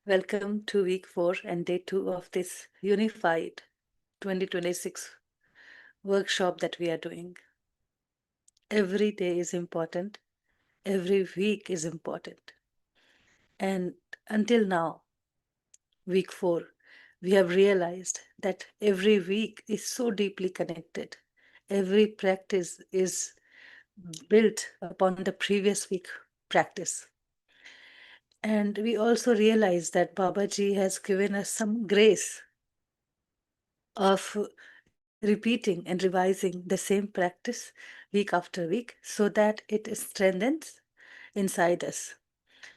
Welcome to week 4 and day 2 of this unified 2026 workshop that we are doing. Every day is important, every week is important. And until now, week 4, we have realized that every week is so deeply connected. Every practice is built upon the previous week practice. And we also realize that Babaji has given us some grace of repeating and revising the same practice week after week so that it strengthens inside us.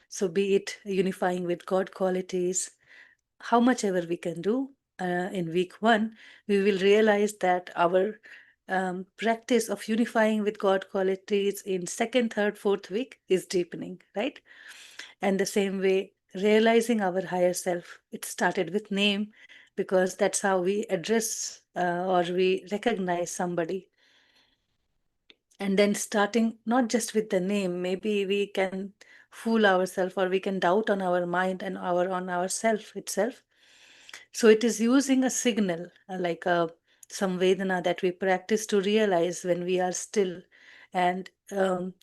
So, be it unifying with God qualities, how much ever we can do in week 1, we will realize that our practice of unifying with God qualities in second, third, fourth week is deepening, right? And the same way, realizing our higher self, it started with name because that's how we address or we recognize somebody. And then starting not just with the name, maybe we can fool ourselves or we can doubt on our mind and our on ourself itself. So it is using a signal like a some Vedana that we practice to realize when we are still, and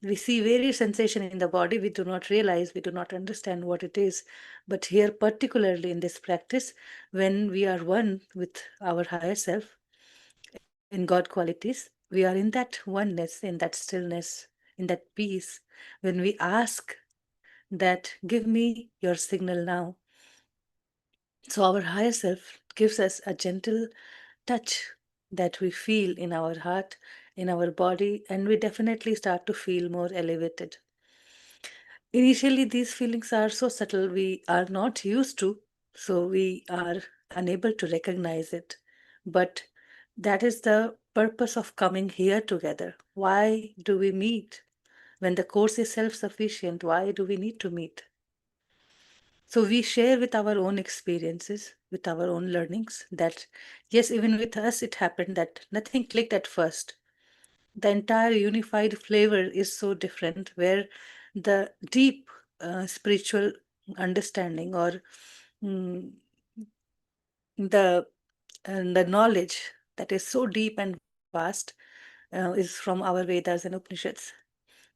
we see various sensation in the body. We do not realize, we do not understand what it is. But here, particularly in this practice, when we are one with our higher self in God qualities, we are in that oneness, in that stillness, in that peace. When we ask that, give me your signal now. So our higher self gives us a gentle touch that we feel in our heart, in our body, and we definitely start to feel more elevated. Initially, these feelings are so subtle we are not used to, so we are unable to recognize it. But that is the purpose of coming here together. Why do we meet? When the course is self sufficient, why do we need to meet? So we share with our own experiences, with our own learnings that, yes, even with us, it happened that nothing clicked at first. The entire unified flavor is so different, where the deep spiritual understanding or mm, the the knowledge that is so deep and vast is from our Vedas and Upanishads.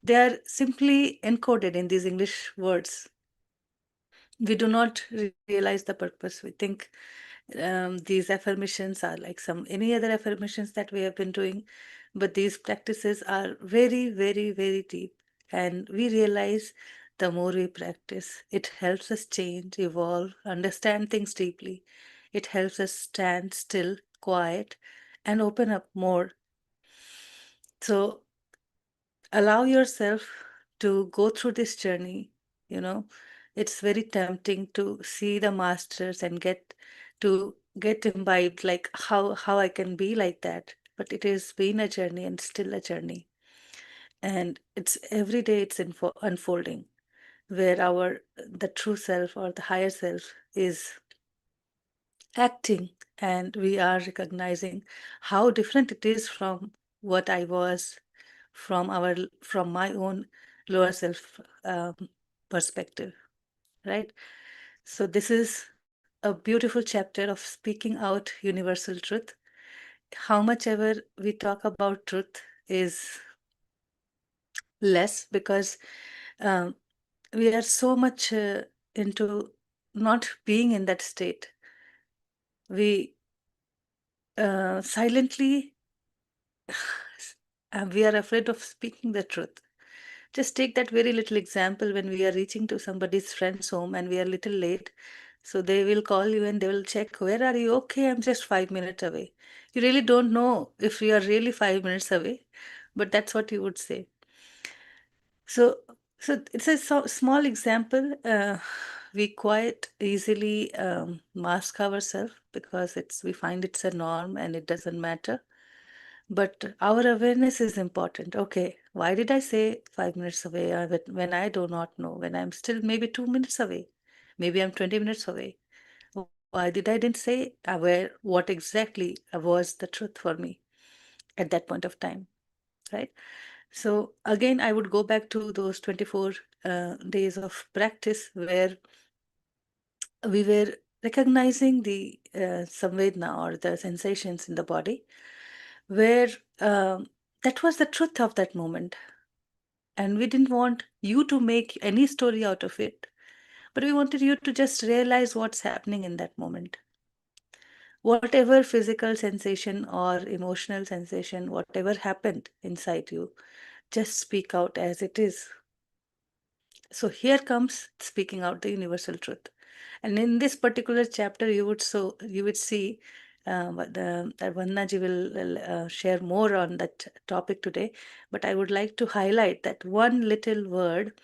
They are simply encoded in these English words. We do not realize the purpose. We think these affirmations are like some any other affirmations that we have been doing, but these practices are very, very, very deep. And we realize the more we practice, it helps us change, evolve, understand things deeply. It helps us stand still, quiet, and open up more. So allow yourself to go through this journey. you know it's very tempting to see the masters and get imbibed, like how I can be like that, but it has been a journey and still a journey. And it's every day it's unfolding, where our the true self or the higher self is acting, and we are recognizing how different it is from what I was, from my own lower self perspective, right? So this is a beautiful chapter of speaking out universal truth. How much ever we talk about truth is less, because um, we are so much into not being in that state. We silently we are afraid of speaking the truth. Just take that very little example when we are reaching to somebody's friend's home and we are a little late. So they will call you and they will check, where are you? Okay, I'm just 5 minutes away. You really don't know if you are really 5 minutes away, but that's what you would say. So, so it's a small example. We quite easily mask ourselves because we find it's a norm and it doesn't matter. But our awareness is important. Okay, why did I say 5 minutes away when I do not know, when I'm still maybe 2 minutes away? Maybe I'm 20 minutes away. Why did I didn't say aware what exactly was the truth for me at that point of time, right? So again, I would go back to those 24 days of practice where we were recognizing the samvedna or the sensations in the body, where that was the truth of that moment. And we didn't want you to make any story out of it, but we wanted you to just realize what's happening in that moment. Whatever physical sensation or emotional sensation, whatever happened inside you, just speak out as it is. So here comes speaking out the universal truth. And in this particular chapter, you would see that Vannaji will share more on that topic today. But I would like to highlight that one little word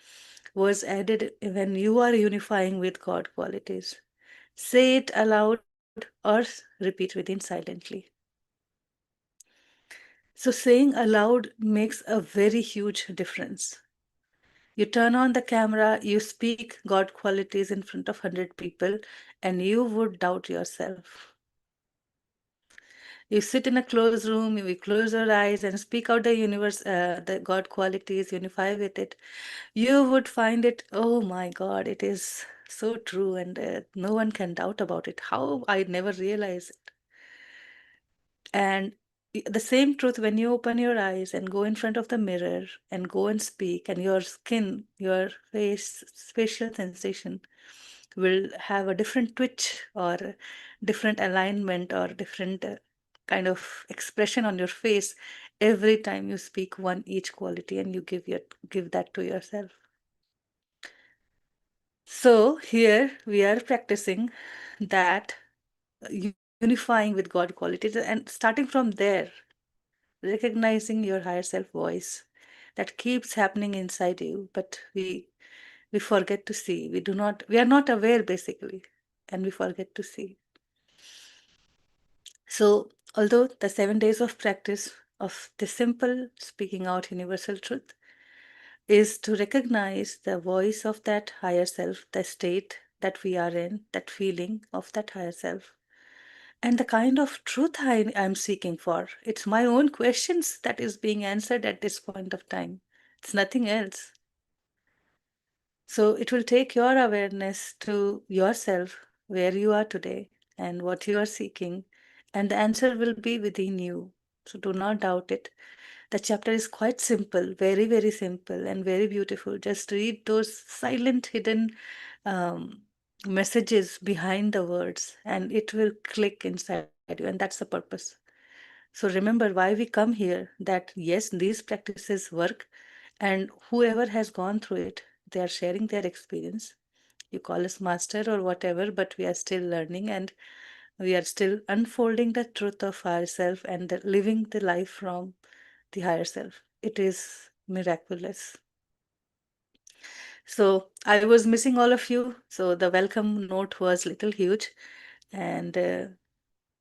was added when you are unifying with God qualities. Say it aloud or repeat within silently. So saying aloud makes a very huge difference. You turn on the camera, you speak God qualities in front of 100 people, and you would doubt yourself. You sit in a closed room, you close your eyes and speak out the universe, the God qualities, unify with it. You would find it, oh my God, it is so true, and no one can doubt about it. How I never realized it. And the same truth when you open your eyes and go in front of the mirror and go and speak, and your skin, your face, facial sensation will have a different twitch or different alignment or different kind of expression on your face every time you speak one each quality and you give that to yourself. So here we are practicing that unifying with God qualities and starting from there, recognizing your higher self voice that keeps happening inside you, but we forget to see. We are not aware basically, and we forget to see. So although the 7 days of practice of the simple speaking out universal truth is to recognize the voice of that higher self, the state that we are in, that feeling of that higher self, and the kind of truth I'm seeking for. It's my own questions that is being answered at this point of time. It's nothing else. So it will take your awareness to yourself, where you are today and what you are seeking, and the answer will be within you. So do not doubt it. The chapter is quite simple, very, very simple and very beautiful. Just read those silent, hidden um, messages behind the words, and it will click inside you, and that's the purpose. So remember why we come here, that yes, these practices work, and whoever has gone through it, they are sharing their experience. You call us master or whatever, but we are still learning, and we are still unfolding the truth of ourselves and living the life from the higher self. It is miraculous. So I was missing all of you. So the welcome note was little huge, and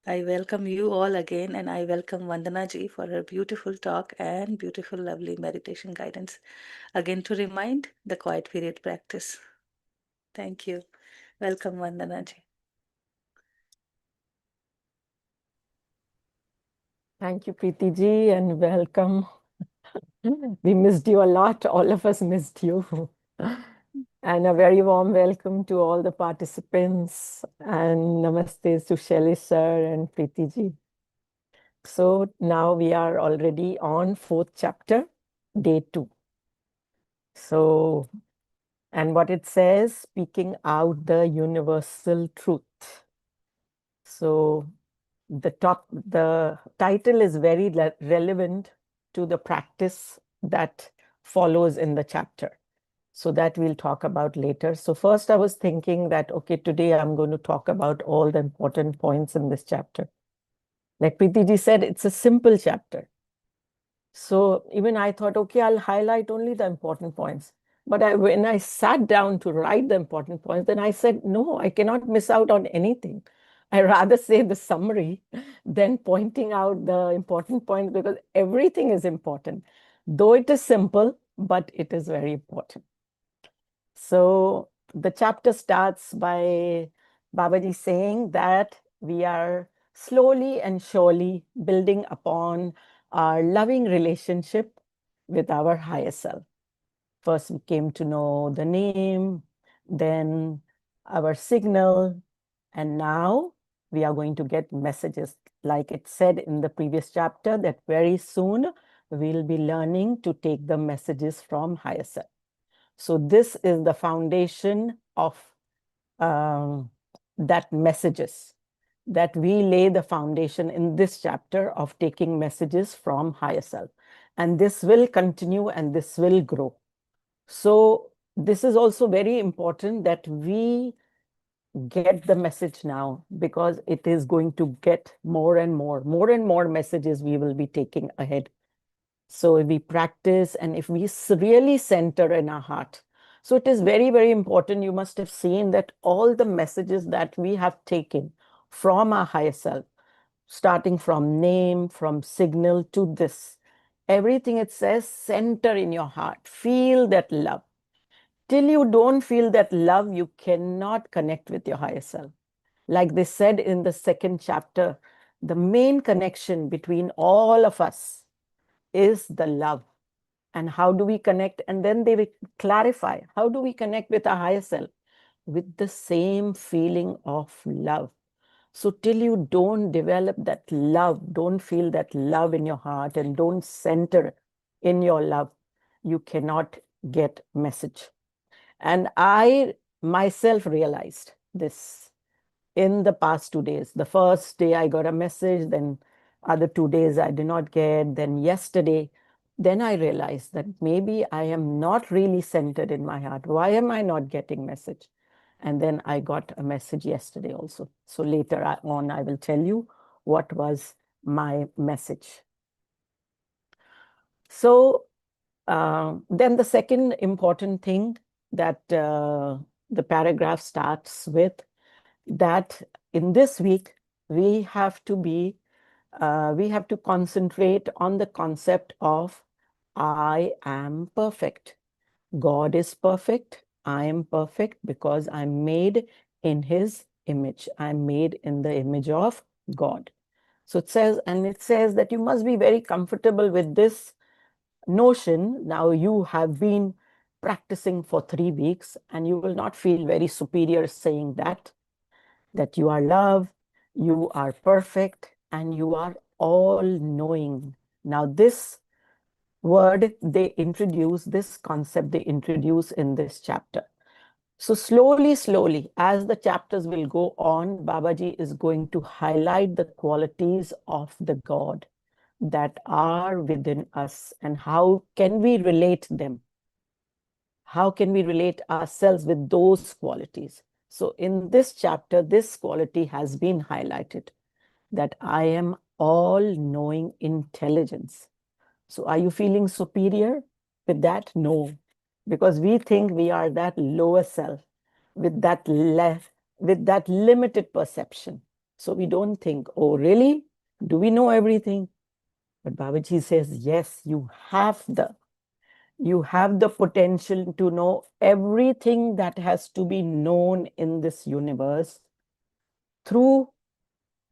I welcome you all again, and I welcome Vandana ji for her beautiful talk and beautiful, lovely meditation guidance. Again, to remind the quiet period practice. Thank you. Welcome, Vandana ji. Thank you, Preeti ji, and welcome. We missed you a lot. All of us missed you. And a very warm welcome to all the participants. And namaste to Shelly sir and Preeti ji. So now we are already on 4th chapter, day 2. So, and what it says, speaking out the universal truth. So the title is very relevant to the practice that follows in the chapter. So that we'll talk about later. So first I was thinking that, okay, today I'm going to talk about all the important points in this chapter. Like Preeti ji said, it's a simple chapter. So even I thought, okay, I'll highlight only the important points. But when I sat down to write the important points, then I said, no, I cannot miss out on anything. I rather say the summary than pointing out the important points, because everything is important. Though it is simple, but it is very important. So the chapter starts by Babaji saying that we are slowly and surely building upon our loving relationship with our higher self. First, we came to know the name, then our signal, and now we are going to get messages. Like it said in the previous chapter, that very soon we'll be learning to take the messages from higher self. So this is the foundation of that messages, that we lay the foundation in this chapter of taking messages from higher self. And this will continue and this will grow. So this is also very important that we get the message now, because it is going to get more and more messages we will be taking ahead. So if we practice and if we really center in our heart. So it is very, very important. You must have seen that all the messages that we have taken from our higher self, starting from name, from signal to this, everything it says, center in your heart, feel that love. Till you don't feel that love, you cannot connect with your higher self. Like they said in the second chapter, the main connection between all of us is the love. And how do we connect? And then they will clarify, how do we connect with our higher self? With the same feeling of love. So till you don't develop that love, don't feel that love in your heart and don't center in your love, you cannot get message. And I myself realized this in the past 2 days. The first day I got a message, then other 2 days I did not get, then yesterday. Then I realized that maybe I am not really centered in my heart. Why am I not getting message? And then I got a message yesterday also. So later on, I will tell you what was my message. So then the second important thing that the paragraph starts with, that in this week, we have to concentrate on the concept of I am perfect. God is perfect. I am perfect because I'm made in his image. I'm made in the image of God. So it says that you must be very comfortable with this notion. Now you have been practicing for 3 weeks and you will not feel very superior saying that you are love, you are perfect, and you are all knowing. Now this word this concept they introduce in this chapter. So slowly, as the chapters will go on, Babaji is going to highlight the qualities of the God that are within us and how can we relate them? How can we relate ourselves with those qualities? So in this chapter, this quality has been highlighted, that I am all-knowing intelligence. So are you feeling superior with that? No, because we think we are that lower self with that limited perception. So we don't think, oh, really? Do we know everything? But Babaji says, yes, you have the potential to know everything that has to be known in this universe through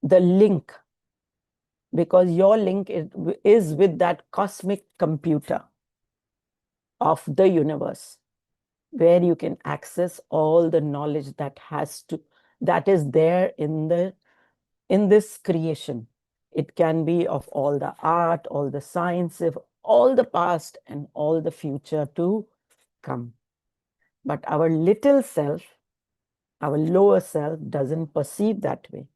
the link, because your link is with that cosmic computer of the universe, where you can access all the knowledge that is there in this creation. It can be of all the art, all the science, all the past and all the future to come. But our little self, our lower self, doesn't perceive that way,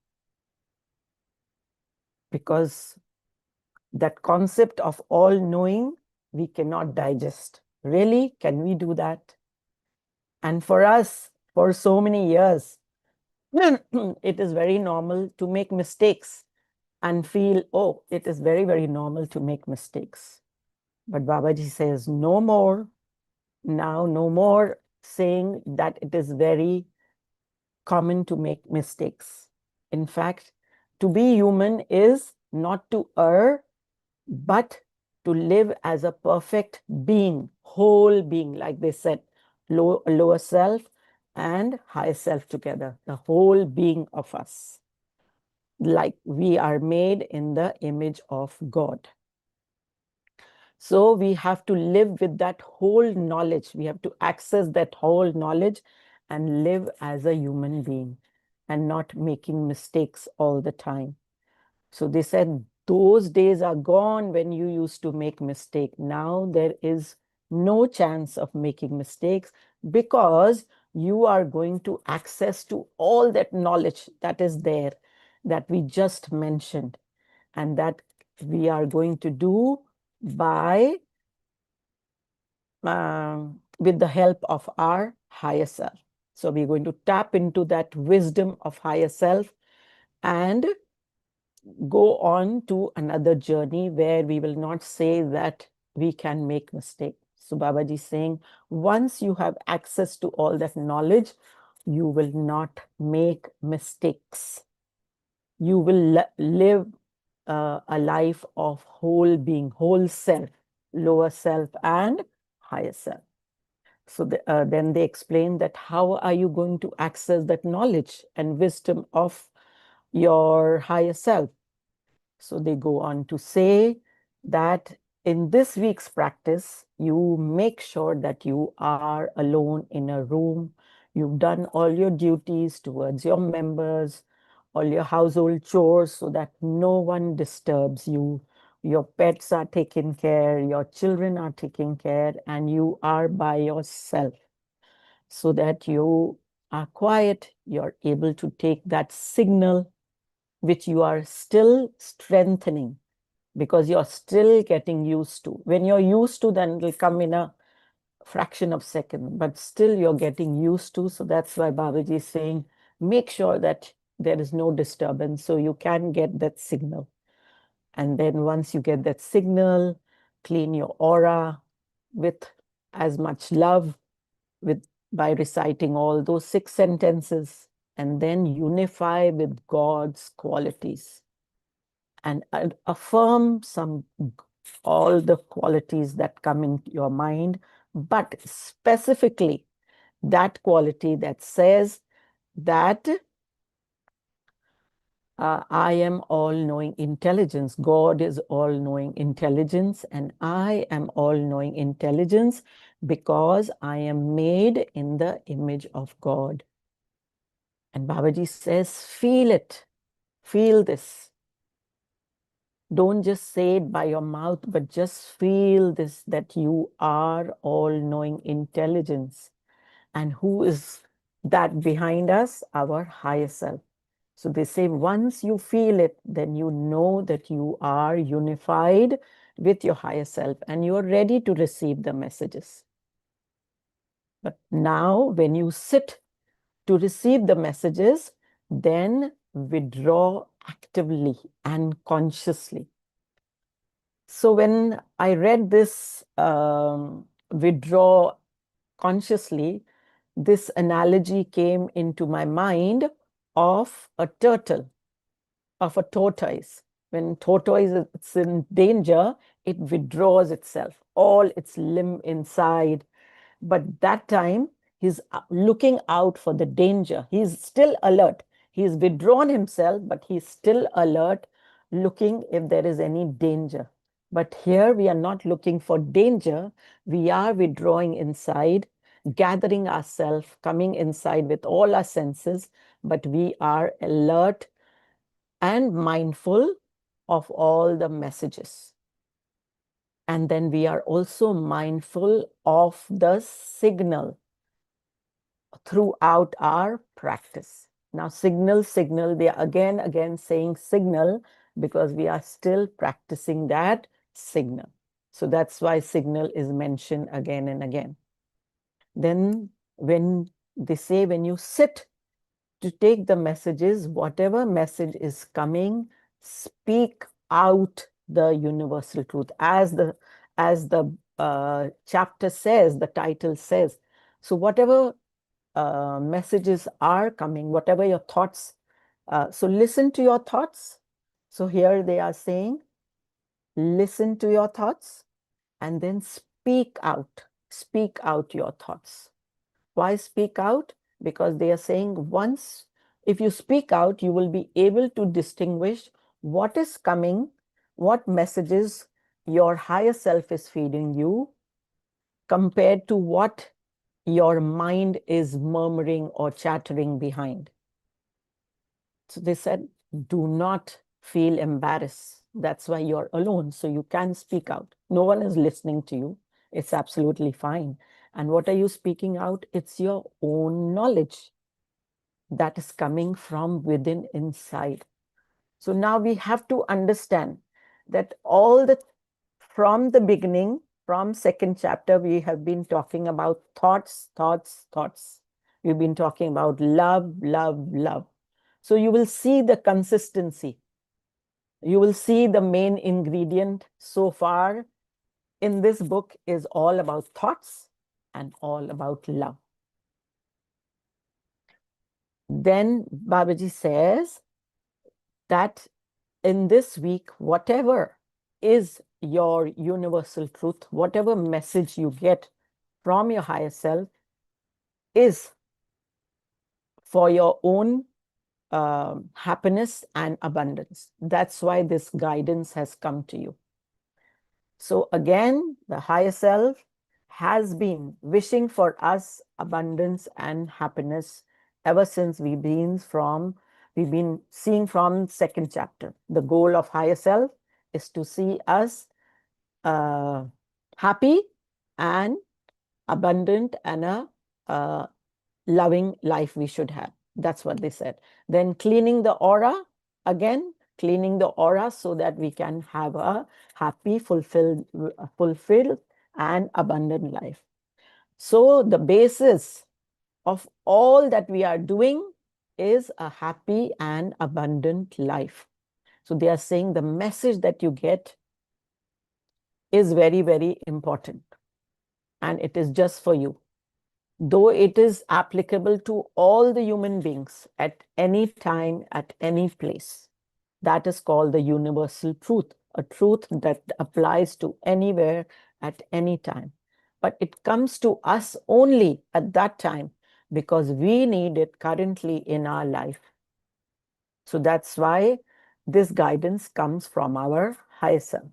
because that concept of all-knowing we cannot digest. Really, can we do that? And for us, for so many years, it is very normal to make mistakes and feel, oh, it is very, very normal to make mistakes. But Babaji says, no more. Now, no more saying that it is very common to make mistakes. In fact, to be human is not to err, but to live as a perfect being, whole being, like they said, lower self and higher self together, the whole being of us. Like we are made in the image of God. So we have to live with that whole knowledge. We have to access that whole knowledge and live as a human being and not making mistakes all the time. So they said those days are gone when you used to make mistake. Now there is no chance of making mistakes because you are going to access to all that knowledge that is there that we just mentioned, and that we are going to do by with the help of our higher self. So we're going to tap into that wisdom of higher self and go on to another journey where we will not say that we can make mistakes. So Babaji is saying, once you have access to all that knowledge, you will not make mistakes. You will live a life of whole being, whole self, lower self and higher self. So then they explain that how are you going to access that knowledge and wisdom of your higher self? So they go on to say that in this week's practice, you make sure that you are alone in a room. You've done all your duties towards your members, all your household chores, so that no one disturbs you. Your pets are taken care, your children are taken care, and you are by yourself, so that you are quiet. You're able to take that signal which you are still strengthening because you're still getting used to. When you're used to, then it'll come in a fraction of second, but still you're getting used to. So that's why Babaji is saying, make sure that there is no disturbance so you can get that signal. And then once you get that signal, clean your aura with as much love with by reciting all those 6 sentences, and then unify with God's qualities and affirm all the qualities that come in your mind, but specifically that quality that says that I am all-knowing intelligence. God is all-knowing intelligence, and I am all-knowing intelligence because I am made in the image of God. And Babaji says, feel it, feel this. Don't just say it by your mouth, but just feel this, that you are all-knowing intelligence. And who is that behind us? Our higher self. So they say once you feel it, then you know that you are unified with your higher self and you are ready to receive the messages. But now when you sit to receive the messages, then withdraw actively and consciously. So when I read this withdraw consciously, this analogy came into my mind of a turtle, of a tortoise. When tortoise is in danger, it withdraws itself, all its limb inside. But that time, he's looking out for the danger. He's still alert. He's withdrawn himself, but he's still alert, looking if there is any danger. But here we are not looking for danger. We are withdrawing inside, gathering ourselves, coming inside with all our senses, but we are alert and mindful of all the messages. And then we are also mindful of the signal throughout our practice. Now, signal, they are again saying signal because we are still practicing that signal. So that's why signal is mentioned again and again. Then when they say when you sit to take the messages, whatever message is coming, speak out the universal truth. As the chapter says, the title says. So whatever messages are coming, whatever your thoughts, so listen to your thoughts. So here they are saying, listen to your thoughts and then speak out your thoughts. Why speak out? Because they are saying once, if you speak out, you will be able to distinguish what is coming, what messages your higher self is feeding you compared to what your mind is murmuring or chattering behind. So they said, do not feel embarrassed. That's why you're alone. So you can speak out. No one is listening to you. It's absolutely fine. And what are you speaking out? It's your own knowledge that is coming from within inside. So now we have to understand that from the beginning, from second chapter, we have been talking about thoughts, thoughts, thoughts. We've been talking about love, love, love. So you will see the consistency. You will see the main ingredient so far in this book is all about thoughts and all about love. Then Babaji says that in this week, whatever is your universal truth, whatever message you get from your higher self is for your own happiness and abundance. That's why this guidance has come to you. So again, the higher self has been wishing for us abundance and happiness ever since we've been seeing from second chapter. The goal of higher self is to see us happy and abundant and a loving life we should have. That's what they said. Then cleaning the aura, again, cleaning the aura so that we can have a happy, fulfilled and abundant life. So the basis of all that we are doing is a happy and abundant life. So they are saying the message that you get is very, very important. And it is just for you. Though it is applicable to all the human beings at any time, at any place. That is called the universal truth, a truth that applies to anywhere at any time. But it comes to us only at that time because we need it currently in our life. So that's why this guidance comes from our higher self.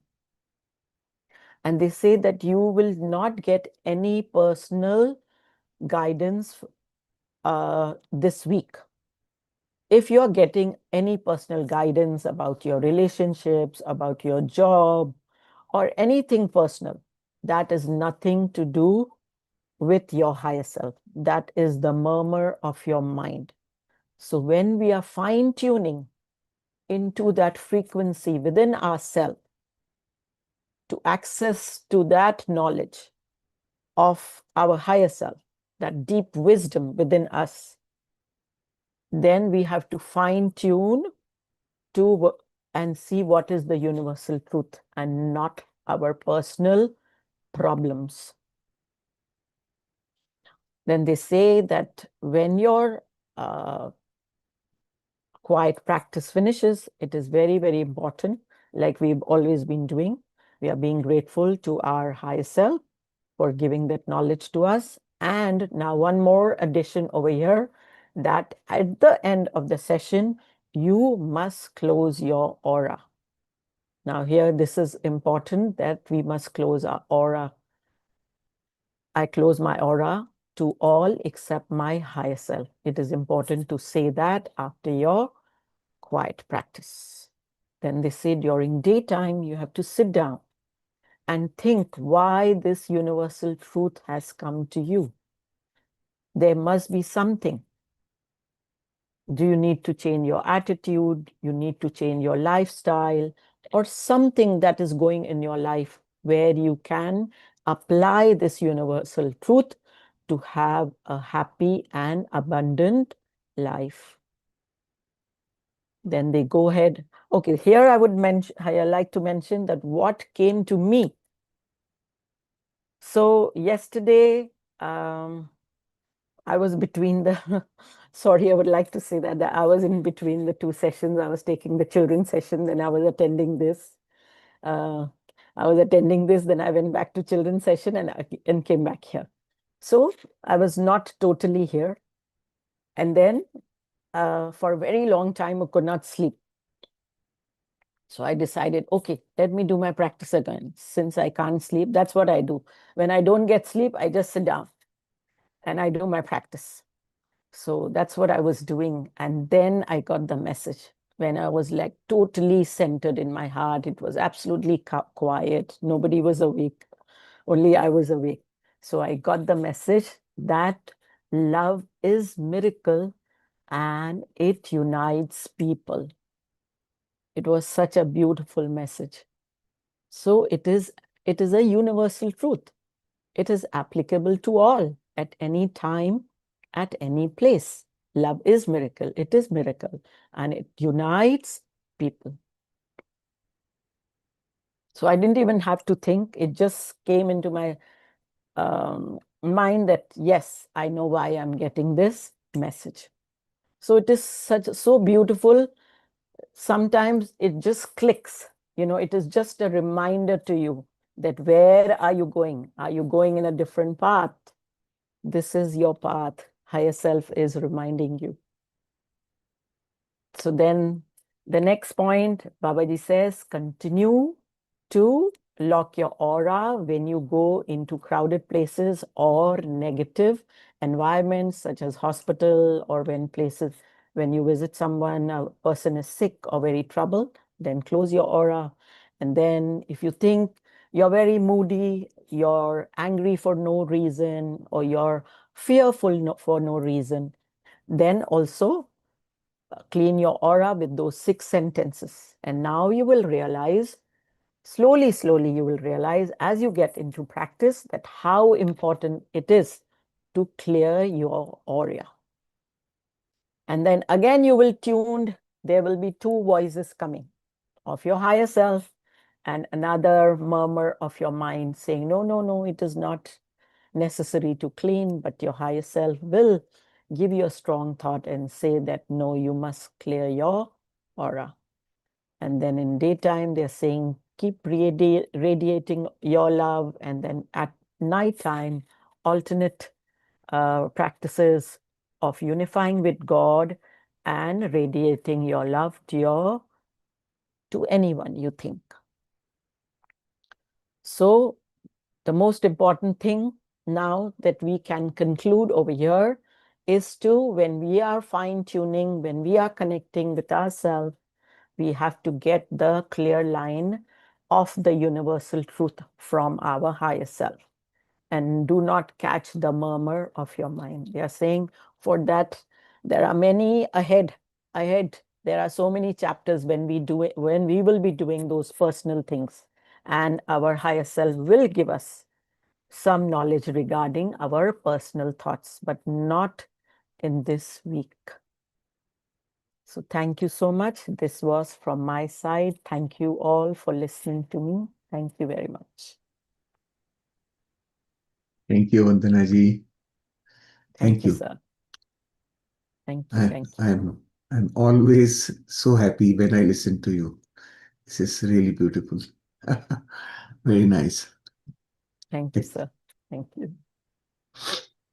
And they say that you will not get any personal guidance this week. If you're getting any personal guidance about your relationships, about your job, or anything personal, that is nothing to do with your higher self. That is the murmur of your mind. So when we are fine-tuning into that frequency within ourselves to access to that knowledge of our higher self, that deep wisdom within us, then we have to fine-tune to and see what is the universal truth and not our personal problems. Then they say that when your quiet practice finishes, it is very, very important, like we've always been doing. We are being grateful to our higher self for giving that knowledge to us. And now one more addition over here, that at the end of the session, you must close your aura. Now here, this is important that we must close our aura. I close my aura to all except my higher self. It is important to say that after your quiet practice. Then they say during daytime, you have to sit down and think why this universal truth has come to you. There must be something. Do you need to change your attitude? You need to change your lifestyle or something that is going in your life where you can apply this universal truth to have a happy and abundant life. Then they go ahead. Okay, here I like to mention that what came to me. So yesterday, I was between the, sorry, I would like to say that I was in between the two sessions. I was taking the children's session, then I was attending this. Then I went back to children's session and came back here. So I was not totally here. And then for a very long time, I could not sleep. So I decided, okay, let me do my practice again. Since I can't sleep, that's what I do. When I don't get sleep, I just sit down. and I do my practice. So that's what I was doing. And then I got the message when I was like totally centered in my heart. It was absolutely quiet. Nobody was awake. Only I was awake. So I got the message that love is miracle and it unites people. It was such a beautiful message. So it is a universal truth. It is applicable to all at any time, at any place. Love is miracle. It is miracle. And it unites people. So I didn't even have to think. It just came into my mind that, yes, I know why I'm getting this message. So it is so beautiful. Sometimes it just clicks. It is just a reminder to you that where are you going? Are you going in a different path? This is your path. Higher self is reminding you. So then the next point, Babaji says, continue to lock your aura when you go into crowded places or negative environments such as hospital, or when you visit someone, a person is sick or very troubled, then close your aura. And then if you think you're very moody, you're angry for no reason, or you're fearful for no reason, then also clean your aura with those 6 sentences. And now you will realize, slowly, slowly, you will realize as you get into practice that how important it is to clear your aura. And then again, you will tune. There will be 2 voices coming of your higher self and another murmur of your mind saying, no, no, no, it is not necessary to clean, but your higher self will give you a strong thought and say that, no, you must clear your aura. And then in daytime, they're saying, keep radiating your love. And then at nighttime, alternate practices of unifying with God and radiating your love to anyone you think. So the most important thing now that we can conclude over here is to, when we are fine-tuning, when we are connecting with ourselves, we have to get the clear line of the universal truth from our higher self. And do not catch the murmur of your mind. They are saying for that, there are many ahead. There are so many chapters when we will be doing those personal things. And our higher self will give us some knowledge regarding our personal thoughts, but not in this week. So thank you so much. This was from my side. Thank you all for listening to me. Thank you very much. Thank you, Vandana ji. Thank you. Sir. Thank you. Thank you. I'm always so happy when I listen to you. This is really beautiful. Very nice. Thank you, sir. Thank you.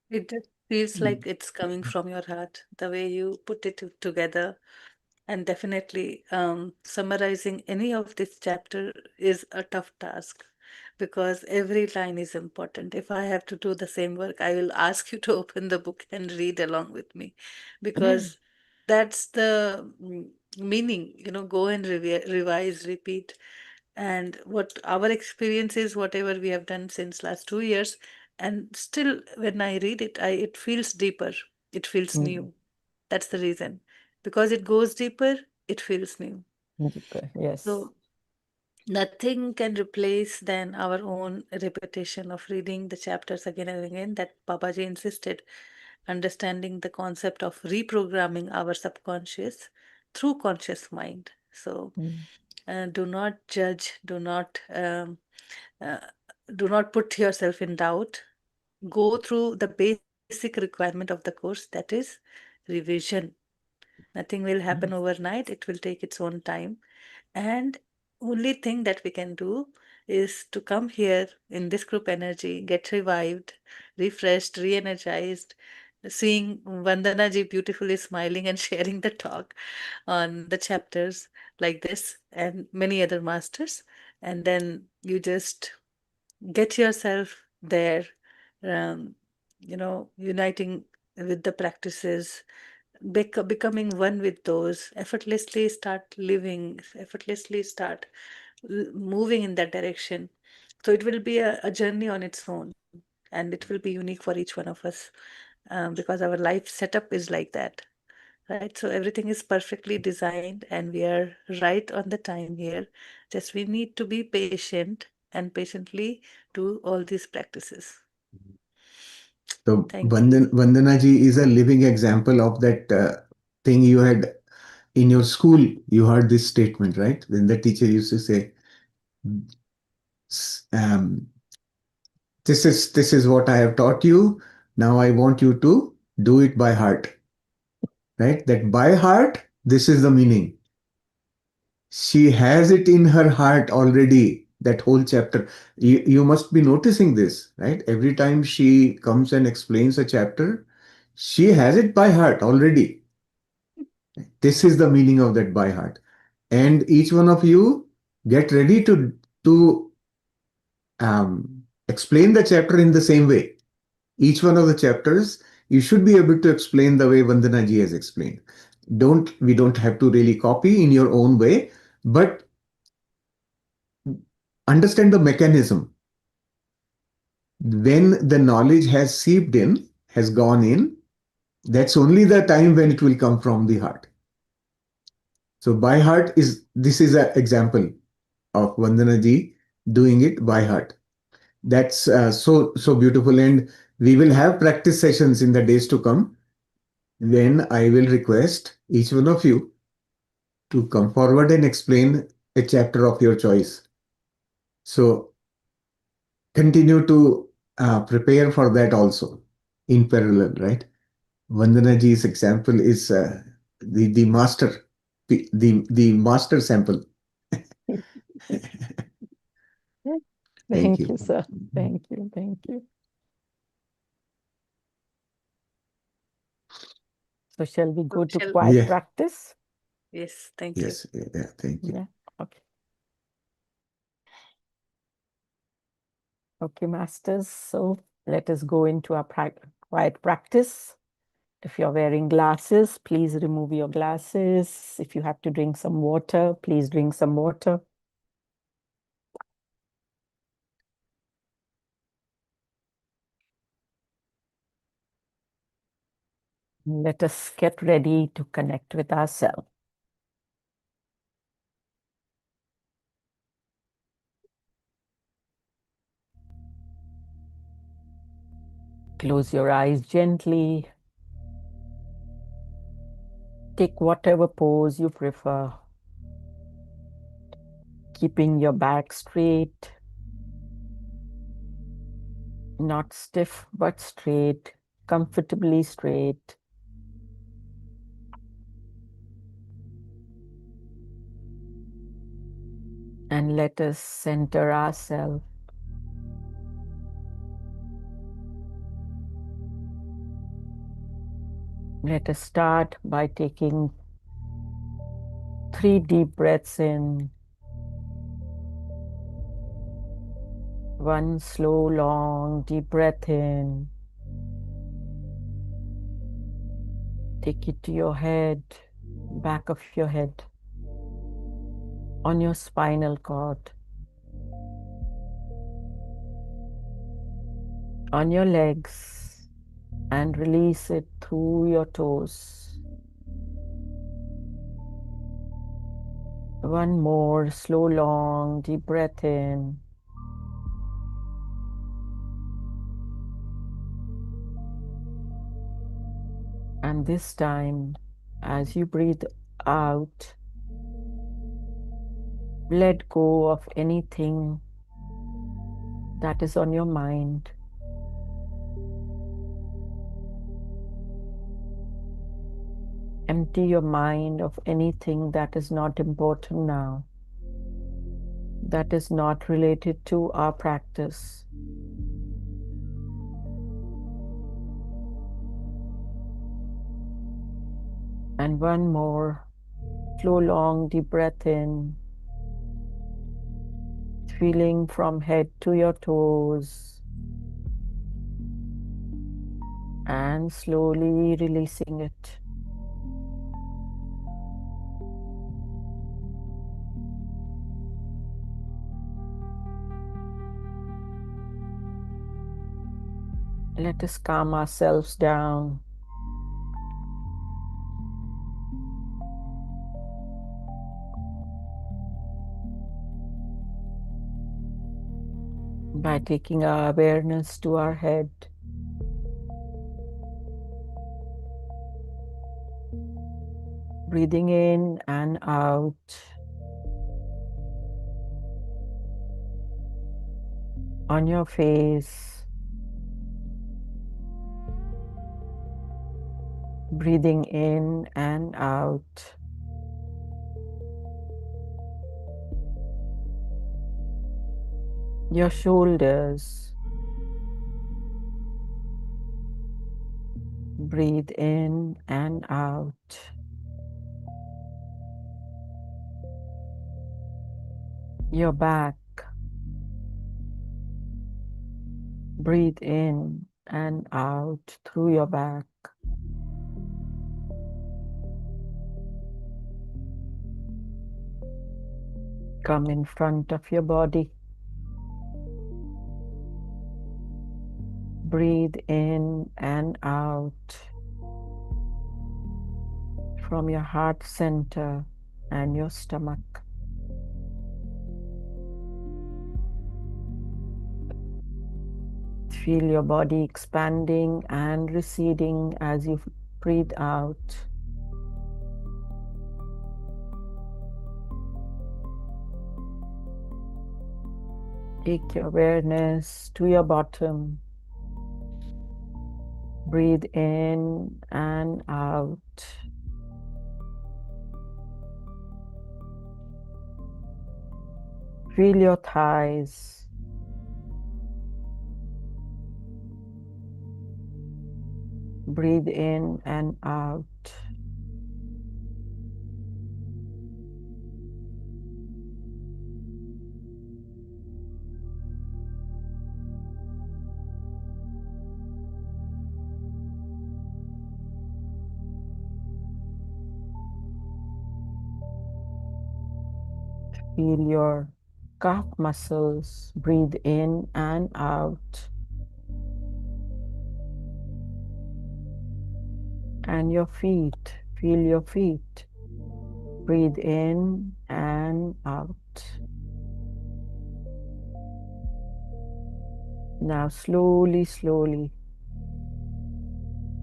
It just feels like it's coming from your heart, the way you put it together. And definitely, summarizing any of this chapter is a tough task because every line is important. If I have to do the same work, I will ask you to open the book and read along with me because that's the meaning, go and revise, repeat. And what our experience is, whatever we have done since last 2 years, and still when I read it, it feels deeper, it feels new. That's the reason, because it goes deeper, it feels new. Deeper, yes. So nothing can replace then our own repetition of reading the chapters again and again that Babaji insisted, understanding the concept of reprogramming our subconscious through conscious mind. So do not judge, uh, do not put yourself in doubt. Go through the basic requirement of the course, that is revision. Nothing will happen overnight. It will take its own time. And only thing that we can do is to come here in this group energy, get revived, refreshed, re-energized, seeing Vandana ji beautifully smiling and sharing the talk on the chapters like this and many other masters. And then you just get yourself there, um, uniting with the practices, becoming one with those, effortlessly start living, effortlessly start moving in that direction. So it will be a journey on its own, and it will be unique for each one of us, because our life setup is like that, right? So everything is perfectly designed, and we are right on the time here. Just we need to be patient and patiently do all these practices. So Thank you. Vandana ji is a living example of that thing you had in your school. You heard this statement, right? When the teacher used to say, um, this is what I have taught you. Now I want you to do it by heart, right? That by heart, this is the meaning. She has it in her heart already, that whole chapter. You must be noticing this, right? Every time she comes and explains a chapter, she has it by heart already. This is the meaning of that by heart. And each one of you get ready to explain the chapter in the same way. Each one of the chapters, you should be able to explain the way Vandana ji has explained. We don't have to really copy in your own way, but understand the mechanism. When the knowledge has seeped in, has gone in, that's only the time when it will come from the heart. So by heart this is an example of Vandana ji doing it by heart. That's so beautiful, and we will have practice sessions in the days to come when I will request each one of you to come forward and explain a chapter of your choice. So continue to prepare for that also in parallel, right? Vandana ji's example is the master, the master sample. Thank Thank you. you, sir. Thank you. Thank you. So shall we go to quiet Yeah. practice? Yes, thank you. Yes. Yeah. Thank you. Yeah. Okay. Okay, masters. So let us go into our quiet practice. If you're wearing glasses, please remove your glasses. If you have to drink some water, please drink some water. Let us get ready to connect with ourselves. Close your eyes gently. Take whatever pose you prefer. Keeping your back straight, not stiff but straight, comfortably straight. And let us center ourselves. Let us start by taking 3 deep breaths in. 1 slow, long, deep breath in. Take it to your head, back of your head, on your spinal cord, on your legs, and release it through your toes. 1 more slow, long, deep breath in. And this time, as you breathe out, let go of anything that is on your mind. Empty your mind of anything that is not important now, that is not related to our practice. And 1 more slow, long, deep breath in, feeling from head to your toes. and slowly releasing it. Let us calm ourselves down. By taking our awareness to our head. Breathing in and out. On your face. Breathing in and out. Your shoulders. Breathe in and out. Your back. Breathe in and out through your back. Come in front of your body. Breathe in and out from your heart center and your stomach. Feel your body expanding and receding as you breathe out. Take your awareness to your bottom. Breathe in and out. Feel your thighs. Breathe in and out. Feel your calf muscles. Breathe in and out. And your feet. Feel your feet. Breathe in and out. Now slowly, slowly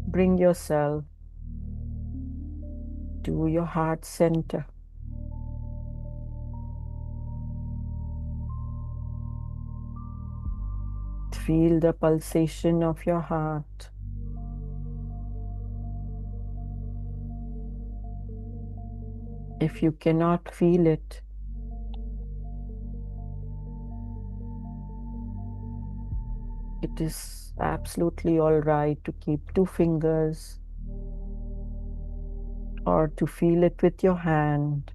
bring yourself to your heart center. Feel the pulsation of your heart. If you cannot feel it, it is absolutely all right to keep 2 fingers or to feel it with your hand.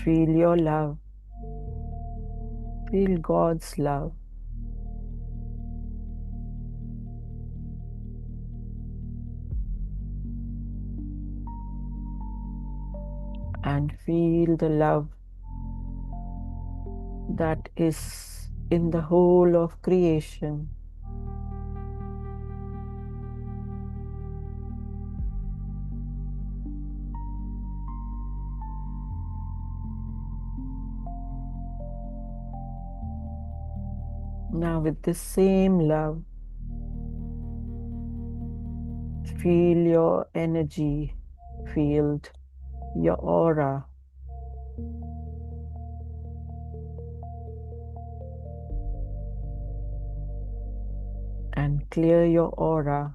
Feel your love. Feel God's love. And feel the love that is in the whole of creation. Now with this same love, feel your energy field, your aura. And clear your aura.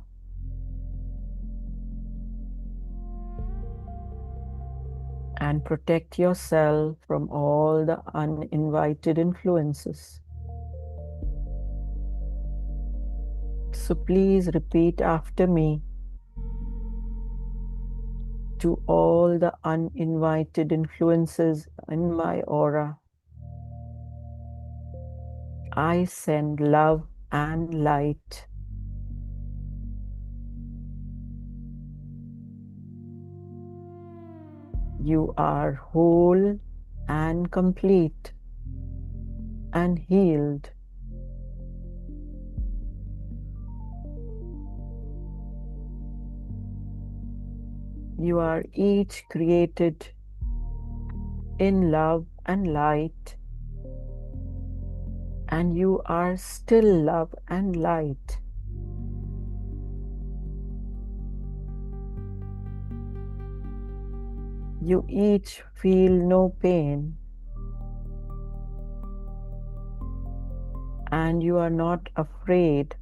And protect yourself from all the uninvited influences. So please repeat after me. to all the uninvited influences in my aura. I send love and light. You are whole and complete and healed. You are each created in love and light, and you are still love and light. You each feel no pain, and you are not afraid.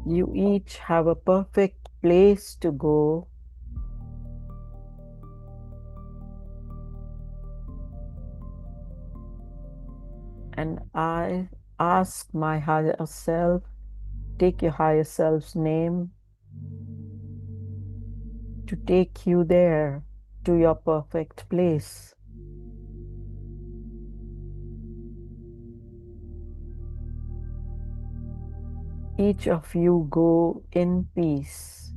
You each have a perfect place to go, and I ask my higher self, take your higher self's name, to take you there to your perfect place. Each of you go in peace.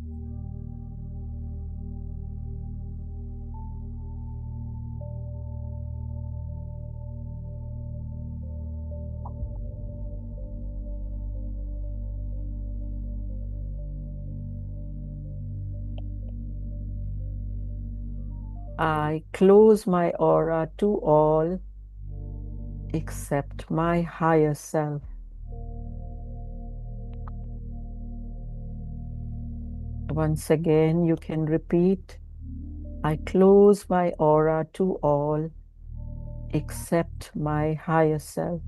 I close my aura to all except my higher self. Once again, you can repeat, I close my aura to all except my higher self.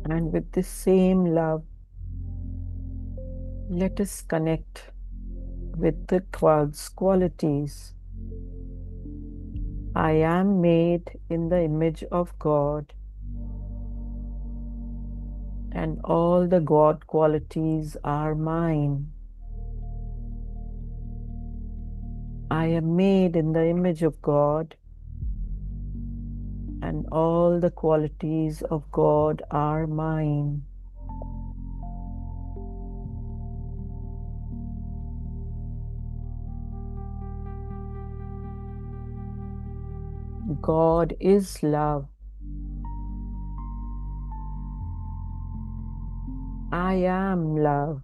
And with this same love, let us connect with the God's qualities. I am made in the image of God, and all the God qualities are mine. I am made in the image of God, and all the qualities of God are mine. God is love. I am love.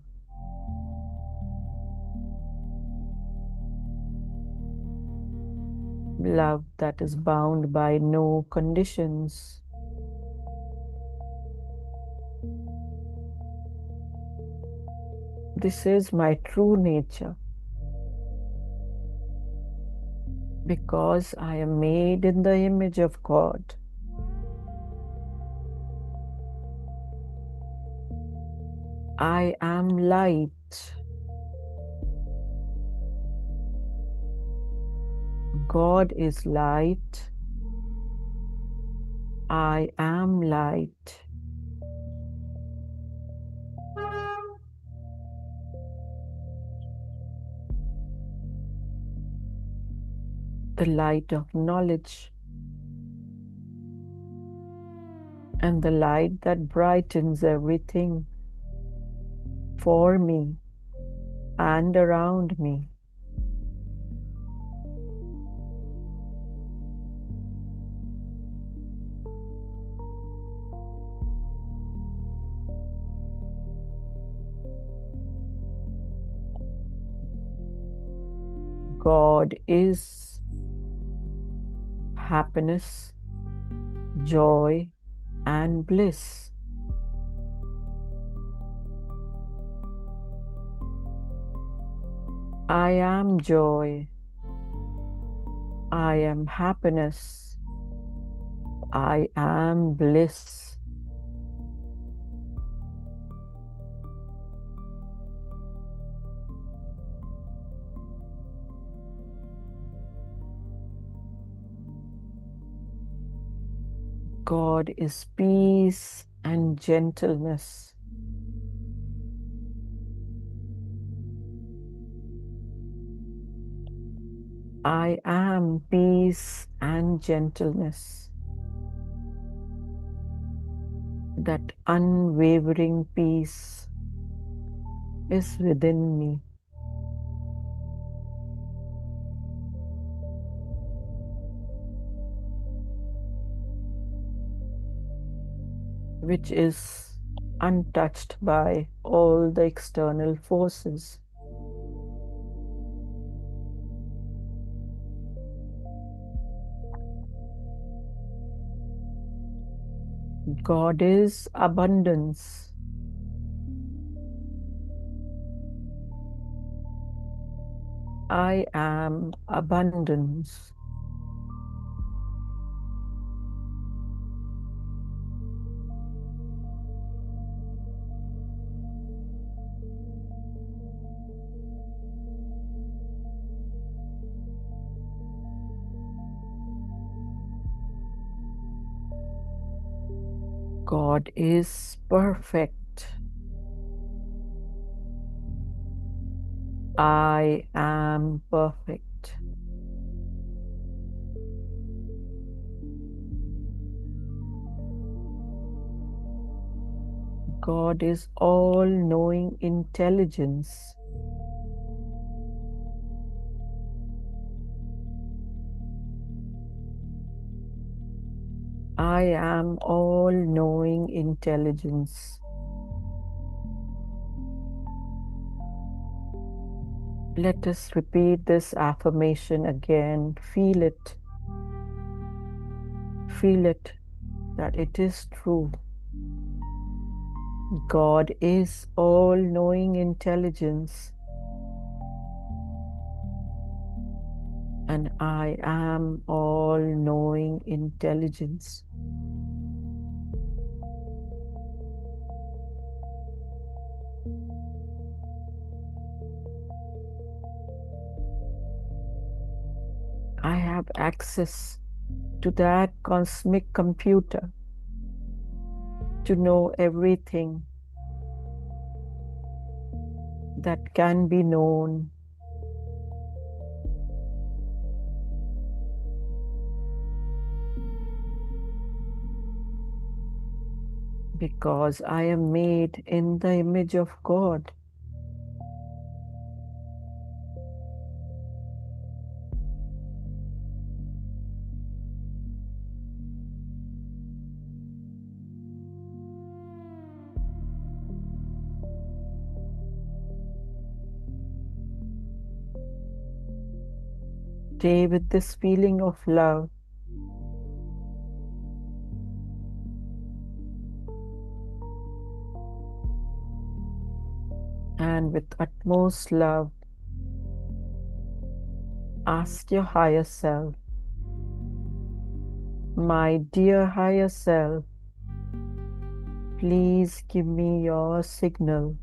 Love that is bound by no conditions. This is my true nature. Because I am made in the image of God. I am light. God is light. I am light. The light of knowledge, and the light that brightens everything for me and around me. God is happiness, joy, and bliss. I am joy. I am happiness. I am bliss. God is peace and gentleness. I am peace and gentleness. That unwavering peace is within me. Which is untouched by all the external forces. God is abundance. I am abundance. God is perfect. I am perfect. God is all-knowing intelligence. I am all-knowing intelligence. Let us repeat this affirmation again. Feel it. Feel it that it is true. God is all-knowing intelligence. And I am all-knowing intelligence. I have access to that cosmic computer to know everything that can be known. Because I am made in the image of God. Stay with this feeling of love. And with utmost love, ask your higher self, my dear higher self, please give me your signal.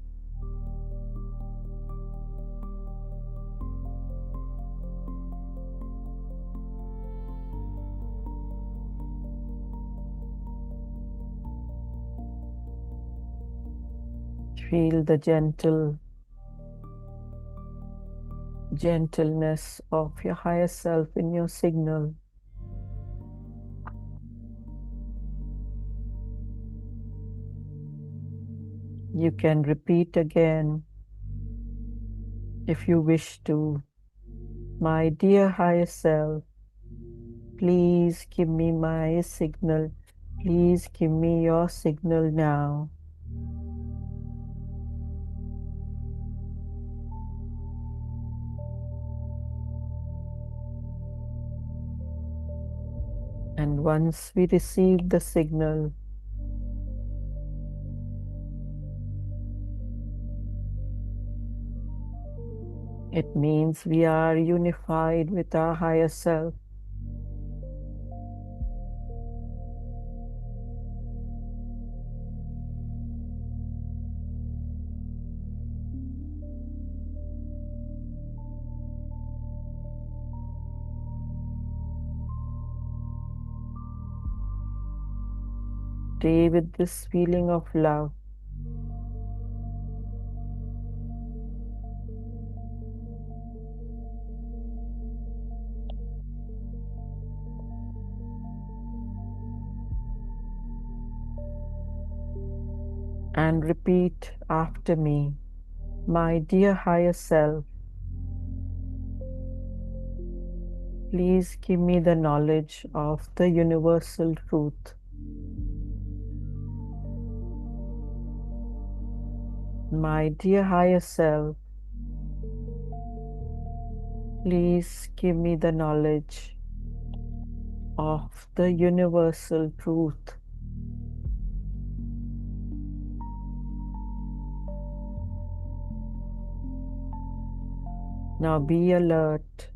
Feel the gentleness of your higher self in your signal. You can repeat again if you wish to. My dear higher self, please give me my signal. Please give me your signal now. And once we receive the signal, it means we are unified with our higher self. Stay with this feeling of love. And repeat after me. My dear higher self, please give me the knowledge of the universal truth. My dear higher self, please give me the knowledge of the universal truth. Now be alert,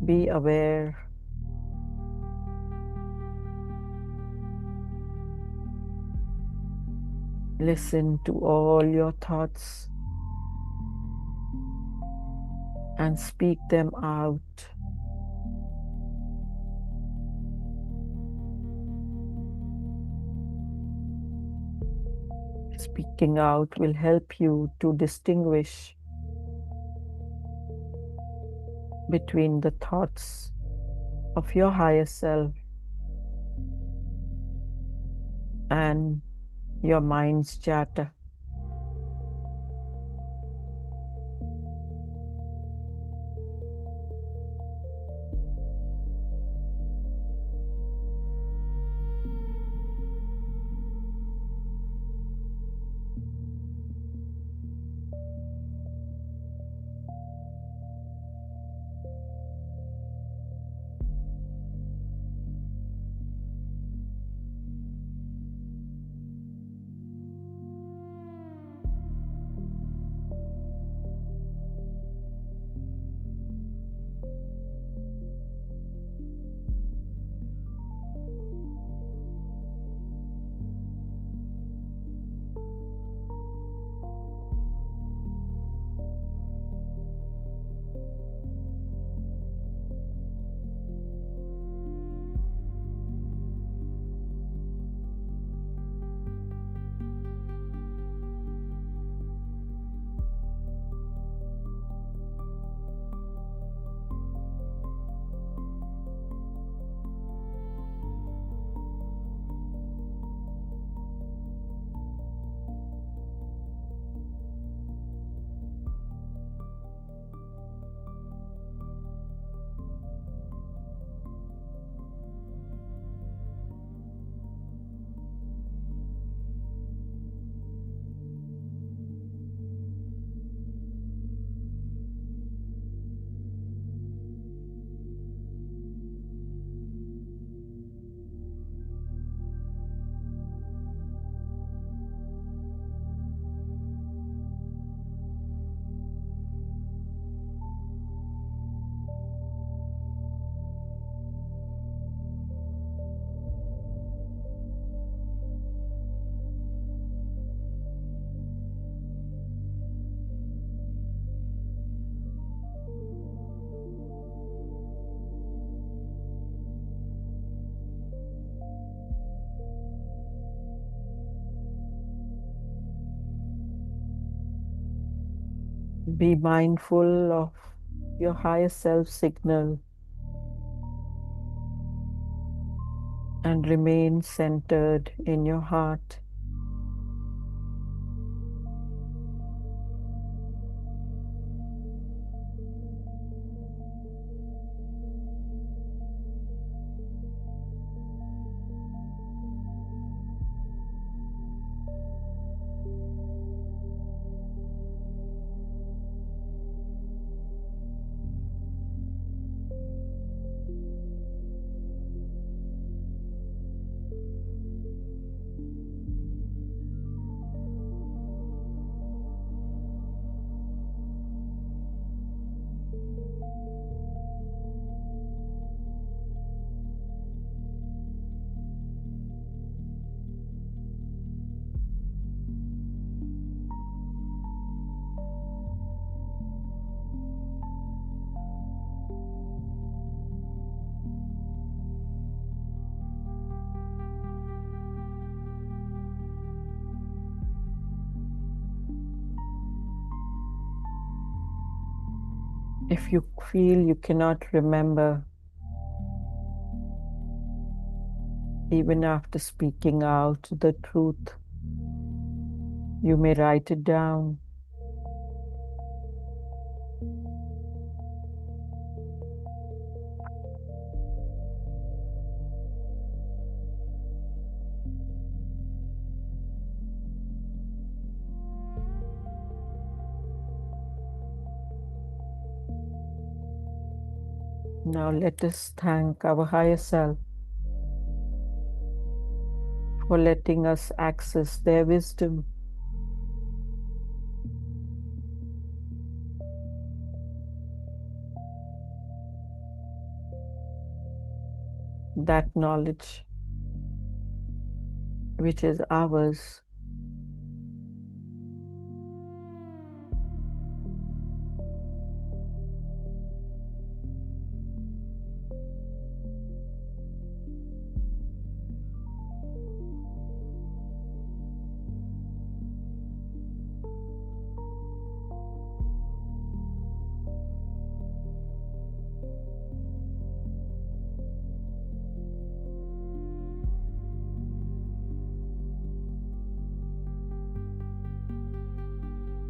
be aware. Listen to all your thoughts and speak them out. Speaking out will help you to distinguish between the thoughts of your higher self and your mind's chatter. Be mindful of your higher self signal and remain centered in your heart. If you feel you cannot remember, even after speaking out the truth, you may write it down. Now let us thank our higher self for letting us access their wisdom. That knowledge which is ours.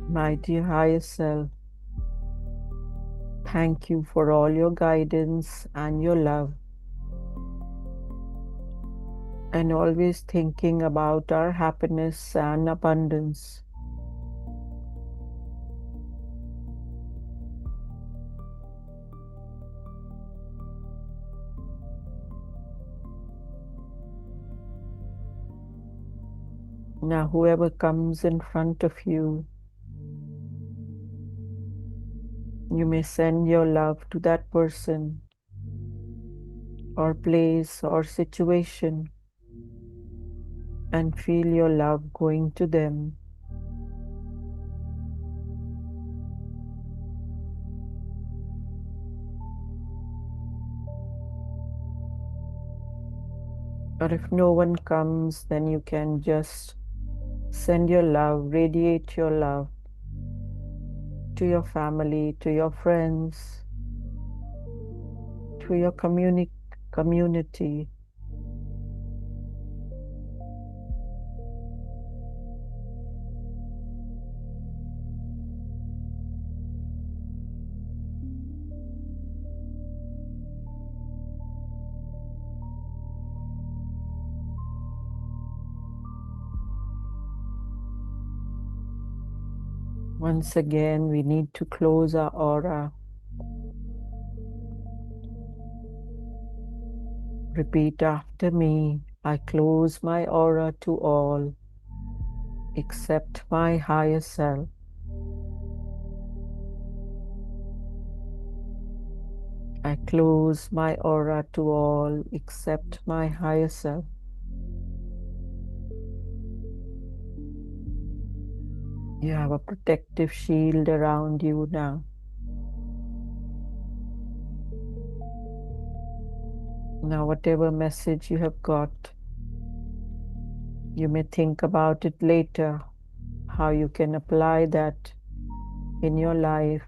My dear higher self, thank you for all your guidance and your love, and always thinking about our happiness and abundance. Now, whoever comes in front of you, you may send your love to that person or place or situation and feel your love going to them. Or if no one comes, then you can just send your love, radiate your love to your family, to your friends, to your community. Once again, we need to close our aura. Repeat after me. I close my aura to all except my higher self. I close my aura to all except my higher self. You have a protective shield around you now. Now, whatever message you have got, you may think about it later, how you can apply that in your life.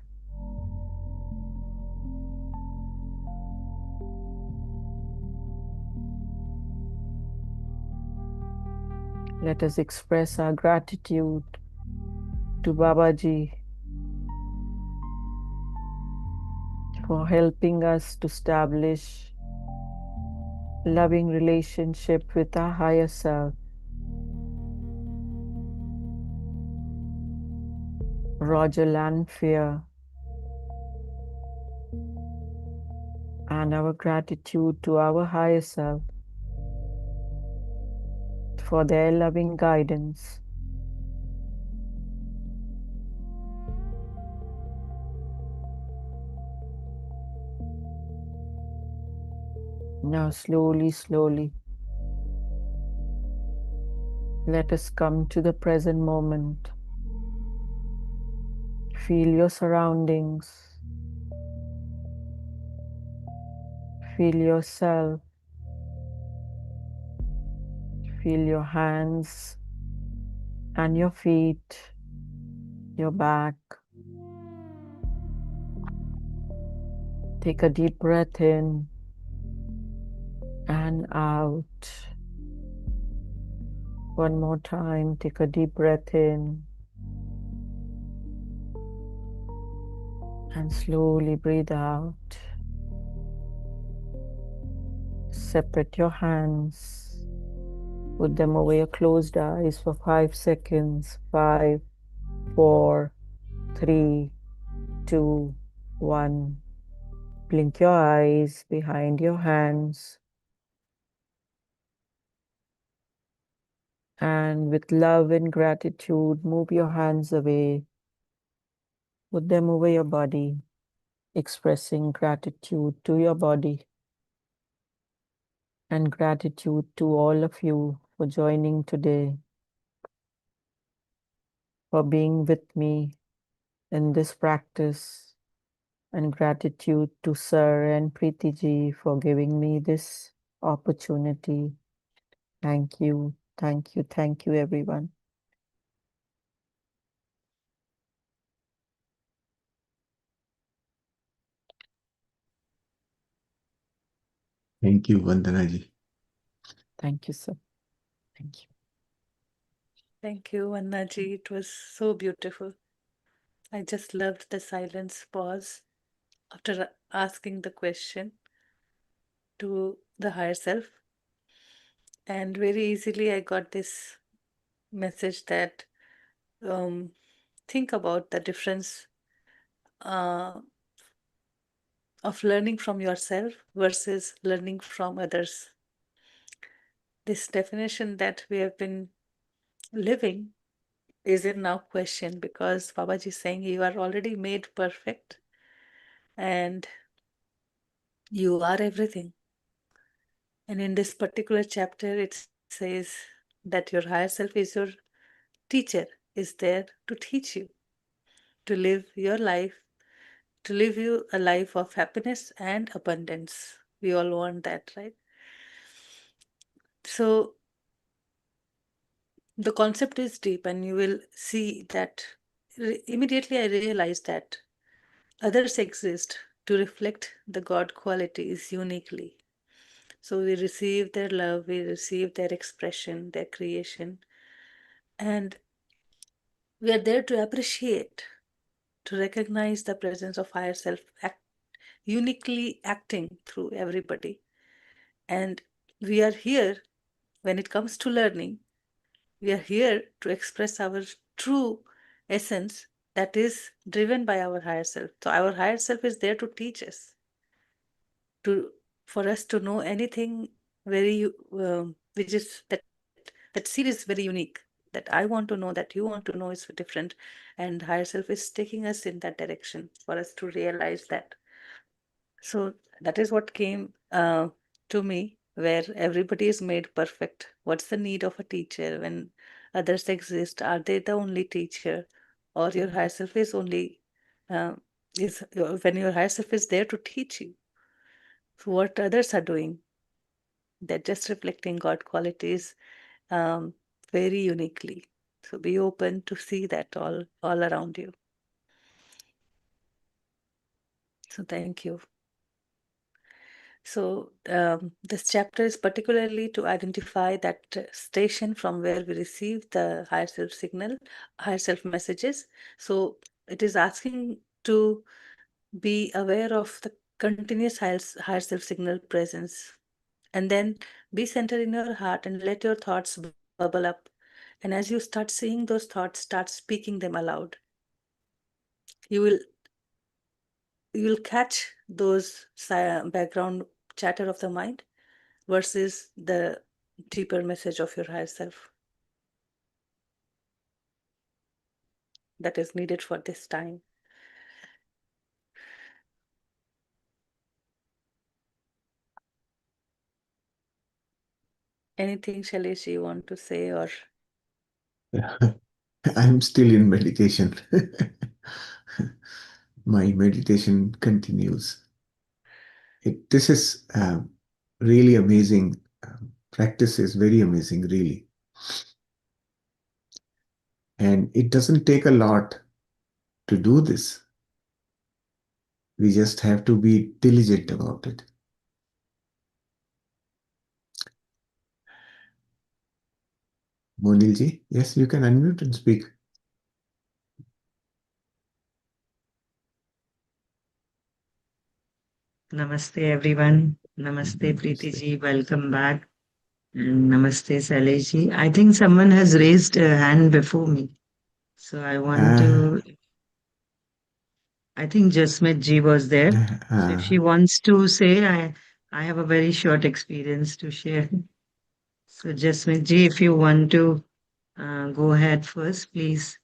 Let us express our gratitude to Babaji for helping us to establish a loving relationship with our higher self. Roger Lanfear, and our gratitude to our higher self for their loving guidance. Now slowly, slowly, let us come to the present moment. Feel your surroundings. Feel yourself. Feel your hands and your feet, your back, Take a deep breath in and out. One more time. Take a deep breath in and slowly breathe out. Separate your hands. Put them over your closed eyes for 5 seconds. 5, 4, 3, 2, 1. Blink your eyes behind your hands. And with love and gratitude, move your hands away. Put them over your body, expressing gratitude to your body and gratitude to all of you for joining today, for being with me in this practice, and gratitude to Sir and Preeti ji for giving me this opportunity. Thank you, thank you, thank you, everyone. Thank you, Vandana ji. Thank you, sir. Thank you. Thank you, Vannaji. It was so beautiful. I just loved the silence pause after asking the question to the higher self. And very easily, I got this message that think about the difference uh, of learning from yourself versus learning from others. This definition that we have been living is in now question because Babaji is saying you are already made perfect and you are everything. And in this particular chapter, it says that your higher self is your teacher, is there to teach you to live your life, to live you a life of happiness and abundance. We all want that, right? So the concept is deep, and you will see that immediately I realized that others exist to reflect the God qualities uniquely. So we receive their love, we receive their expression, their creation, and we are there to appreciate, to recognize the presence of higher self uniquely acting through everybody. And we are here, when it comes to learning, we are here to express our true essence that is driven by our higher self. So our higher self is there to teach us, to for us to know anything very which is that seed is very unique, that I want to know, that you want to know, is different, and higher self is taking us in that direction for us to realize that. So that is what came to me, where everybody is made perfect. What's the need of a teacher when others exist? Are they the only teacher, or your higher self is only uh, is when your higher self is there to teach you? So what others are doing, they're just reflecting God qualities um, very uniquely. So be open to see that all around you. So thank you. So this chapter is particularly to identify that station from where we receive the higher self signal, higher self messages. So it is asking to be aware of the continuous higher self signal presence, and then be centered in your heart and let your thoughts bubble up. And as you start seeing those thoughts, start speaking them aloud. You will you will catch those background chatter of the mind versus the deeper message of your higher self that is needed for this time. Anything, Shailesh, you want to say? Or I'm still in meditation. My meditation continues. This is really amazing. Practice is very amazing, really. And it doesn't take a lot to do this. We just have to be diligent about it. Monilji, yes, you can unmute and speak. Namaste everyone. Namaste Preeti Namaste. ji. Welcome back. And Namaste Salesh ji. I think someone has raised a hand before me. So I want Ah, to, I think Jasmeet ji was there. So if she ah, wants to say, I have a very short experience to share. So Jasmeet ji, if you want to go ahead first, please.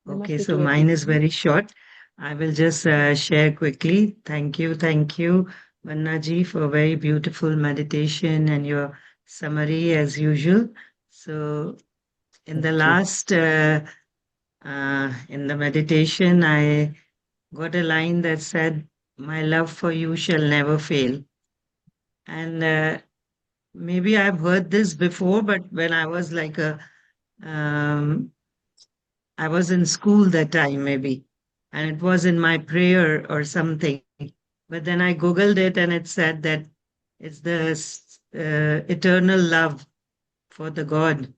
Okay, Namaste so to mine is everyone. very short. I will just share quickly. Thank you, Vanna ji, for a very beautiful meditation and your summary as usual. So, in the Thank you. last, in the meditation, I got a line that said, "My love for you shall never fail." And maybe I've heard this before, but when I was like um, I was in school that time, maybe, and it was in my prayer or something. But then I Googled it and it said that it's the eternal love for the God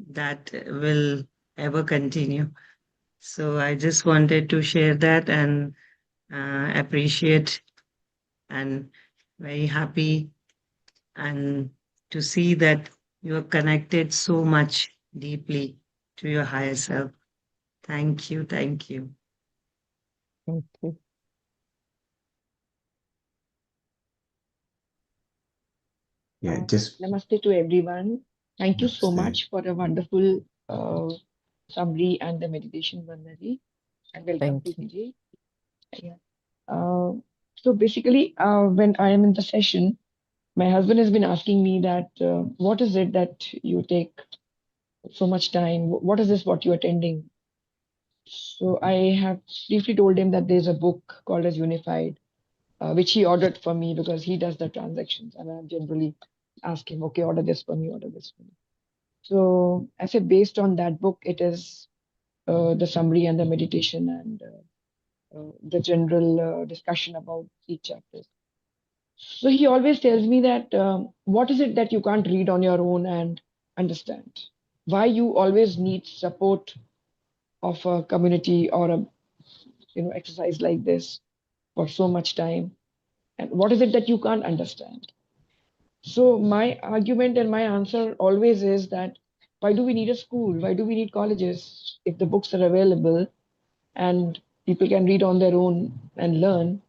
that will ever continue. So I just wanted to share that and appreciate and very happy and to see that you are connected so much deeply to your higher self. Thank you. Thank you. Thank you. yeah, just Namaste to everyone. Thank you so namaste. much for a wonderful summary and the meditation, Vandaji. And welcome, Thank you. Preeti ji. Yeah. Uh, so basically, when I am in the session, my husband has been asking me that what is it that you take so much time? What is this what you're attending? So I have briefly told him that there's a book called as Unified, which he ordered for me because he does the transactions, and I generally ask him, okay, order this for me, order this for me. So I said, based on that book, it is the summary and the meditation and the general discussion about each chapter. So he always tells me that what is it that you can't read on your own and understand? Why you always need support of a community or a exercise like this for so much time? And what is it that you can't understand? So my argument and my answer always is that why do we need a school? Why do we need colleges if the books are available and people can read on their own and learn?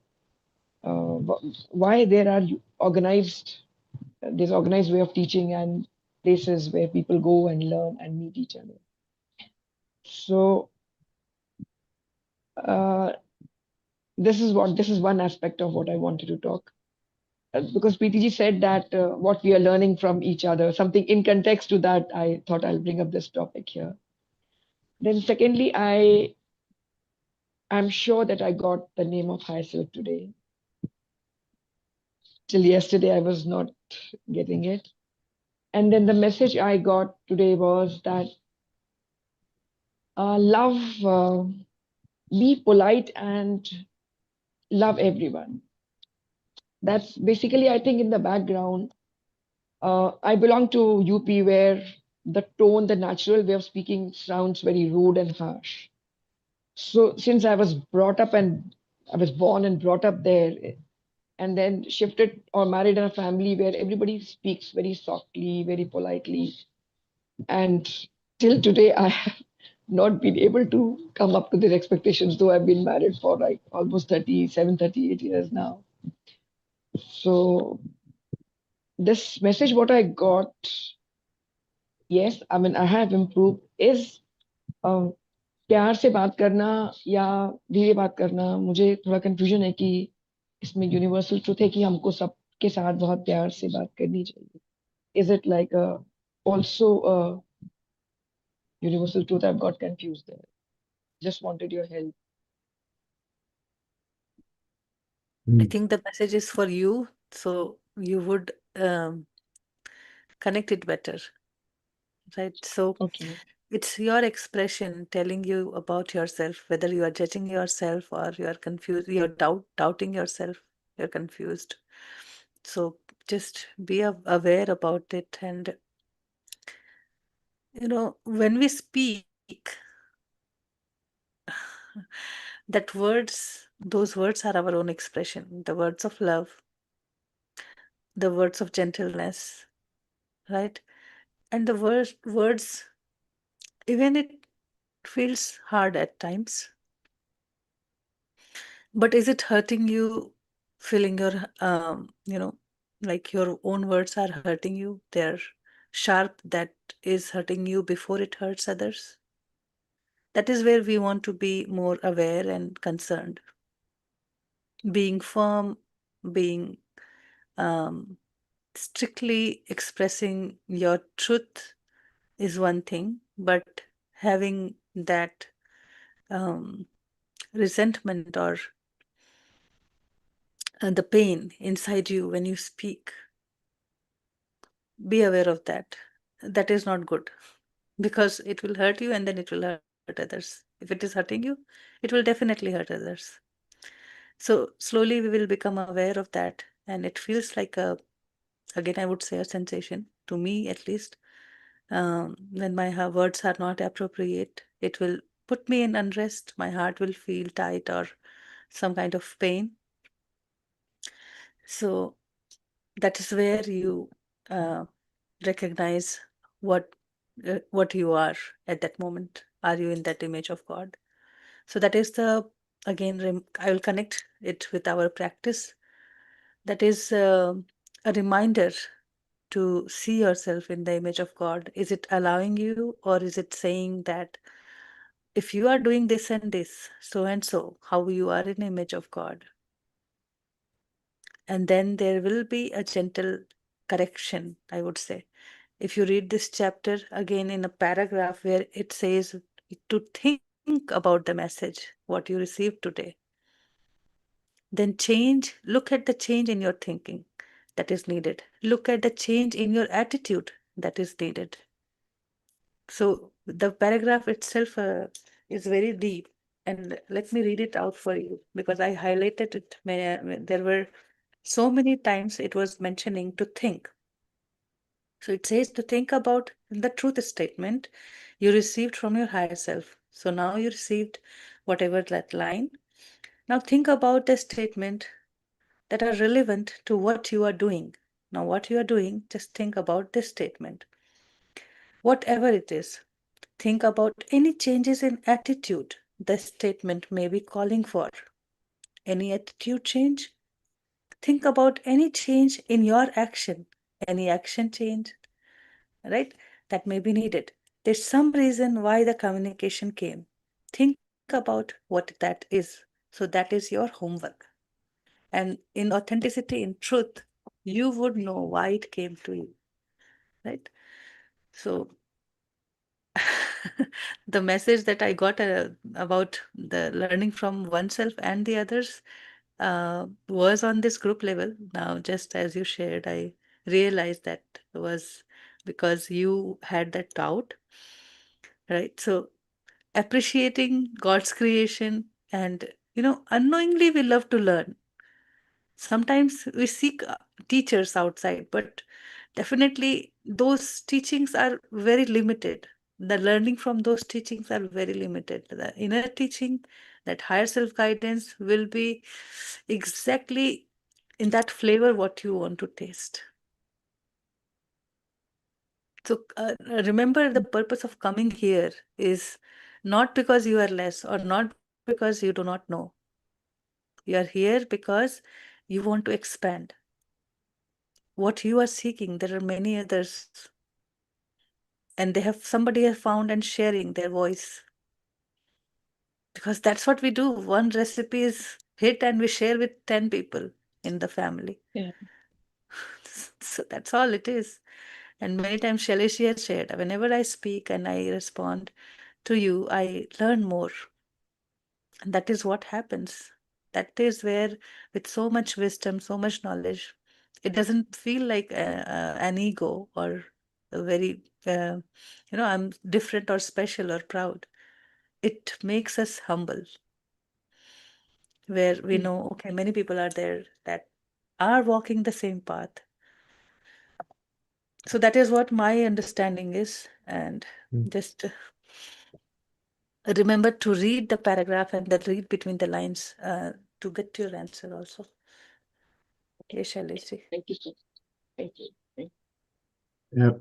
Why there are organized there's organized way of teaching and places where people go and learn and meet each other. So uh, this is one aspect of what I wanted to talk. Because PTG said that what we are learning from each other, something in context to that, I thought I'll bring up this topic here. Then, secondly, I'm sure that I got the name of higher self today. Till yesterday, I was not getting it. And then the message I got today was that love, be polite and love everyone. That's basically, I think, in the background. I belong to UP where the tone, the natural way of speaking sounds very rude and harsh. So since I was brought up and I was born and brought up there, and then shifted or married in a family where everybody speaks very softly, very politely, and till today I have not been able to come up to their expectations, though I've been married for like almost 37, 38 years now. So this message, what I got, yes, I mean I have improved, is um, प्यार से बात करना या धीरे बात करना, मुझे थोड़ा कंफ्यूजन है कि इसमें यूनिवर्सल ट्रूथ है कि हमको सबके साथ बहुत प्यार से बात करनी चाहिए. Is it like also a universal truth? I've got confused there. Just wanted your help. I Hmm. think the message is for you. So you would connect it better, right? So Okay. it's your expression telling you about yourself, whether you are judging yourself or you are confused, you're doubting yourself, you're confused. So just be aware about it. And, when we speak, that those words are our own expression, the words of love, the words of gentleness, right? And the words, even it feels hard at times, but is it hurting you, feeling your, like your own words are hurting you? They're sharp, that is hurting you before it hurts others. That is where we want to be more aware and concerned. Being firm, being strictly expressing your truth is one thing, but having that um, resentment or the pain inside you when you speak, be aware of that. That is not good, because it will hurt you and then it will hurt others. If it is hurting you, it will definitely hurt others. So slowly we will become aware of that, and it feels like again, I would say a sensation, to me at least. When my words are not appropriate, it will put me in unrest. My heart will feel tight or some kind of pain. So that is where you uh, recognize what you are at that moment. Are you in that image of God? So that is again, I will connect it with our practice. That is a reminder to see yourself in the image of God. Is it allowing you, or is it saying that if you are doing this and so, how you are in image of God? And then there will be a gentle correction, I would say. If you read this chapter again in a paragraph where it says to think about the message, what you received today, then look at the change in your thinking that is needed. Look at the change in your attitude that is needed. So the paragraph itself is very deep. And let me read it out for you, because I highlighted it. There were so many times it was mentioning to think. So it says to think about the truth statement you received from your higher self. So now you received whatever that line. Now think about the statement that are relevant to what you are doing. Now, what you are doing, just think about this statement. Whatever it is, think about any changes in attitude the statement may be calling for. Any attitude change? Think about any change in your action, any action change, right? That may be needed. There's some reason why the communication came. Think about what that is. So that is your homework. And in authenticity, in truth, you would know why it came to you, right? So the message that I got about the learning from oneself and the others was on this group level. Now, just as you shared, I realized that was because you had that doubt, right? So appreciating God's creation, and unknowingly we love to learn. Sometimes we seek teachers outside, but definitely those teachings are very limited. The learning from those teachings are very limited. The inner teaching, that higher self guidance, will be exactly in that flavor what you want to taste. So remember, the purpose of coming here is not because you are less or not because you do not know. You are here because you want to expand. What you are seeking, there are many others, and somebody has found and sharing their voice, because that's what we do. One recipe is hit and we share with 10 people in the family. Yeah. So that's all it is. And many times Shailesh has shared, whenever I speak and I respond to you, I learn more. And that is what happens. That is where, with so much wisdom, so much knowledge, It doesn't feel like an ego or a very, I'm different or special or proud. It makes us humble, where we know, okay, many people are there that are walking the same path. So that is what my understanding is. And just remember to read the paragraph and then read between the lines to get your answer also. Yes, Shailesh. Thank you so much. Thank you.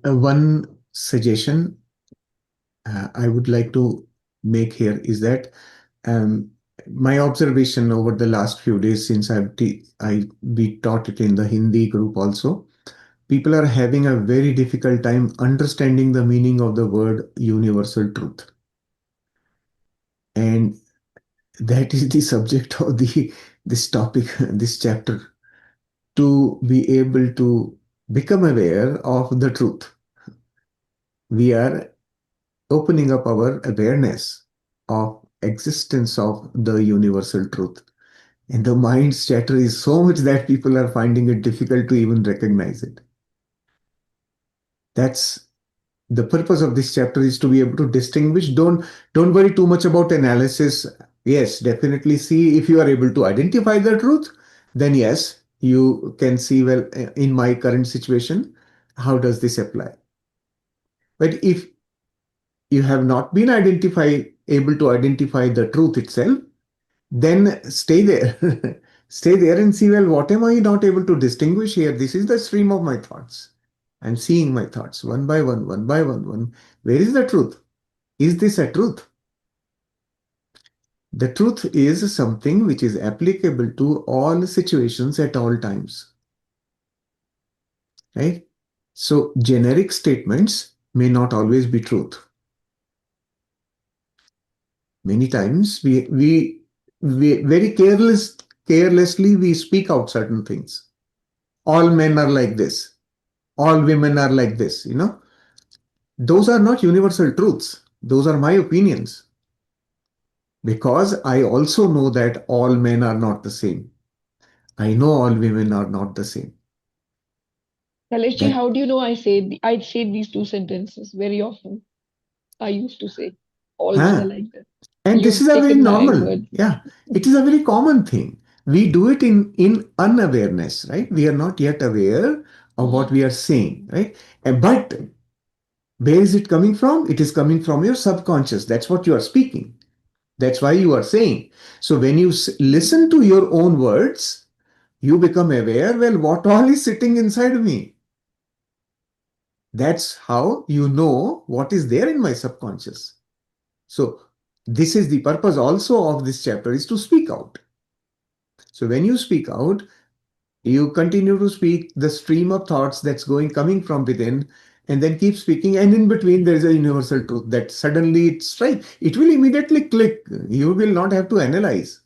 One suggestion I would like to make here is that um, my observation over the last few days since we taught it in the Hindi group also, people are having a very difficult time understanding the meaning of the word universal truth. And that is the subject of this topic, this chapter, to be able to become aware of the truth. We are opening up our awareness of existence of the universal truth. And the mind's chatter is so much that people are finding it difficult to even recognize it. That's the purpose of this chapter, is to be able to distinguish. Don't worry too much about analysis. Yes, definitely see if you are able to identify the truth, then yes, you can see, well, in my current situation, how does this apply? But if you have not been able to identify the truth itself, then stay there. Stay there and see, well, what am I not able to distinguish here? This is the stream of my thoughts. I'm seeing my thoughts one by one, one by one. Where is the truth? Is this a truth? The truth is something which is applicable to all situations at all times. Right? So generic statements may not always be truth. Many times we very carelessly we speak out certain things. All men are like this. All women are like this, Those are not universal truths. Those are my opinions. Because I also know that all men are not the same. I know all women are not the same. Kaleshji, That, how do you know I say these two sentences very often? I used to say, all men are huh? like that. And this is You've a very taken my normal, word. yeah. It is a very common thing. We do it in unawareness, right? We are not yet aware of what we are saying, right? But where is it coming from? It is coming from your subconscious. That's what you are speaking. That's why you are saying. So when you listen to your own words, you become aware, well, what all is sitting inside me? That's how you know what is there in my subconscious. So this is the purpose also of this chapter, is to speak out. So when you speak out, you continue to speak the stream of thoughts that's coming from within, and then keep speaking. And in between, there is a universal truth that suddenly it strikes. It will immediately click. You will not have to analyze.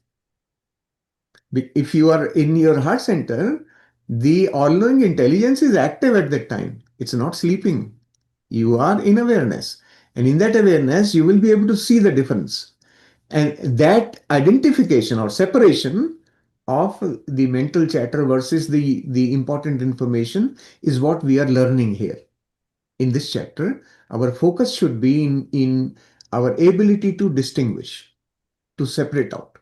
If you are in your heart center, the all-knowing intelligence is active at that time. It's not sleeping. You are in awareness. And in that awareness, you will be able to see the difference. And that identification or separation of the mental chatter versus the important information is what we are learning here. In this chapter, our focus should be in our ability to distinguish, to separate out.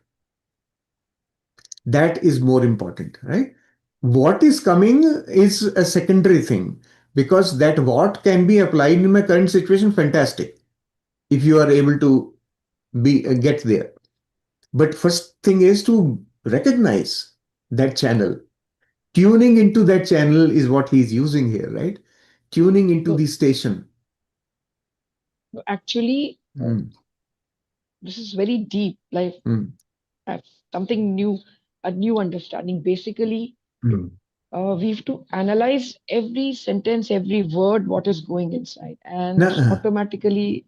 That is more important, right? What is coming is a secondary thing, because that what can be applied in my current situation, fantastic. If you are able to get there. But first thing is to recognize that channel. Tuning into that channel is what he's using here, right? Tuning into So, the station. actually, Mm, this is very deep, like mm, something new, a new understanding. Basically, mm. we have to analyze every sentence, every word, what is going inside, and Nah, automatically,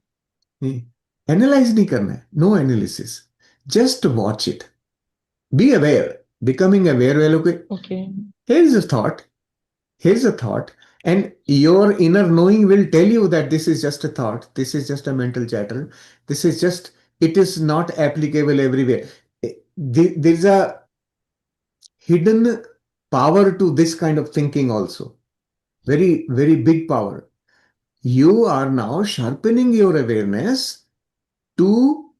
analyze nahi karna hai. No analysis. Just watch it. Be aware. Becoming aware. Well, okay, okay. here's a thought. Here's a thought. And your inner knowing will tell you that this is just a thought. This is just a mental chatter. This is just, it is not applicable everywhere. There's a hidden power to this kind of thinking also. Very, very big power. You are now sharpening your awareness to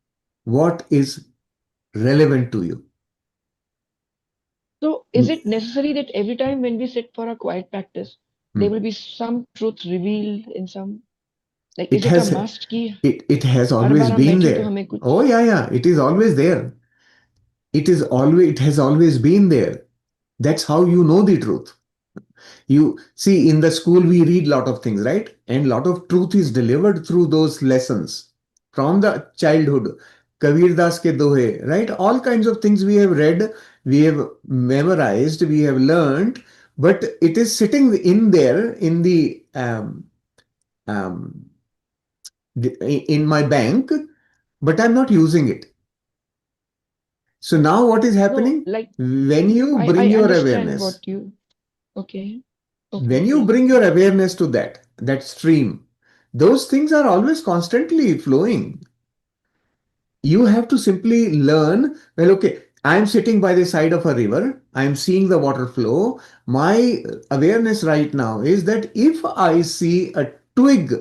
what is relevant to you. So, is it necessary that every time when we sit for a quiet practice, there will be some truth revealed in some, like, It is it a has must कि it has her always बार हम been बैठे तो there. हमें कुछ Oh yeah, it is always there. It has always been there. That's how you know the truth. You see, in the school we read lot of things, right? And lot of truth is delivered through those lessons from the childhood. Kabir Das ke dohe, right? All kinds of things we have read, we have memorized, we have learned, but it is sitting in there in the um, in my bank, but I'm not using it. So now what is no, happening? like When you I bring your understand what awareness, you okay, okay, when you yeah. bring your awareness to that stream, those things are always constantly flowing. You have to simply learn, well, okay, I'm sitting by the side of a river, I'm seeing the water flow. My awareness right now is that if I see a twig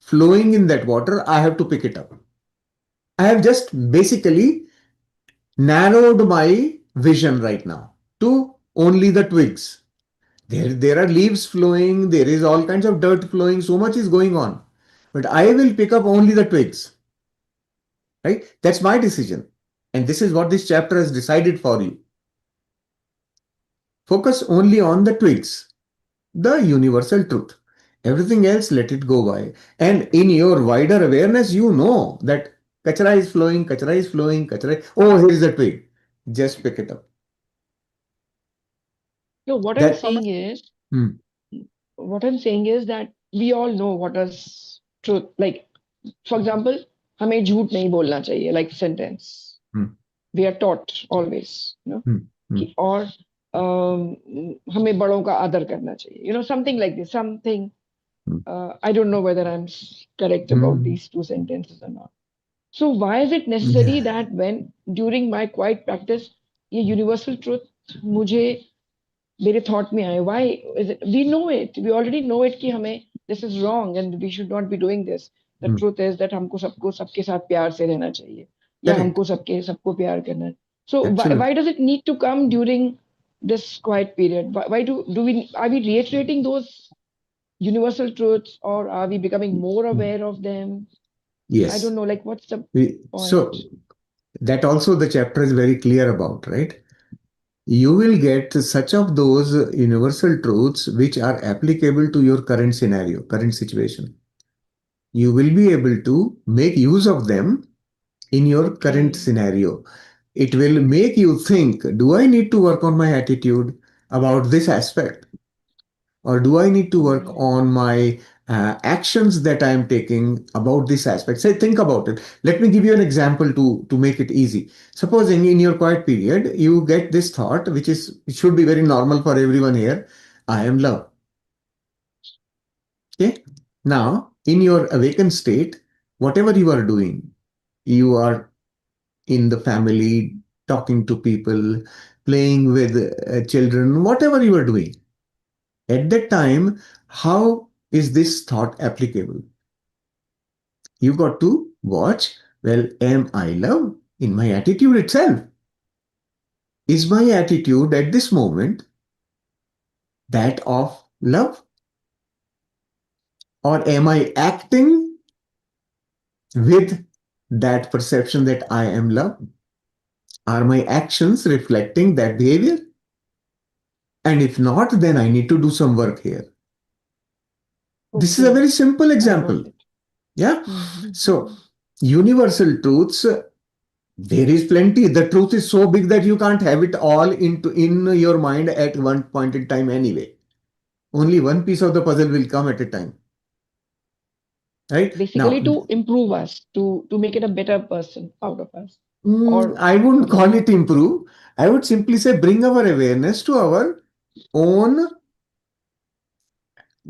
flowing in that water, I have to pick it up. I have just basically narrowed my vision right now to only the twigs. There are leaves flowing, there is all kinds of dirt flowing, so much is going on. But I will pick up only the twigs, right? That's my decision. And this is what this chapter has decided for you. Focus only on the twigs, the universal truth. Everything else, let it go by. And in your wider awareness, you know that kachara is flowing, kachara is flowing, kachara. Oh, here is a twig. Just pick it up. No, what I'm That. saying is Hmm, what I'm saying is that we all know what is truth. Like, for example, हमें झूठ नहीं बोलना चाहिए, like sentence. hmm, We are taught always, hmm, hmm, or हमें बड़ों का आदर करना चाहिए. Something like this, something. hmm, I don't know whether I'm correct about hmm. these two sentences or not. So why is it necessary Yeah. that when during my quiet practice, ये universal truth मुझे मेरे thought में आए? Why is it? We know it. We already know it कि हमें this is wrong and we should not be doing this. The Hmm. truth is that हमको सबको सबके साथ प्यार से रहना चाहिए या Correct. हमको सबको प्यार करना है. So why Absolutely. does it need to come during this quiet period? Why do we are we reiterating those universal truths or are we becoming more Hmm. aware of them? I don't Yes. know. Like, what's the So point? that also the chapter is very clear about, right? You will get such of those universal truths which are applicable to your current scenario, current situation. You will be able to make use of them in your current Okay. scenario. It will make you think, do I need to work on my attitude about this aspect? Or do I need to All work right. on my actions that I am taking about this aspect? Say, think about it. Let me give you an example to make it easy. Supposing in your quiet period, you get this thought, which is it should be very normal for everyone here. I am love. Okay. Now, in your awakened state, whatever you are doing, you are in the family, talking to people, playing with children, whatever you are doing. At that time, how is this thought applicable? You got to watch, well, am I love in my attitude itself? Is my attitude at this moment that of love? Or am I acting with that perception that I am love? Are my actions reflecting that behavior? And if not, then I need to do some work here. This is a Okay. very simple I got example. it. Yeah. So, Mm-hmm. universal truths, there is plenty. The truth is so big that you can't have it all in your mind at one point in time anyway. Only one piece of the puzzle will come at a time. Right? Basically, Now, to improve us, to make it a better person out of us, or I wouldn't मतलब call it improve. I would simply say bring our awareness to our own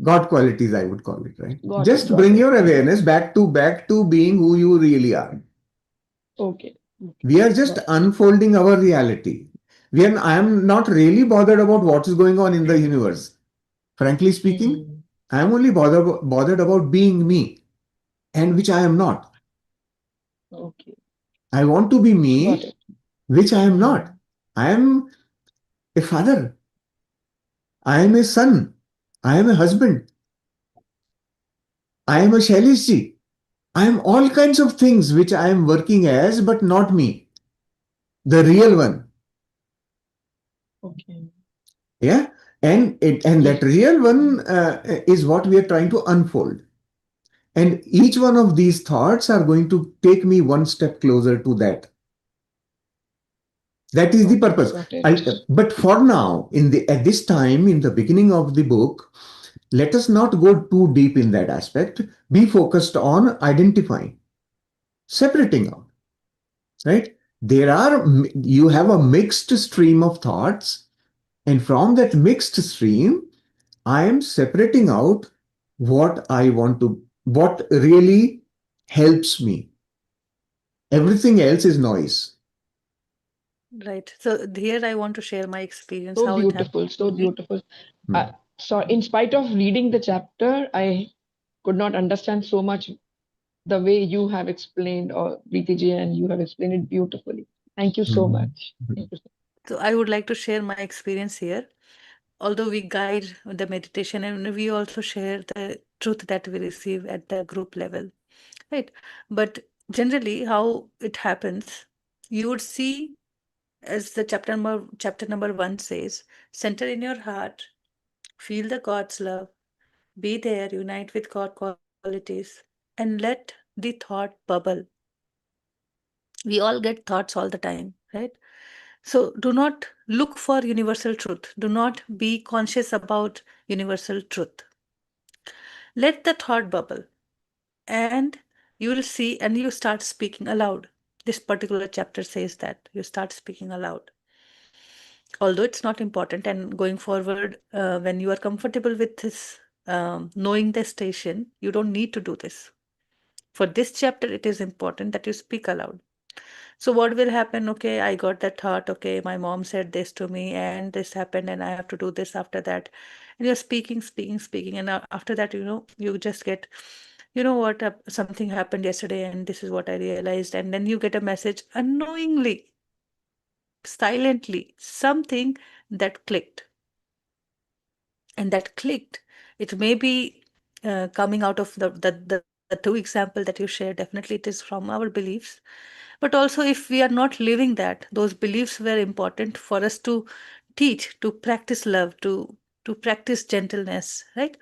God qualities, I would call it, right? got it, Just got bring it. your I got awareness it. back to being who you really are. Okay, okay, We are just got it. unfolding our reality. when I am not really bothered about what is going on in the universe. Frankly speaking, I am only bothered about being me, and which I am not. Okay, I want to be got me, it. which I am not. I am a father. I am a son. I am a husband. I am a Shailishji. I am all kinds of things which I am working as, but not me, the real one. Okay. Yeah, and that Yes. real one is what we are trying to unfold. And each one of these thoughts are going to take me one step closer to that. That is the Okay, purpose. got it. But for now, at this time, in the beginning of the book, let us not go too deep in that aspect. Be focused on identifying, separating out, right? You have a mixed stream of thoughts, and from that mixed stream, I am separating out what really helps me. Everything else is noise. Right. So here I want to share my experience, So how it happened beautiful, so to me. beautiful. Hmm. So in spite of reading the chapter, I could not understand so much the way you have explained, or Preeti and you have explained it beautifully. Thank you so Hmm. much. Thank you. So I would like to share my experience here. Although we guide the meditation and we also share the truth that we receive at the group level, right? But generally, how it happens, you would see, as the chapter number 1 says, center in your heart, feel the God's love, be there, unite with God qualities, and let the thought bubble. We all get thoughts all the time, right? So do not look for universal truth. Do not be conscious about universal truth. Let the thought bubble, and you will see, and you start speaking aloud. This particular chapter says that you start speaking aloud. Although it's not important, and going forward, when you are comfortable with this, knowing the station, you don't need to do this. For this chapter, it is important that you speak aloud. So what will happen? Okay, I got that thought. Okay, my mom said this to me, and this happened, and I have to do this after that. And you're speaking, and after that, you just get, what, something happened yesterday, and this is what I realized, and then you get a message unknowingly, silently, something that clicked, and that clicked. It may be coming out of the two example that you shared. Definitely, it is from our beliefs. But also, if we are not living that, those beliefs were important for us to teach, to practice love, to practice gentleness, right?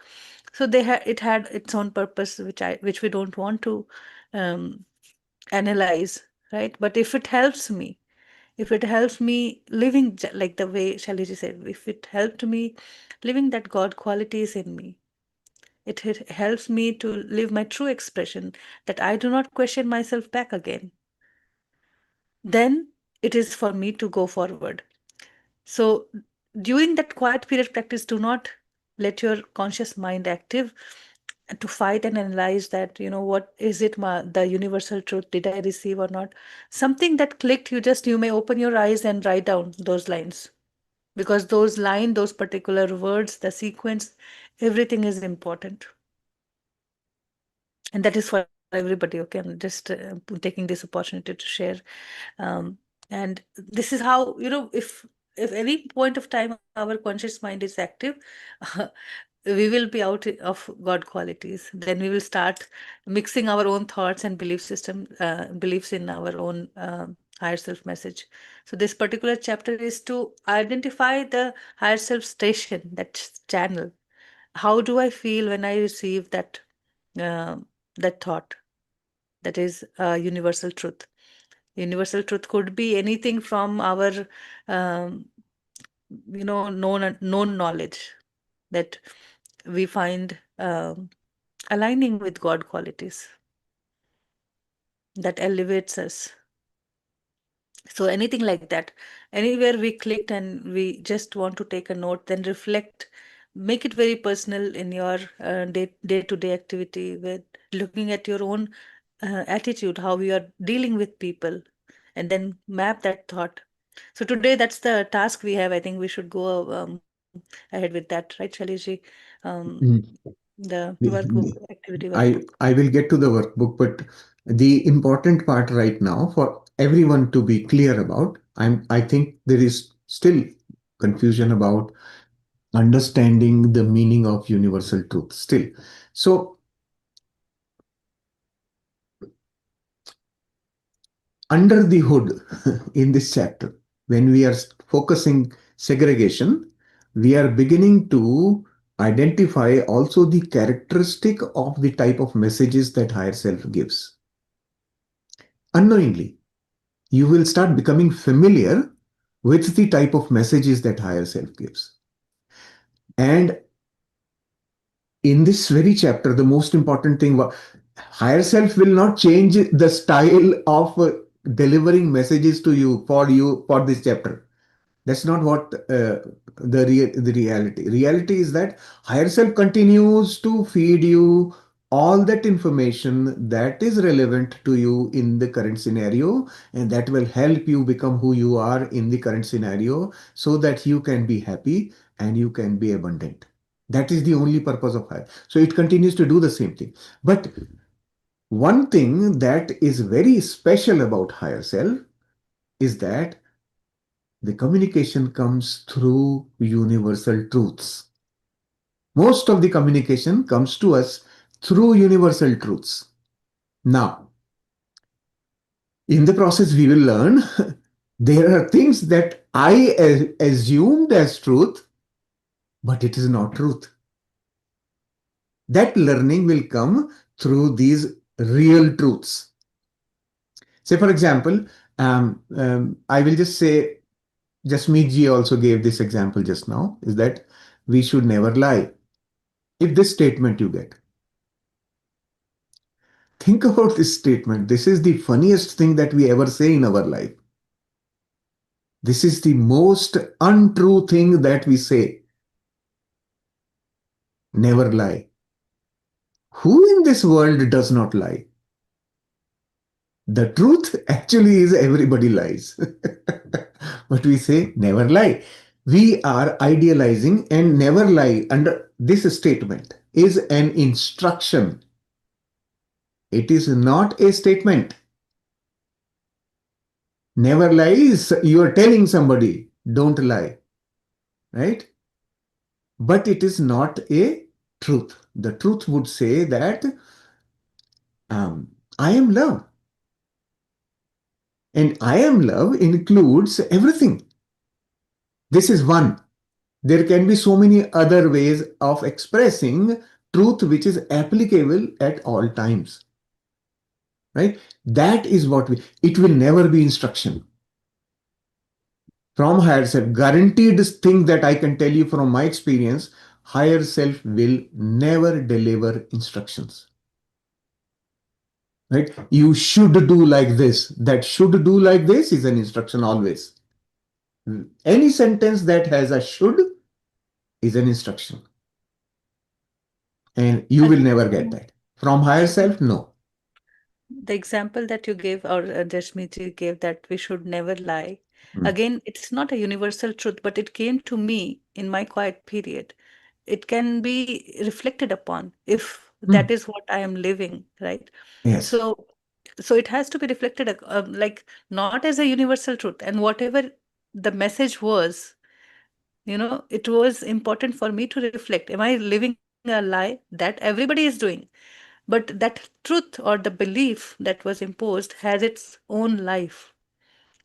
So it had its own purpose, which we don't want to um, analyze, right? But if it helps me living like the way Shaliji said, if it helped me living that God qualities in me, it helps me to live my true expression, that I do not question myself back again, then it is for me to go forward. So during that quiet period practice, do not let your conscious mind active to fight and analyze that, what is it, the universal truth, did I receive or not? Something that clicked, you may open your eyes and write down those lines. Because those particular words, the sequence, everything is important. And that is for everybody. Okay, I'm just taking this opportunity to share. um, and this is how, if any point of time our conscious mind is active, we will be out of God qualities. Then we will start mixing our own thoughts and belief system, beliefs in our own higher self message. So this particular chapter is to identify the higher self station, that channel. How do I feel when I receive uh, that thought? That is universal truth. Universal truth could be anything from our um, known knowledge that we find aligning with God qualities, that elevates us. So anything like that, anywhere we clicked and we just want to take a note, then reflect, make it very personal in your day-to-day activity, with looking at your own attitude, how you are dealing with people, and then map that thought. So today, that's the task we have. I think we should go ahead with that, right, Shailesh? Mm. The The- workbook, the- activity workbook. I will get to the workbook, but the important part right now for everyone to be clear about, I think there is still confusion about understanding the meaning of universal truth still. So under the hood in this chapter, when we are focusing segregation, we are beginning to identify also the characteristic of the type of messages that higher self gives. Unknowingly, you will start becoming familiar with the type of messages that higher self gives. And in this very chapter, the most important thing was higher self will not change the style of delivering messages to you for this chapter. That's not what the reality. Reality is that higher self continues to feed you all that information that is relevant to you in the current scenario, and that will help you become who you are in the current scenario, so that you can be happy and you can be abundant. That is the only purpose of higher. So it continues to do the same thing. But one thing that is very special about higher self is that the communication comes through universal truths. Most of the communication comes to us through universal truths. Now, in the process, we will learn there are things that I assumed as truth, but it is not truth. That learning will come through these real truths. Say, for example, I will just say, Jasmeet ji also gave this example just now, is that we should never lie. If this statement you get, think about this statement. This is the funniest thing that we ever say in our life. This is the most untrue thing that we say. Never lie. Who in this world does not lie? The truth actually is everybody lies. But we say never lie. We are idealizing, and never lie under this statement is an instruction. It is not a statement. Never lie is you are telling somebody, don't lie, right? But it is not a truth. The truth would say that I am love. And I am love includes everything. This is one. There can be so many other ways of expressing truth which is applicable at all times, right? That is what it will never be instruction from higher self. Guaranteed thing that I can tell you from my experience, higher self will never deliver instructions, right? You should do like this. That should do like this is an instruction always. Any sentence that has a should is an instruction. And you will never get that. From higher self, no. The example that you gave, or Jasmeet gave, that we should never lie. Mm. Again, it's not a universal truth, but it came to me in my quiet period. It can be reflected upon if that Mm. is what I am living, right? Yes. So, so it has to be reflected, like not as a universal truth. And whatever the message was, it was important for me to reflect. Am I living a lie that everybody is doing? But that truth or the belief that was imposed has its own life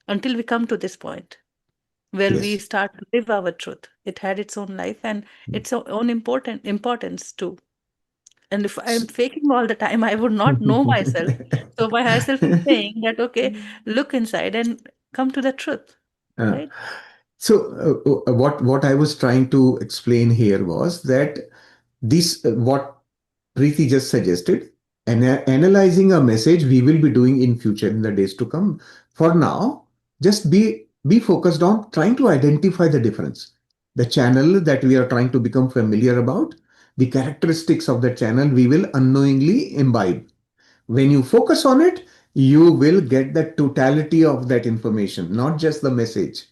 until we come to this point where we Yes. start to live our truth. It had its own life and its own importance too. And if I'm faking all the time, I would not know myself. So my higher self is saying that, okay, look inside and come to the truth, Uh, right? so what I was trying to explain here was that this what Preeti just suggested, and analyzing a message we will be doing in future in the days to come. For now, just be focused on trying to identify the difference, the channel that we are trying to become familiar about, the characteristics of the channel we will unknowingly imbibe. When you focus on it, you will get the totality of that information, not just the message.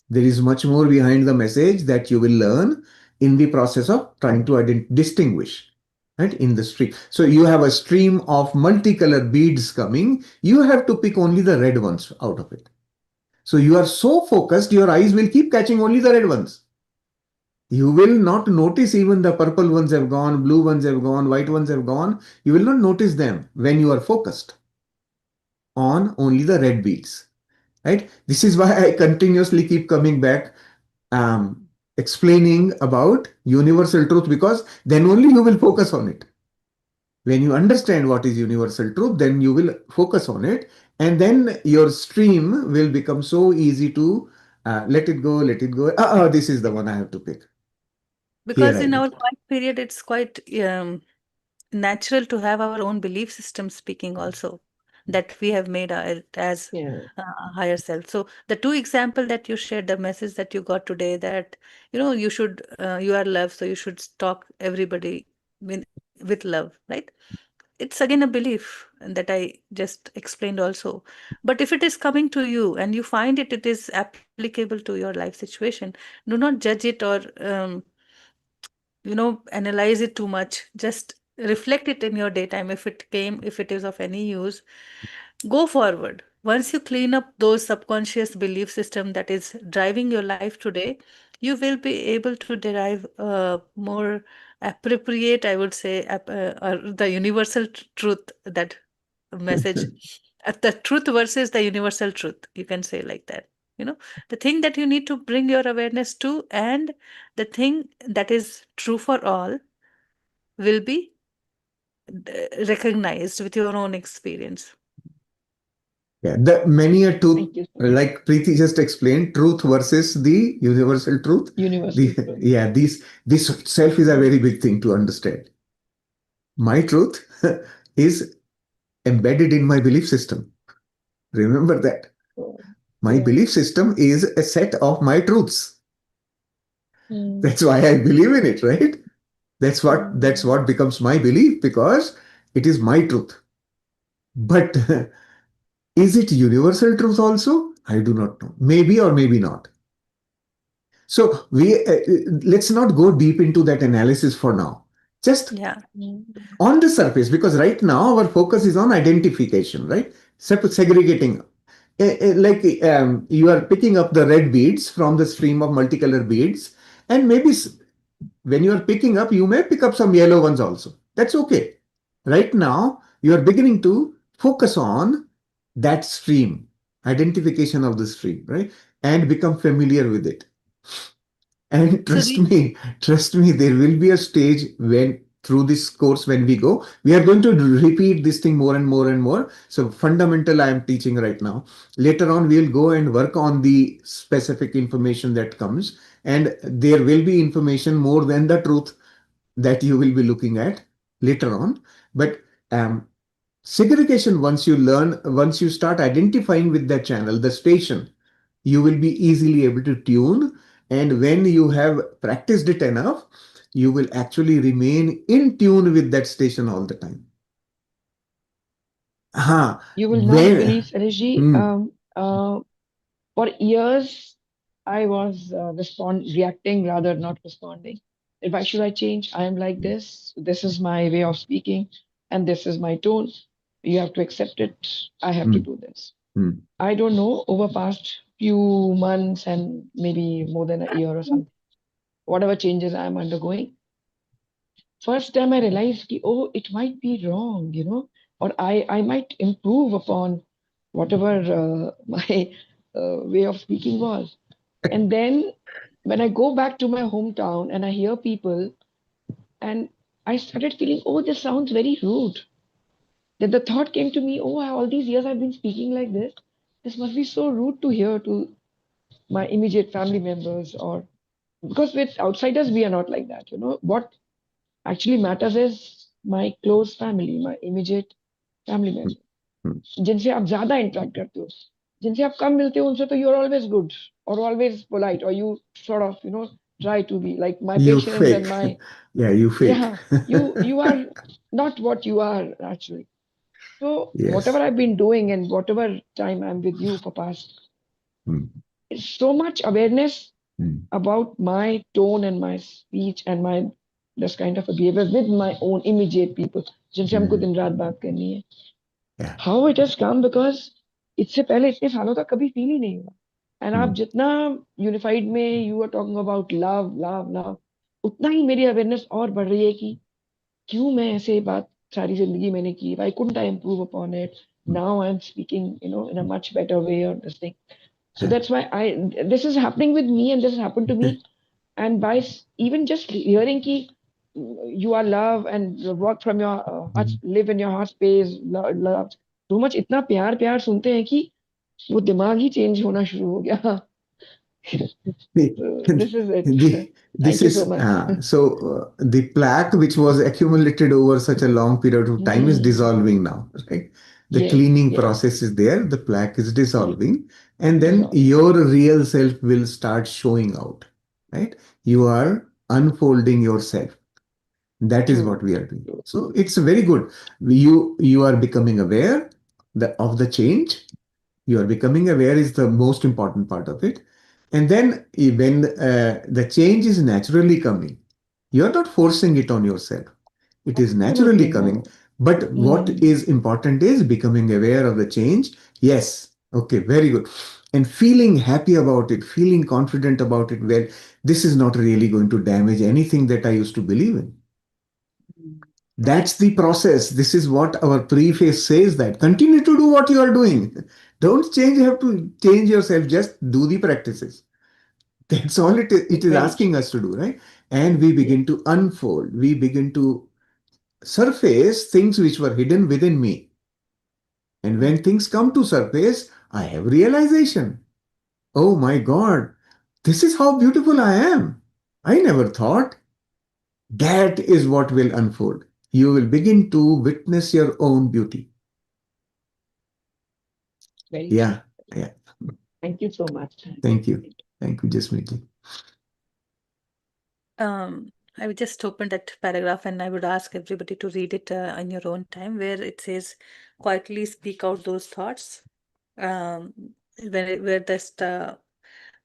There is much more behind the message that you will learn in the process of trying to distinguish, right, in the stream. So you have a stream of multicolored beads coming. You have to pick only the red ones out of it. So you are so focused, your eyes will keep catching only the red ones. You will not notice even the purple ones have gone, blue ones have gone, white ones have gone. You will not notice them when you are focused on only the red beads, right? This is why I continuously keep coming back, explaining about universal truth, because then only you will focus on it. When you understand what is universal truth, then you will focus on it, and then your stream will become so easy to let it go, let it go. This is the one I have to pick. Here Because I in go. our quiet period, it's quite natural to have our own belief system speaking also, that we have made as Yeah. higher self. So the two example that you shared, the message that you got today, that you should you are love, so you should talk everybody with love, right? It's again a belief that I just explained also. But if it is coming to you and you find it is applicable to your life situation, do not judge it or analyze it too much. Just reflect it in your daytime. If it came, if it is of any use, go forward. Once you clean up those subconscious belief system that is driving your life today, you will be able to derive more appropriate, I would say, or the universal truth, that message. The truth versus the universal truth, you can say like that. The thing that you need to bring your awareness to, and the thing that is true for all, will be recognized with your own experience. Yeah, the many a truth, Thank you so much. like Preeti just explained, truth versus the universal truth. Universal The truth. yeah, this itself is a very big thing to understand. My truth is embedded in my belief system. Remember that. So, My yeah. belief system is a set of my truths. Mm, That's why I believe in it, right? That's mm. what becomes my belief, because it is my truth. But is it universal truth also? I do not know. Maybe or maybe not. So let's not go deep into that analysis for now. Just Yeah. Mm. on the surface, because right now our focus is on identification, right? Segregating. Like you are picking up the red beads from the stream of multicolored beads, and maybe when you are picking up, you may pick up some yellow ones also. That's okay. Right now, you are beginning to focus on that stream, identification of the stream, right? And become familiar with it. And So the trust me, there will be a stage when through this course, when we go, we are going to repeat this thing more and more and more. So fundamental I am teaching right now. Later on, we'll go and work on the specific information that comes. And there will be information more than the truth that you will be looking at later on. But um, segregation, once you start identifying with that channel, the station, you will be easily able to tune. And when you have practiced it enough, you will actually remain in tune with that station all the time. You will not When, believe, Sariji, hmm, for years I was reacting rather not responding. And why should I change? I am like this. This is my way of speaking, and this is my tone. You have to accept it. I have to hmm, do this. hmm. I don't know, over past few months and maybe more than a year or something, whatever changes I am undergoing, first time I realized ki, oh, it might be wrong, or I might improve upon whatever my way of speaking was. And then when I go back to my hometown and I hear people, and I started feeling, oh, this sounds very rude. Then the thought came to me, oh, all these years I've been speaking like this. This must be so rude to hear to my immediate family members, or because with outsiders we are not like that. What actually matters is my close family, my immediate family members, जिनसे आप ज्यादा interact करते हो, जिनसे आप कम मिलते हो, उनसे तो you're always good or always polite, or you sort of try to be like my You patients and fake. my Yeah, you fake. yeah, you are not what you are actually. So Yes. whatever I've been doing and whatever time I'm with you for past, Mm. it's so much awareness Mm. about my tone and my speech and my this kind of a behavior with my own immediate people जिनसे हमको दिन रात बात करनी है. Yeah. How it has come because इससे पहले इतने सालों तक कभी फील ही नहीं हुआ. And आप Mm. जितना यूनिफाइड में you are talking about love, उतना ही मेरी अवेयरनेस और बढ़ रही है कि क्यों मैं ऐसे बात सारी जिंदगी मैंने की. Why couldn't I improve upon it? Mm. Now I'm speaking, in a much better way or this thing. So Yeah. that's why this is happening with me and this has happened to me. And by even just hearing ki you are love and work from your heart, live in your heart space, love. So much इतना प्यार प्यार सुनते हैं कि वो दिमाग ही change होना शुरू हो गया. So this is it. This Thank you so is much. the plaque which was accumulated over such a long period of time is dissolving now, right? The Yes, cleaning yes, process is there, the plaque is yes. dissolving, and then Dissolve. your real self will start showing out, right? You are unfolding yourself. That is what True, we are doing. true. So it's very good. You are becoming aware of the change. You are becoming aware is the most important part of it. And then when the change is naturally coming, you are not forcing it on yourself. It is naturally Absolutely coming. no. But what Hmm. is important is becoming aware of the change. Yes. Okay. Very good. And feeling happy about it, feeling confident about it. Well, this is not really going to damage anything that I used to believe in. That's the process. This is what our preface says, that continue to do what you are doing. Don't change, you have to change yourself. Just do the practices. That's all it is Very asking true. us to do, right? And we Yes. begin to unfold. We begin to surface things which were hidden within me. And when things come to surface, I have realization. Oh my God, this is how beautiful I am. I never thought. That is what will unfold. You will begin to witness your own beauty. Very true. Yeah, yeah. Thank you so much. Thank you. Thank you, Jasmeet. I would just open that paragraph and I would ask everybody to read it in your own time, where it says, quietly speak out those thoughts. Where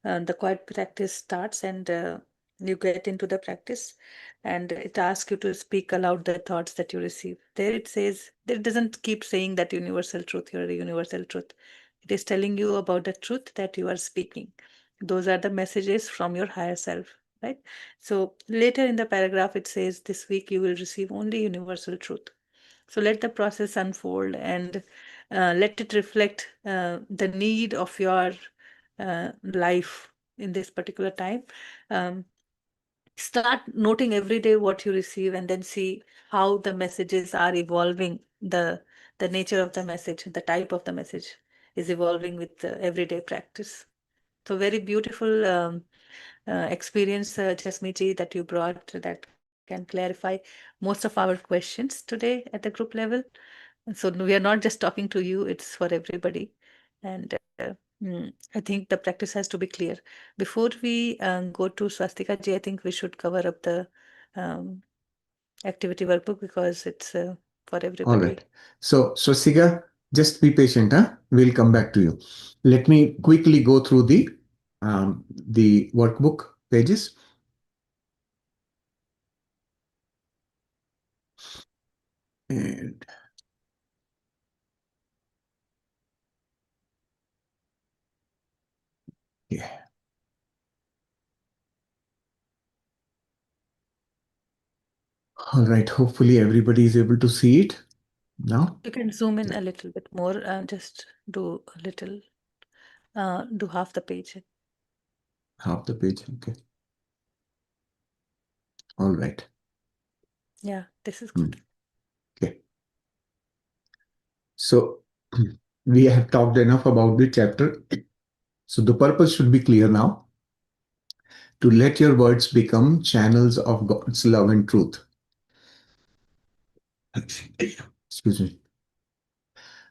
the quiet practice starts, and you get into the practice, and it asks you to speak aloud the thoughts that you receive. There it says, it doesn't keep saying that universal truth, you're a universal truth. It is telling you about the truth that you are speaking. Those are the messages from your higher self, right? So later in the paragraph, it says, this week you will receive only universal truth. So let the process unfold, and let it reflect the need of your life in this particular time. Um, Start noting every day what you receive, and then see how the messages are evolving. The nature of the message, the type of the message is evolving with everyday practice. So very beautiful experience, Jasmiti, that you brought, that can clarify most of our questions today at the group level. So we are not just talking to you, it's for everybody. And I think the practice has to be clear. Before we go to Swastika ji, I think we should cover up the um, activity workbook, because it's for All everybody. right. So, Swastika, just be patient, huh? We'll come back to you. Let me quickly go through the workbook pages. And yeah. All right. Hopefully everybody is able to see it now. You can zoom in a little bit more, just do a little, do half the page. Half the page. Okay. All right. Yeah, this is Hmm. good. Okay. So we have talked enough about the chapter. So the purpose should be clear now, to let your words become channels of God's love and truth. Excuse me.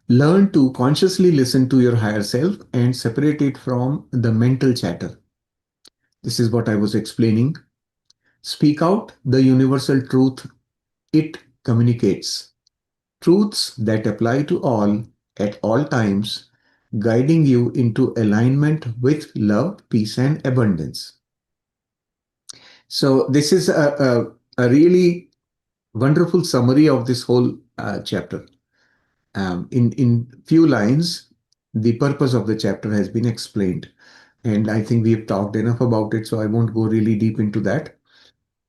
Learn to consciously listen to your higher self and separate it from the mental chatter. This is what I was explaining. Speak out the universal truth it communicates. truths that apply to all at all times, guiding you into alignment with love, peace, and abundance. So, this is a really wonderful summary of this whole chapter. In few lines, the purpose of the chapter has been explained. And I think we've talked enough about it, so I won't go really deep into that.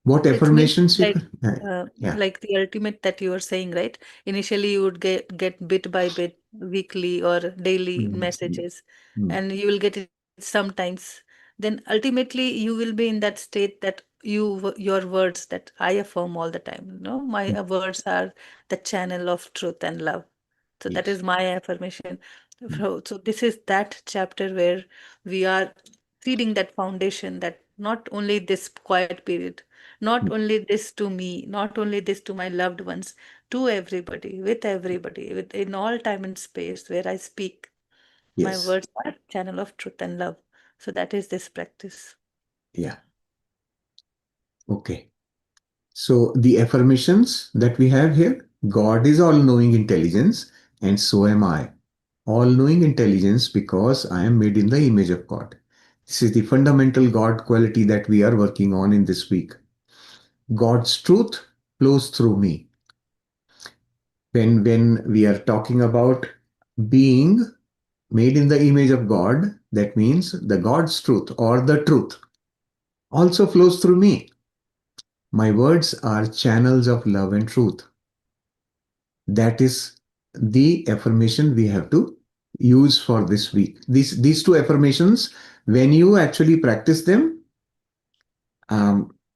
What It means affirmations you like can, yeah. like the ultimate that you were saying, right? Initially, you would get bit by bit, weekly or daily Mm, mm, messages, mm. and you will get it sometimes. Then ultimately, you will be in that state that your words that I affirm all the time. My Mm. words are the channel of truth and love. So that Yes. is my affirmation. Mm. So this is that chapter where we are seeding that foundation that not only this quiet period, not Mm. only this to me, not only this to my loved ones, to everybody, with in all time and space where I speak. My Yes. words are channel of truth and love. So that is this practice. Yeah. Okay. So the affirmations that we have here, God is all-knowing intelligence, and so am I. All-knowing intelligence because I am made in the image of God. This is the fundamental God quality that we are working on in this week. God's truth flows through me. When we are talking about being made in the image of God, that means the God's truth or the truth also flows through me. My words are channels of love and truth. That is the affirmation we have to use for this week. These two affirmations, when you actually practice them,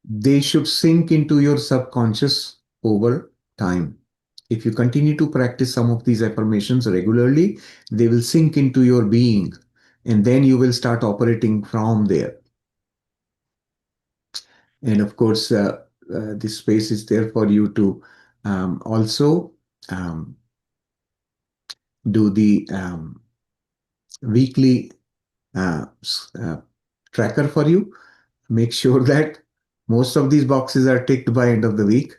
they should sink into your subconscious over time. If you continue to practice some of these affirmations regularly, they will sink into your being, and then you will start operating from there. And of course, this space is there for you to also um, do the weekly uh, tracker for you. Make sure that most of these boxes are ticked by end of the week.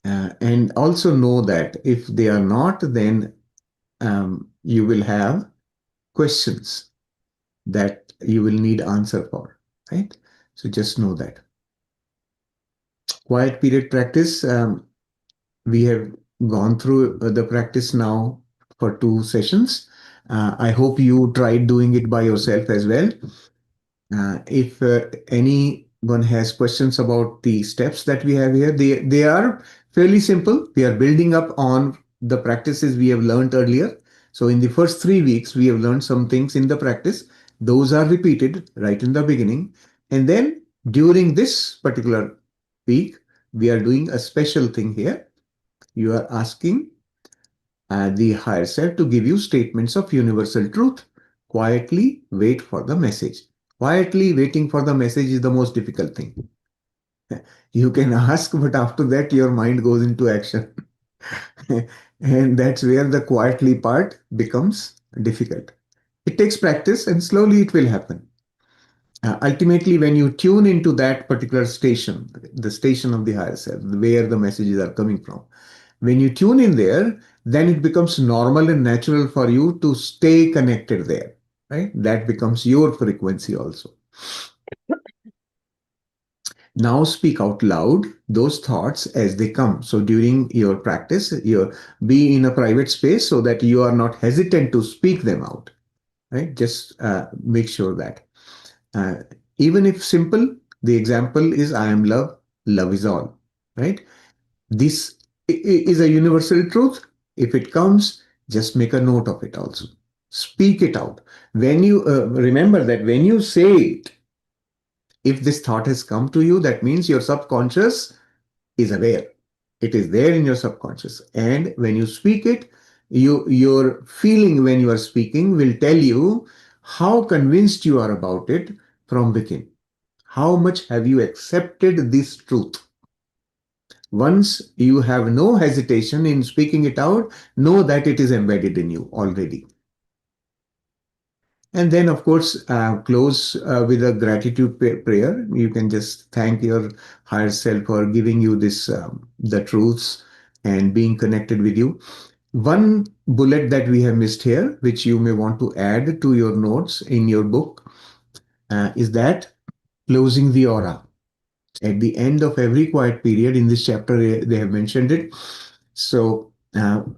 And also know that if they are not, then you will have questions that you will need answer for, right? So just know that. Quiet period practice. We have gone through the practice now for 2 sessions. I hope you tried doing it by yourself as well. If anyone has questions about the steps that we have here, they are fairly simple. We are building up on the practices we have learned earlier. So in the first 3 weeks, we have learned some things in the practice. Those are repeated right in the beginning. And then during this particular week, we are doing a special thing here. You are asking the higher self to give you statements of universal truth. Quietly wait for the message. Quietly waiting for the message is the most difficult thing. You can ask, but after that, your mind goes into action. And that's where the quietly part becomes difficult. It takes practice and slowly it will happen. Ultimately, when you tune into that particular station, the station of the higher self, where the messages are coming from, when you tune in there, then it becomes normal and natural for you to stay connected there, right? That becomes your frequency also. Now speak out loud those thoughts as they come. So during your practice, you be in a private space so that you are not hesitant to speak them out, right? Just make sure that. Uh, Even if simple, the example is I am love, love is all, right? This is a universal truth. If it comes, just make a note of it also. Speak it out. When you remember that when you say it, if this thought has come to you, that means your subconscious is aware. It is there in your subconscious. And when you speak it, your feeling when you are speaking will tell you how convinced you are about it from within. How much have you accepted this truth? Once you have no hesitation in speaking it out, know that it is embedded in you already. And then, of course, close with a gratitude prayer. You can just thank your higher self for giving you this, the truths and being connected with you. One bullet that we have missed here, which you may want to add to your notes in your book, is that closing the aura. At the end of every quiet period in this chapter, they have mentioned it. So, in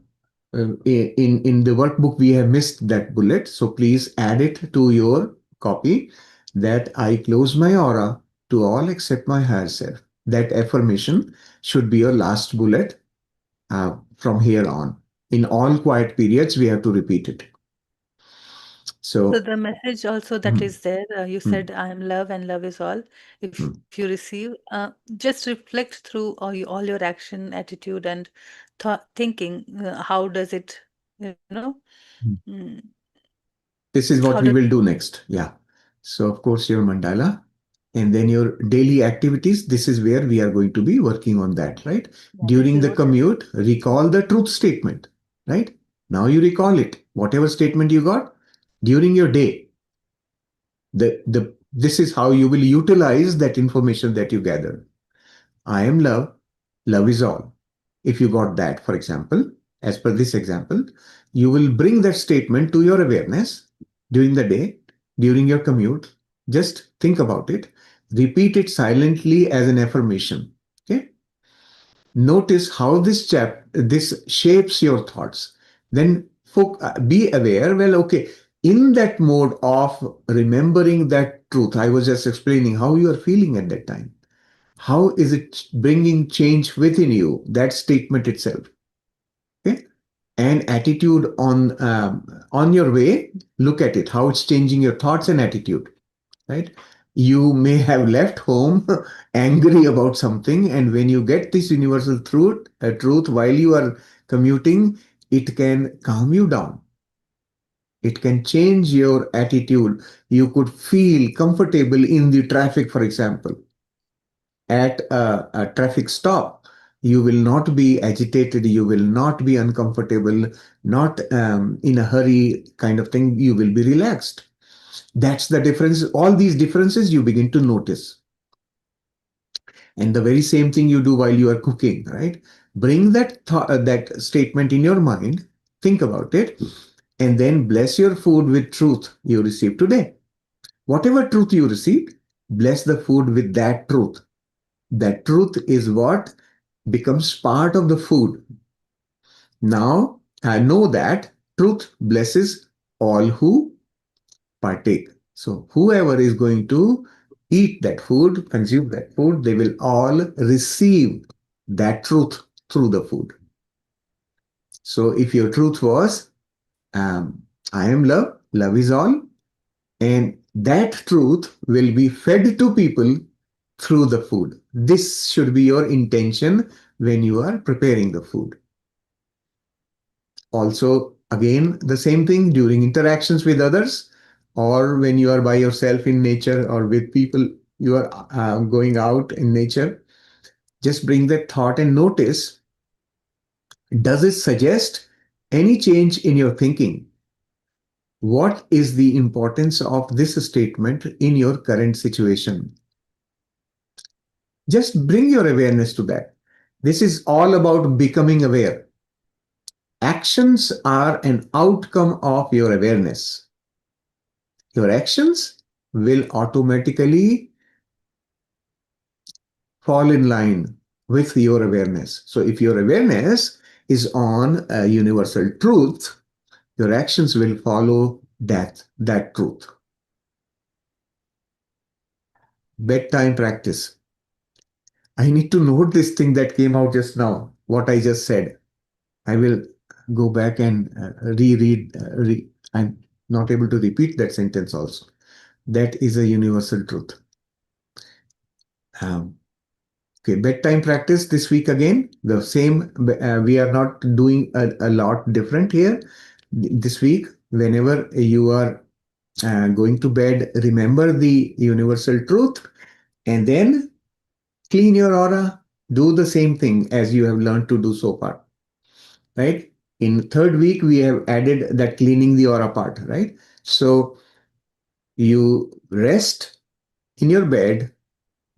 the workbook, we have missed that bullet. So, please add it to your copy that I close my aura to all except my higher self. That affirmation should be your last bullet from here on. In all quiet periods, we have to repeat it. So So, the message also that hmm, is there, you hmm, said, I am love and love is all. If you hmm, receive, just reflect through all your action, attitude, and thinking. How does it, you know, hmm. mm, This is how what does we will do next. Yeah. So, of course, your mandala and then your daily activities. This is where we are going to be working on that, right? that is During the the roadmap? commute, recall the truth statement, right? Now you recall it, whatever statement you got during your day. This is how you will utilize that information that you gather. I am love, love is all. If you got that, for example, as per this example, you will bring that statement to your awareness during the day, during your commute. Just think about it, repeat it silently as an affirmation. Okay. Notice how this shapes your thoughts. Then be aware. Well, okay, in that mode of remembering that truth, I was just explaining how you are feeling at that time. How is it bringing change within you? That statement itself. Okay, and attitude on your way. Look at it. How it's changing your thoughts and attitude. Right. You may have left home angry about something, and when you get this universal truth while you are commuting, it can calm you down. It can change your attitude. You could feel comfortable in the traffic, for example at a traffic stop. You will not be agitated, you will not be uncomfortable, not in a hurry kind of thing. You will be relaxed. That's the difference. All these differences you begin to notice. And the very same thing you do while you are cooking, right? Bring that statement in your mind, think about it, and then bless your food with truth you received today. Whatever truth you received, bless the food with that truth. That truth is what becomes part of the food. Now, I know that truth blesses all who partake. So, whoever is going to eat that food, consume that food, they will all receive that truth through the food. So, if your truth was, I am love, love is all, and that truth will be fed to people through the food. This should be your intention when you are preparing the food. Also, again, the same thing during interactions with others, or when you are by yourself in nature or with people, you are going out in nature. Just bring that thought and notice, does it suggest any change in your thinking? What is the importance of this statement in your current situation? Just bring your awareness to that. This is all about becoming aware. Actions are an outcome of your awareness. Your actions will automatically fall in line with your awareness. So, if your awareness is on a universal truth, your actions will follow that truth. Bedtime practice. I need to note this thing that came out just now, what I just said. I will go back and reread. I'm not able to repeat that sentence also. That is a universal truth. Um, Okay, bedtime practice this week again. The same, we are not doing a lot different here. This week, whenever you are going to bed, remember the universal truth and then clean your aura. Do the same thing as you have learned to do so far, right? In third week, we have added that cleaning the aura part, right? So you rest in your bed,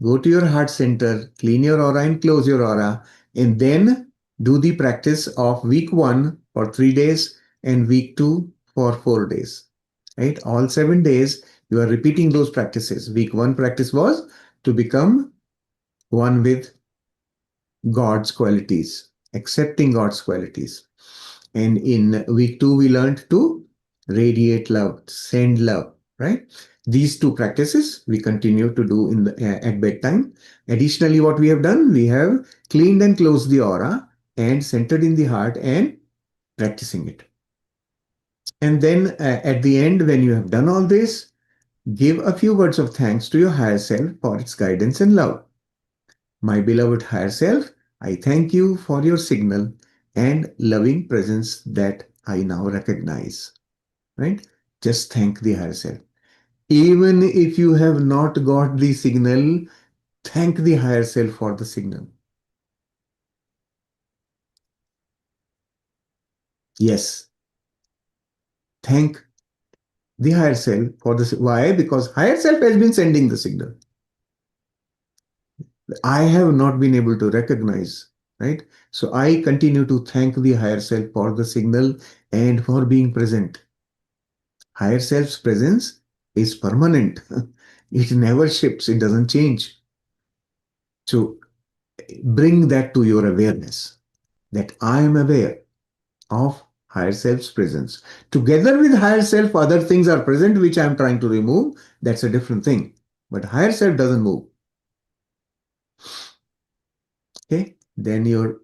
go to your heart center, clean your aura and close your aura, and then Do the practice of week 1 for 3 days and week 2 for 4 days. Right? All 7 days, you are repeating those practices. Week 1 practice was to become one with God's qualities, accepting God's qualities. And in week 2, we learned to radiate love, send love, right? These two practices we continue to do at bedtime. Additionally, what we have done, we have cleaned and closed the aura and centered in the heart and practicing it. And then at the end, when you have done all this, give a few words of thanks to your higher self for its guidance and love. My beloved higher self, I thank you for your signal and loving presence that I now recognize. Right? Just thank the higher self. Even if you have not got the signal, thank the higher self for the signal. Yes, thank the higher self for this. Why? Because higher self has been sending the signal. I have not been able to recognize, right? So I continue to thank the higher self for the signal and for being present. Higher self's presence is permanent. It never shifts, it doesn't change. So bring that to your awareness that I am aware of higher self's presence. Together with higher self, other things are present which I am trying to remove. That's a different thing. But higher self doesn't move. Okay. Then your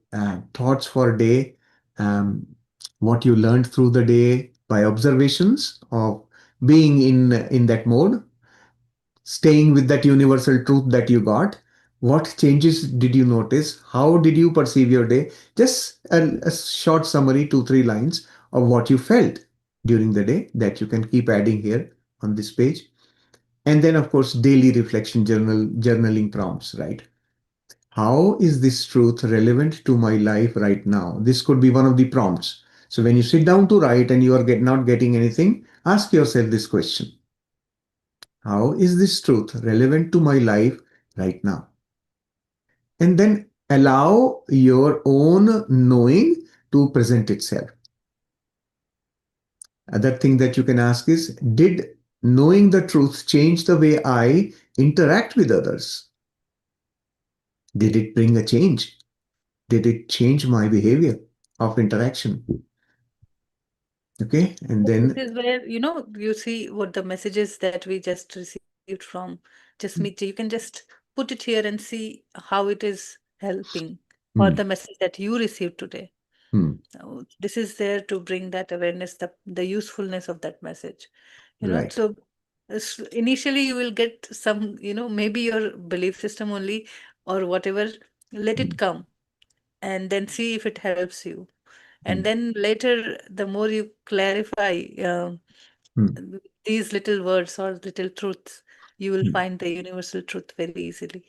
thoughts for a day, um, what you learned through the day by observations of being in that mode, staying with that universal truth that you got. What changes did you notice? How did you perceive your day? Just a short summary, 2, 3 lines of what you felt during the day that you can keep adding here on this page. And then, of course, daily reflection journaling prompts, right? How is this truth relevant to my life right now? This could be one of the prompts. So when you sit down to write and you are not getting anything, ask yourself this question. How is this truth relevant to my life right now? And then allow your own knowing to present itself. Other thing that you can ask is, did knowing the truth change the way I interact with others? Did it bring a change? Did it change my behavior of interaction? Okay, and then This is where, you see what the messages that we just received from Jasmeet ji. You can just put it here and see how it is helping, or hmm, the message that you received today. hmm, This is there to bring that awareness, the usefulness of that message. right. So initially you will get some, maybe your belief system only or whatever, let Hmm, it come and then see if it helps you. And hmm, then later, the more you clarify hmm, these little words or little truths, you will hmm. find the universal truth very easily.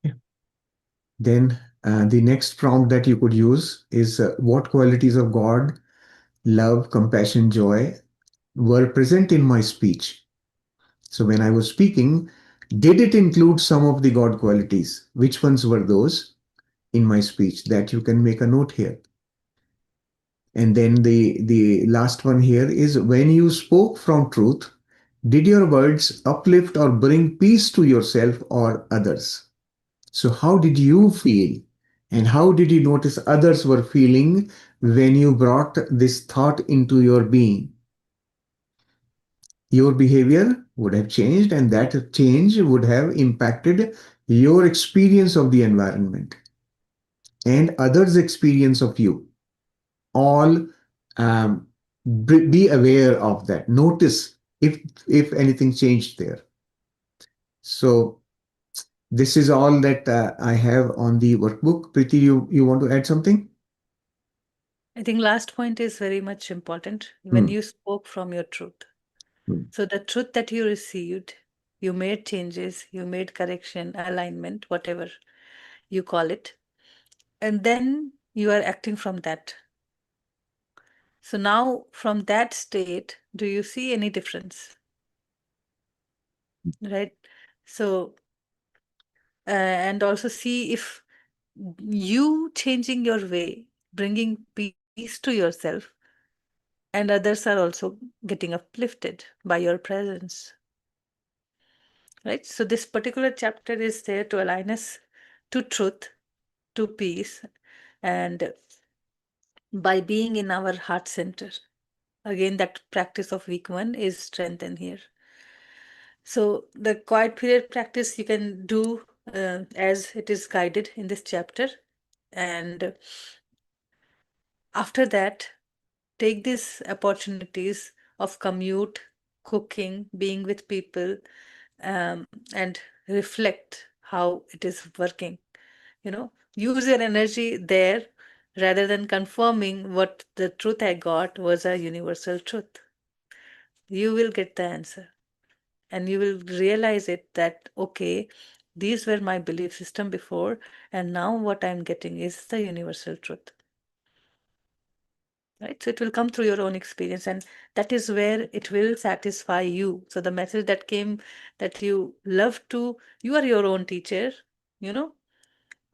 Yeah. Then the next prompt that you could use is what qualities of God, love, compassion, joy were present in my speech. So when I was speaking, did it include some of the God qualities? Which ones were those in my speech? That you can make a note here. And then the last one here is, when you spoke from truth, did your words uplift or bring peace to yourself or others? So how did you feel? And how did you notice others were feeling when you brought this thought into your being? Your behavior would have changed, and that change would have impacted your experience of the environment and others' experience of you. All be aware of that. Notice if anything changed there. So this is all that I have on the workbook. Preeti, you want to add something? I think last point is very much important when Hmm, you spoke from your truth. hmm, So the truth that you received, you made changes, you made correction, alignment, whatever you call it, and then you are acting from that. So now from that state, do you see any difference? Right? So, and also see if you changing your way, bringing peace to yourself, and others are also getting uplifted by your presence. Right? So, this particular chapter is there to align us to truth, to peace, and by being in our heart center. Again, that practice of week 1 is strengthened here. So, the quiet period practice you can do as it is guided in this chapter. And after that, take these opportunities of commute, cooking, being with people, and reflect how it is working. Use your energy there rather than confirming what the truth I got was a universal truth. You will get the answer, and you will realize it that okay, these were my belief system before, and now what I'm getting is the universal truth. Right? So it will come through your own experience, and that is where it will satisfy you. So the message that came, that you love to, you are your own teacher, you know.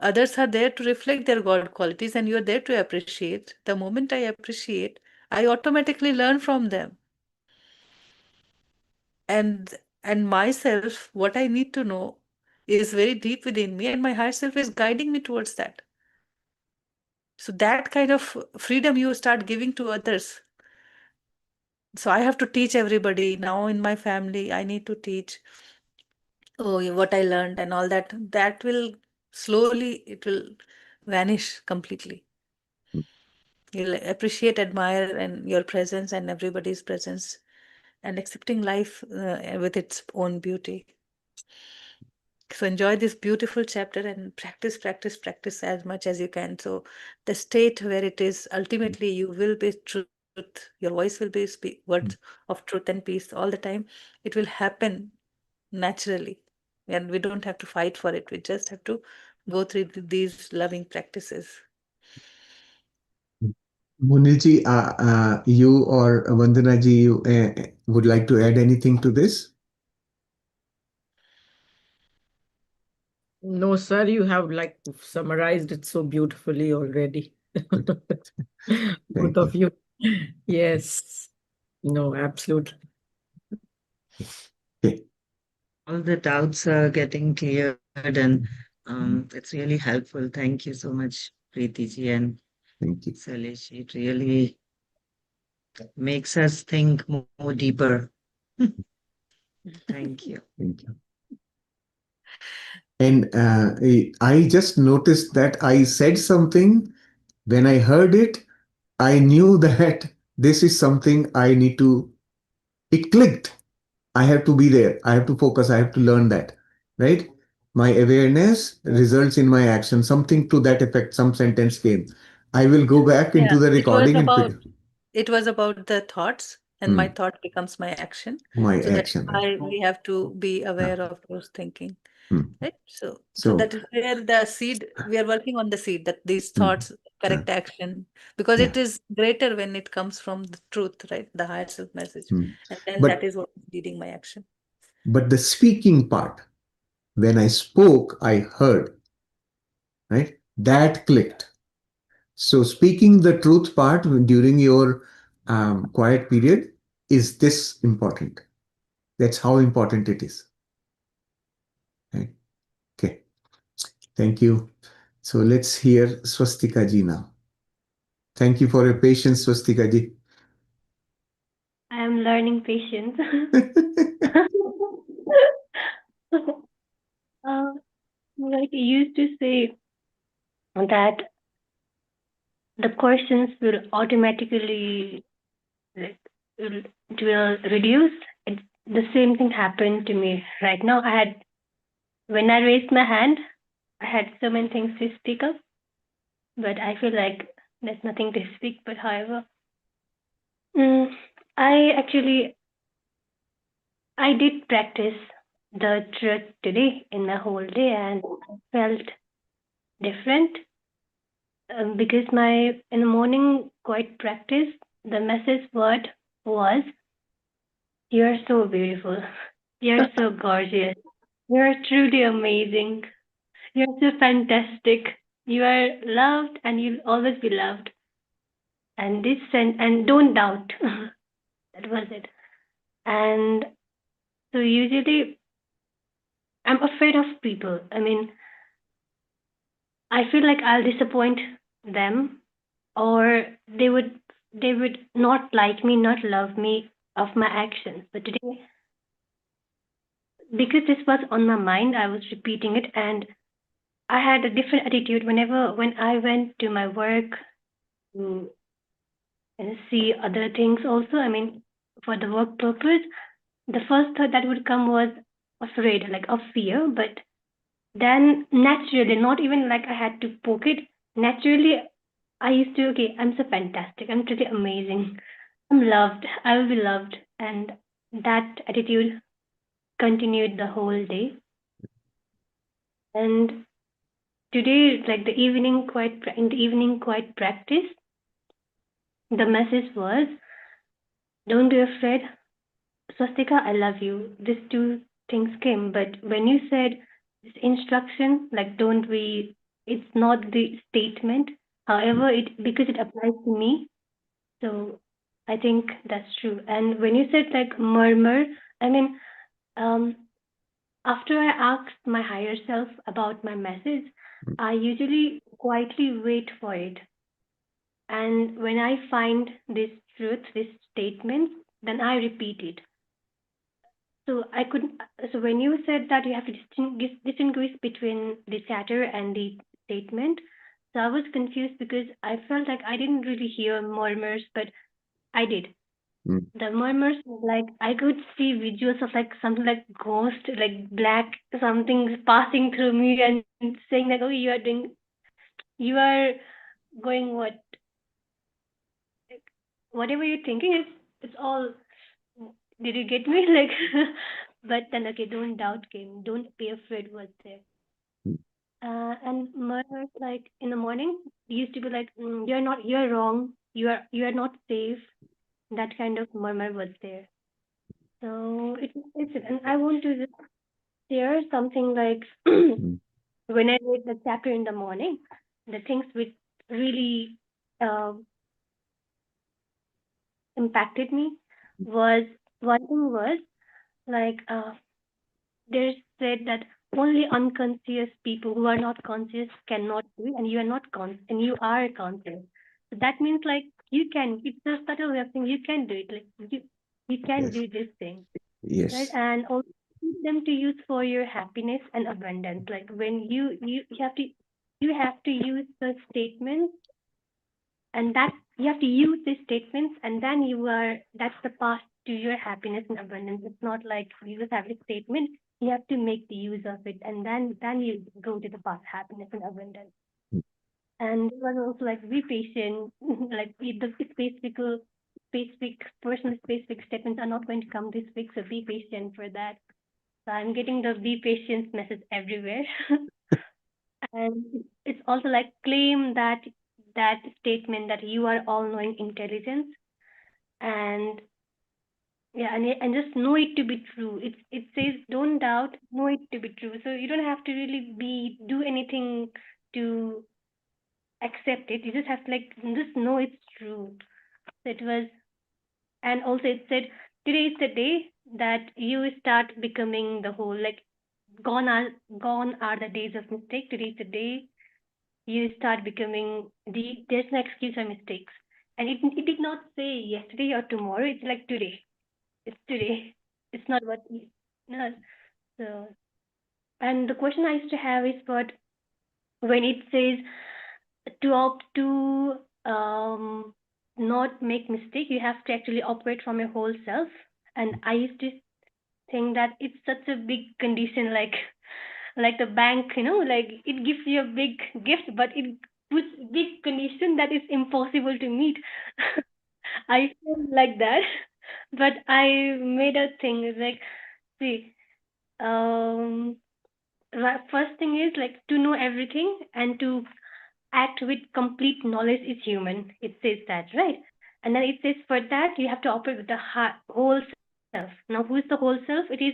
Others are there to reflect their God qualities, and you are there to appreciate. The moment I appreciate, I automatically learn from them. And myself, what I need to know is very deep within me, and my higher self is guiding me towards that. So that kind of freedom you start giving to others. So I have to teach everybody now in my family. I need to teach what I learned and all that. That will slowly, it will vanish completely. You'll appreciate, admire, and your presence and everybody's presence, and accepting life with its own beauty. So enjoy this beautiful chapter and practice, practice, practice as much as you can. So the state where it is ultimately you will be truth, your voice will be words of truth and peace all the time. It will happen naturally, and we don't have to fight for it. We just have to go through these loving practices. Munilji, you or Vandanaji, you would like to add anything to this? No, sir, you have like summarized it so beautifully already. Both of you. Yes. No, absolutely. Okay. All the doubts are getting cleared, and it's really helpful. Thank you so much, Preeti ji and Thank you. Salish. It really makes us think more deeper. Thank you. Thank you. And I just noticed that I said something. When I heard it, I knew that this is something I need to, it clicked. I have to be there. I have to focus. I have to learn that, right? My awareness results in my action. Something to that effect, some sentence came. I will go back Yeah, into the recording and pick it was about the thoughts, and my thought becomes my action. my So that's action. why we have to be aware of those thinking. Hmm. Right? So So, that is where the seed, we are working on the seed, that these thoughts, correct action, because yeah. it is greater when it comes from the truth, right? The higher self message. And then that But is what is leading my action. the speaking part, when I spoke, I heard, right? That clicked. So speaking the truth part during your quiet period is this important. That's how important it is. Right? Okay. Thank you. So let's hear Swastika ji now. Thank you for your patience, Swastika ji. I am learning patience. Like you used to say that the questions will automatically, like, it will reduce. The same thing happened to me right now. When I raised my hand, I had so many things to speak of, but I feel like there's nothing to speak. But however, I did practice the truth today in the whole day, and I felt different because in the morning quiet practice, the message word was, "You're so beautiful. You're so gorgeous. You're truly amazing. You're so fantastic." You are loved and you'll always be loved. And and don't doubt. That was it. And so usually I'm afraid of people. I mean, I feel like I'll disappoint them, or they would not like me, not love me of my actions. But today, because this was on my mind, I was repeating it, and I had a different attitude when I went to my work to see other things also. I mean, for the work purpose, the first thought that would come was afraid, like of fear. But then naturally, not even like I had to poke it, naturally I used to, okay, I'm so fantastic, I'm truly amazing, I'm loved, I will be loved. And that attitude continued the whole day. And today, like in the evening quiet practice, the message was, don't be afraid, Swastika, I love you. These two things came, but when you said this instruction, like don't we, it's not the statement. However, it because it applies to me, so I think that's true. And when you said like murmur, I mean, um, after I asked my higher self about my message, I usually quietly wait for it. And when I find this truth, this statement, then I repeat it. So I couldn't. So when you said that you have to distinguish between the chatter and the statement, so I was confused because I felt like I didn't really hear murmurs, but I did. Mm. The murmurs, like I could see visuals of like something like ghost, like black something passing through me and saying like, "Oh, you are going what, like, whatever you're thinking is, it's all." Did you get me? Like, but then okay, don't doubt came. Don't be afraid was there. Mm. And murmurs like in the morning used to be like, you're wrong. You are not safe. That kind of murmur was there. So it's and I want to just share something like Mm. when I read the chapter in the morning, the things which really uh, impacted me was one thing was like they said that only unconscious people who are not conscious cannot do it, and you are not and you are conscious. So that means like you can. It's a subtle way of saying you can do it. Like you can Yes. do this thing, right? Yes. And also use them to use for your happiness and abundance. Like when you have to use the statements, and that you have to use these statements, and then that's the path to your happiness and abundance. It's not like you just have a statement, you have to make the use of it, and then you go to the path of happiness and abundance. Mm. And it was also like be patient. Like the specific personal specific statements are not going to come this week, so be patient for that. So I'm getting the be patient message everywhere. And it's also like claim that statement that you are all knowing intelligence, and yeah, and just know it to be true. It says don't doubt, know it to be true. So you don't have to really do anything to accept it. You just have to like just know it's true. So it was, and also it said today is the day that you start becoming the whole. Like gone are the days of mistake. Today is the day you start becoming there's no excuse for mistakes. And it did not say yesterday or tomorrow, it's like today. It's today. It's not what no. So and the question I used to have is what when it says to opt to not make mistake, you have to actually operate from your whole self. And I used to think that it's such a big condition, like the bank, like it gives you a big gift, but it puts big condition that is impossible to meet. I feel like that, but I made a thing it's like, see, um, first thing is like to know everything and to act with complete knowledge is human. It says that, right? And then it says for that you have to operate with the whole self. Now, who is the whole self? It is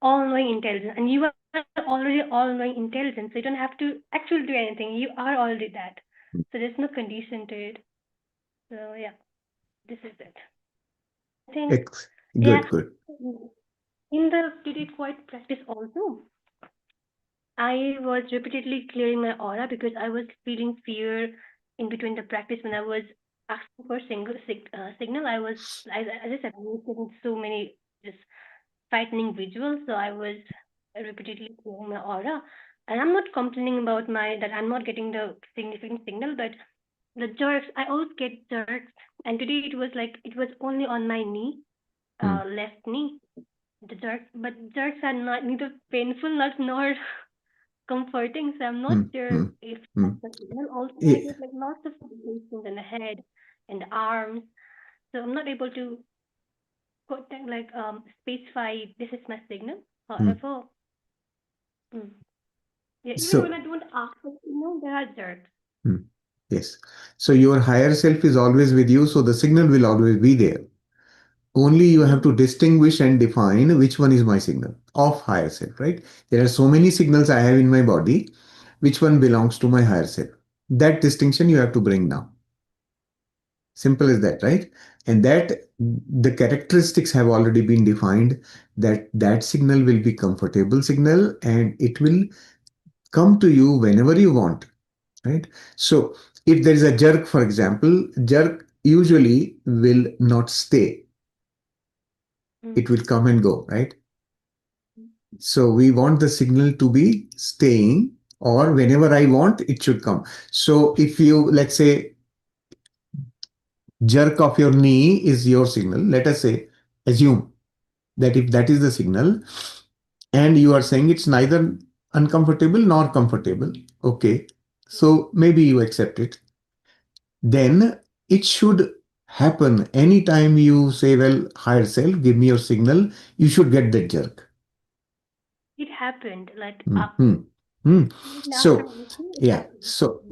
all-knowing intelligence, and you are already all-knowing intelligence, so you don't have to actually do anything. You are already that. So there's no condition to it. So yeah, this is it. I think yeah. Good. In the did quiet practice also, I was repeatedly clearing my aura because I was feeling fear in between the practice when I was asking for signal. As I said, I was getting so many just frightening visuals, so I was repeatedly clearing my aura. And I'm not complaining about my that I'm not getting the significant signal, but the jerks, I always get jerks. And today it was only on my knee, left knee, the jerks, but jerks are not neither painful nor comforting, so I'm not sure if that's the signal. Also, I Yeah. get like lots of sensations in the head and the arms, so I'm not able to specify this is my signal. However, yeah, even when So, I don't ask for signal, there are jerks. yes. So your higher self is always with you, so the signal will always be there. Only you have to distinguish and define which one is my signal of higher self, right? There are so many signals I have in my body. Which one belongs to my higher self? That distinction you have to bring now. Simple as that, right? And that the characteristics have already been defined, that that signal will be comfortable signal and it will come to you whenever you want, right? So if there is a jerk, for example, jerk usually will not stay. It will come and go, right? So we want the signal to be staying, or whenever I want, it should come. So if you, let's say, jerk of your knee is your signal, let us say, assume that if that is the signal, and you are saying it's neither uncomfortable nor comfortable, okay, so maybe you accept it, then it should happen anytime you say, well, higher self, give me your signal, you should get that jerk. It happened like after So, listening, it yeah, happened. so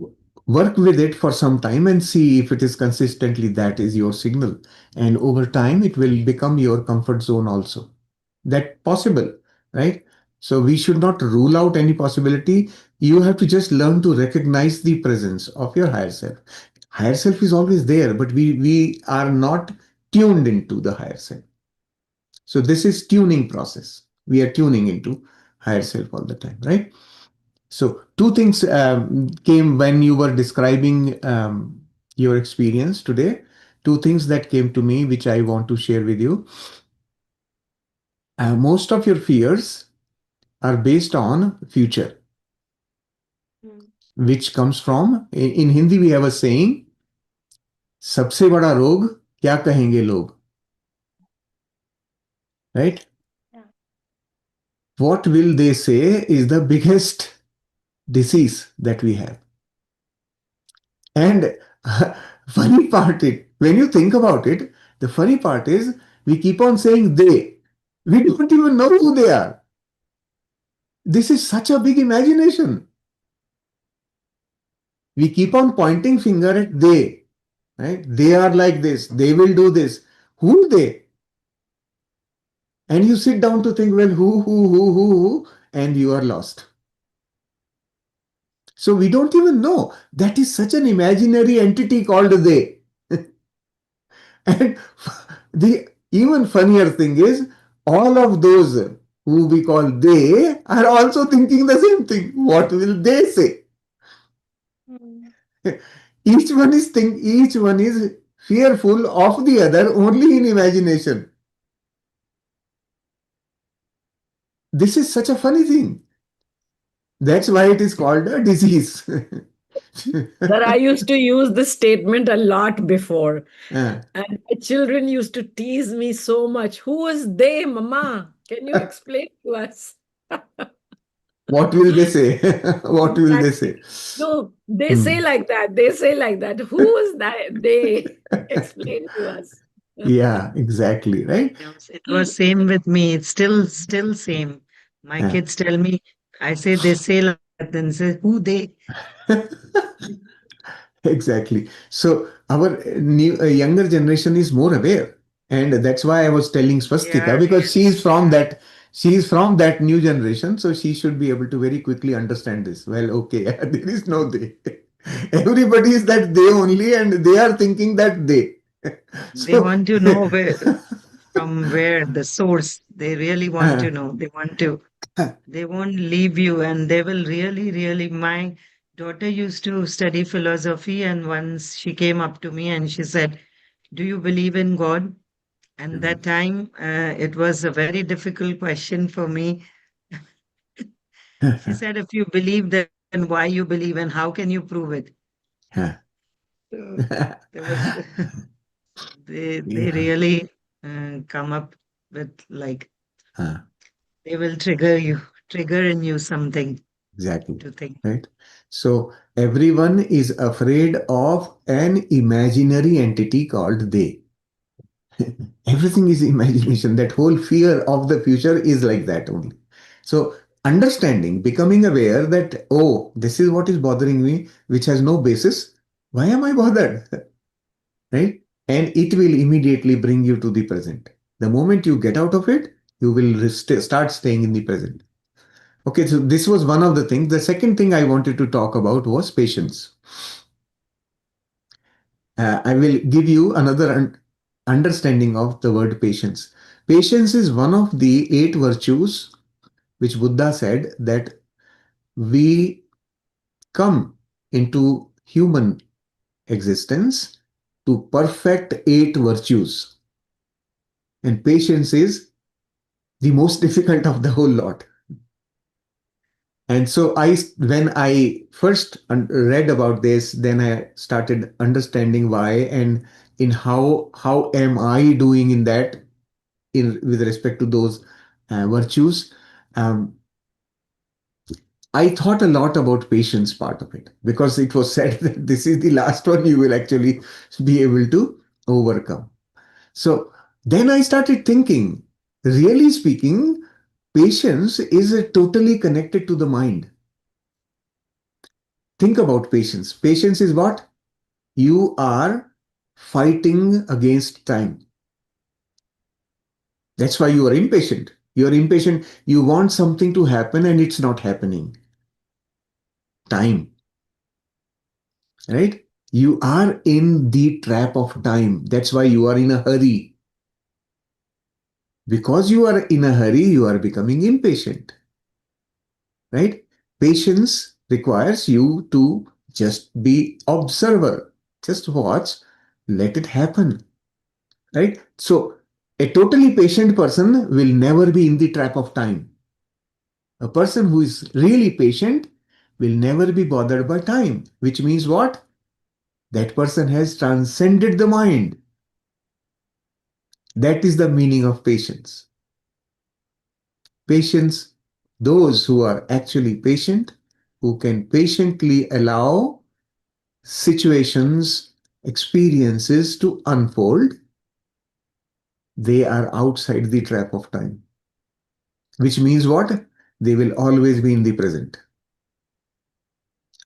work with it for some time and see if it is consistently that is your signal. And over time, it will become your comfort zone also. That possible, right? So we should not rule out any possibility. You have to just learn to recognize the presence of your higher self. Higher self is always there, but we are not tuned into the higher self. So this is tuning process. We are tuning into higher self all the time, right? So two things came when you were describing your experience today. Two things that came to me, which I want to share with you. Most of your fears are based on future, which comes from, in Hindi we have a saying, सबसे बड़ा रोग क्या कहेंगे लोग, right? Yeah. What will they say is the biggest disease that we have. And funny part it, when you think about it, the funny part is we keep on saying they. We don't even know who they are. This is such a big imagination. We keep on pointing finger at they, right? They are like this. They will do this. Who they? And you sit down to think, well, who, and you are lost. So we don't even know. That is such an imaginary entity called they. And the even funnier thing is, all of those who we call they are also thinking the same thing. What will they say? Each one is fearful of the other only in imagination. This is such a funny thing. That's why it is called a disease. That I used to use this statement a lot before. Uh, And my children used to tease me so much. Who is they, Mama? Can you explain to us? what will they say? What will they Exactly. say? No, they say like that. They say like that. Who is that? They explain to us. Yeah, exactly, right? Yes, it was same with me. It's still same. My Uh, kids tell me, I say they say like that, then say who they. Exactly. So our younger generation is more aware, and that's why I was telling Yeah, Swastika, because she is from that She is from that new generation, so she should be able to very quickly understand this. Well, okay, there is no they. Everybody is that they only, and they are thinking that they. They So, want to know from where the source. They really want to know. They won't leave you, and they will really, really. My daughter used to study philosophy, and once she came up to me and she said, "Do you believe in God?" And that time, it was a very difficult question for me. She said, "If you believe, then why you believe, and how can you prove it?" So there was, they yeah, really come up with like uh, they will trigger in you something exactly. to think. Right. So everyone is afraid of an imaginary entity called they. Everything is imagination. That whole fear of the future is like that only. So understanding, becoming aware that, oh, this is what is bothering me, which has no basis. Why am I bothered? Right? And it will immediately bring you to the present. The moment you get out of it, you will start staying in the present. Okay, so this was one of the things. The second thing I wanted to talk about was patience. I will give you another understanding of the word patience. Patience is one of the eight virtues which Buddha said that we come into human existence to perfect eight virtues. And patience is the most difficult of the whole lot. And so when I first read about this, then I started understanding why and in how am I doing in that in with respect to those virtues. Um, I thought a lot about patience part of it because it was said that this is the last one you will actually be able to overcome. So then I started thinking, really speaking, patience is totally connected to the mind. Think about patience. Patience is what? You are fighting against time. That's why you are impatient. You are impatient. You want something to happen and it's not happening. Time, right? You are in the trap of time. That's why you are in a hurry. Because you are in a hurry, you are becoming impatient, right? Patience requires you to just be observer. Just watch, let it happen, right? So a totally patient person will never be in the trap of time. A person who is really patient will never be bothered by time, which means what? That person has transcended the mind. That is the meaning of patience. Patience, those who are actually patient, who can patiently allow situations, experiences to unfold, they are outside the trap of time. Which means what? They will always be in the present.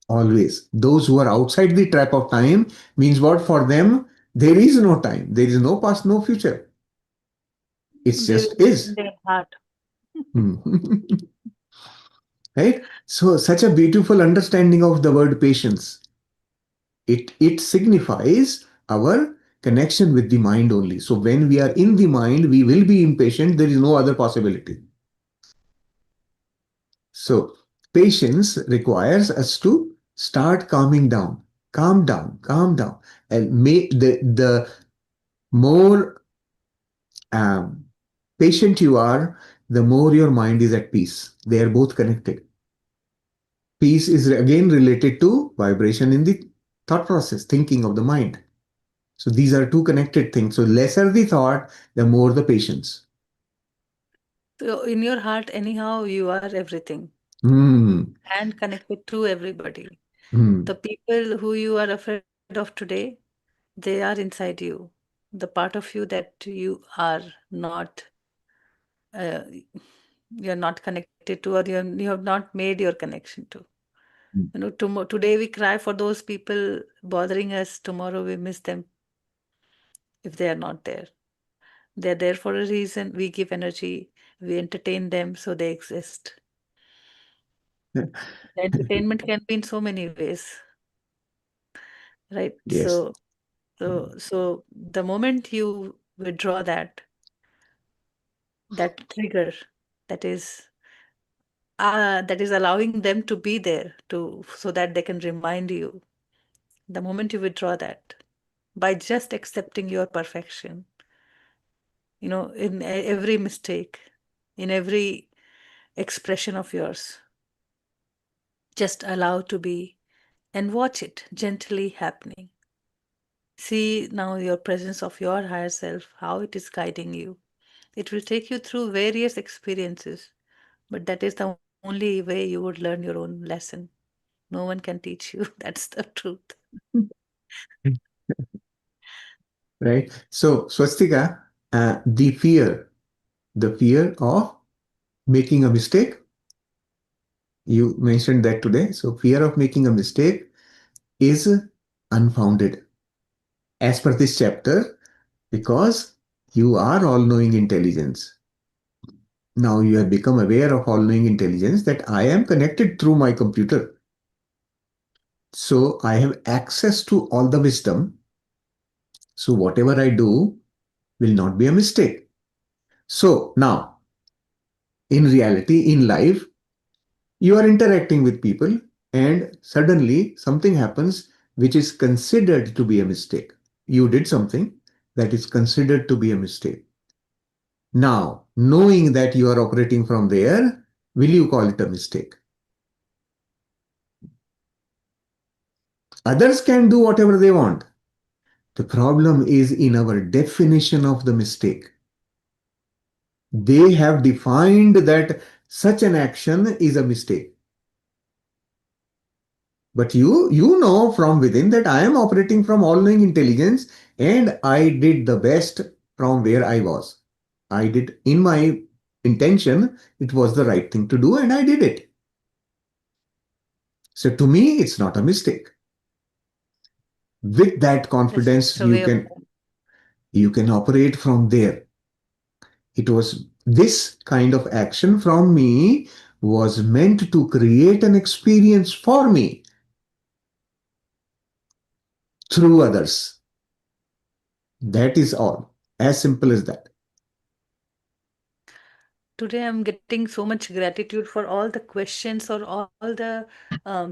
Always. Those who are outside the trap of time means what for them? There is no time. There is no past, no future. It They just will be in is. their heart. Hmm. Right? So, such a beautiful understanding of the word patience. It signifies our connection with the mind only. So, when we are in the mind, we will be impatient. There is no other possibility. So, patience requires us to start calming down, calm down, and make the more um, patient you are, the more your mind is at peace. They are both connected. Peace is again related to vibration in the thought process, thinking of the mind. So these are two connected things. So lesser the thought, the more the patience. So in your heart, anyhow, you are everything Hmm. and connected to everybody. Hmm. The people who you are afraid of today, they are inside you. The part of you that you are not, uh, you're not connected to, or you have not made your connection to. Today we cry for those people bothering us. Tomorrow we miss them if they are not there. They're there for a reason. We give energy. We entertain them so they exist. The entertainment can be in so many ways, right? Yes. So the moment you withdraw that trigger, that is that is allowing them to be there to so that they can remind you. The moment you withdraw that by just accepting your perfection, in every mistake, in every expression of yours, just allow to be and watch it gently happening. See now your presence of your higher self, how it is guiding you. It will take you through various experiences, but that is the only way you would learn your own lesson. No one can teach you. That's the truth. Right. So, Swastika, the fear of making a mistake, you mentioned that today. So, fear of making a mistake is unfounded as per this chapter because you are all knowing intelligence. Now you have become aware of all knowing intelligence that I am connected through my computer. So I have access to all the wisdom. So whatever I do will not be a mistake. So now, in reality, in life, you are interacting with people and suddenly something happens which is considered to be a mistake. You did something that is considered to be a mistake. Now, knowing that you are operating from there, will you call it a mistake? Others can do whatever they want. The problem is in our definition of the mistake. They have defined that such an action is a mistake. But you know from within that I am operating from all-knowing intelligence and I did the best from where I was. I did in my intention, it was the right thing to do and I did it. So to me, it's not a mistake. With that That's confidence, a way of you can operate from there. It was this kind of action from me was meant to create an experience for me through others. That is all. As simple as that. today I'm getting so much gratitude for all the questions or all the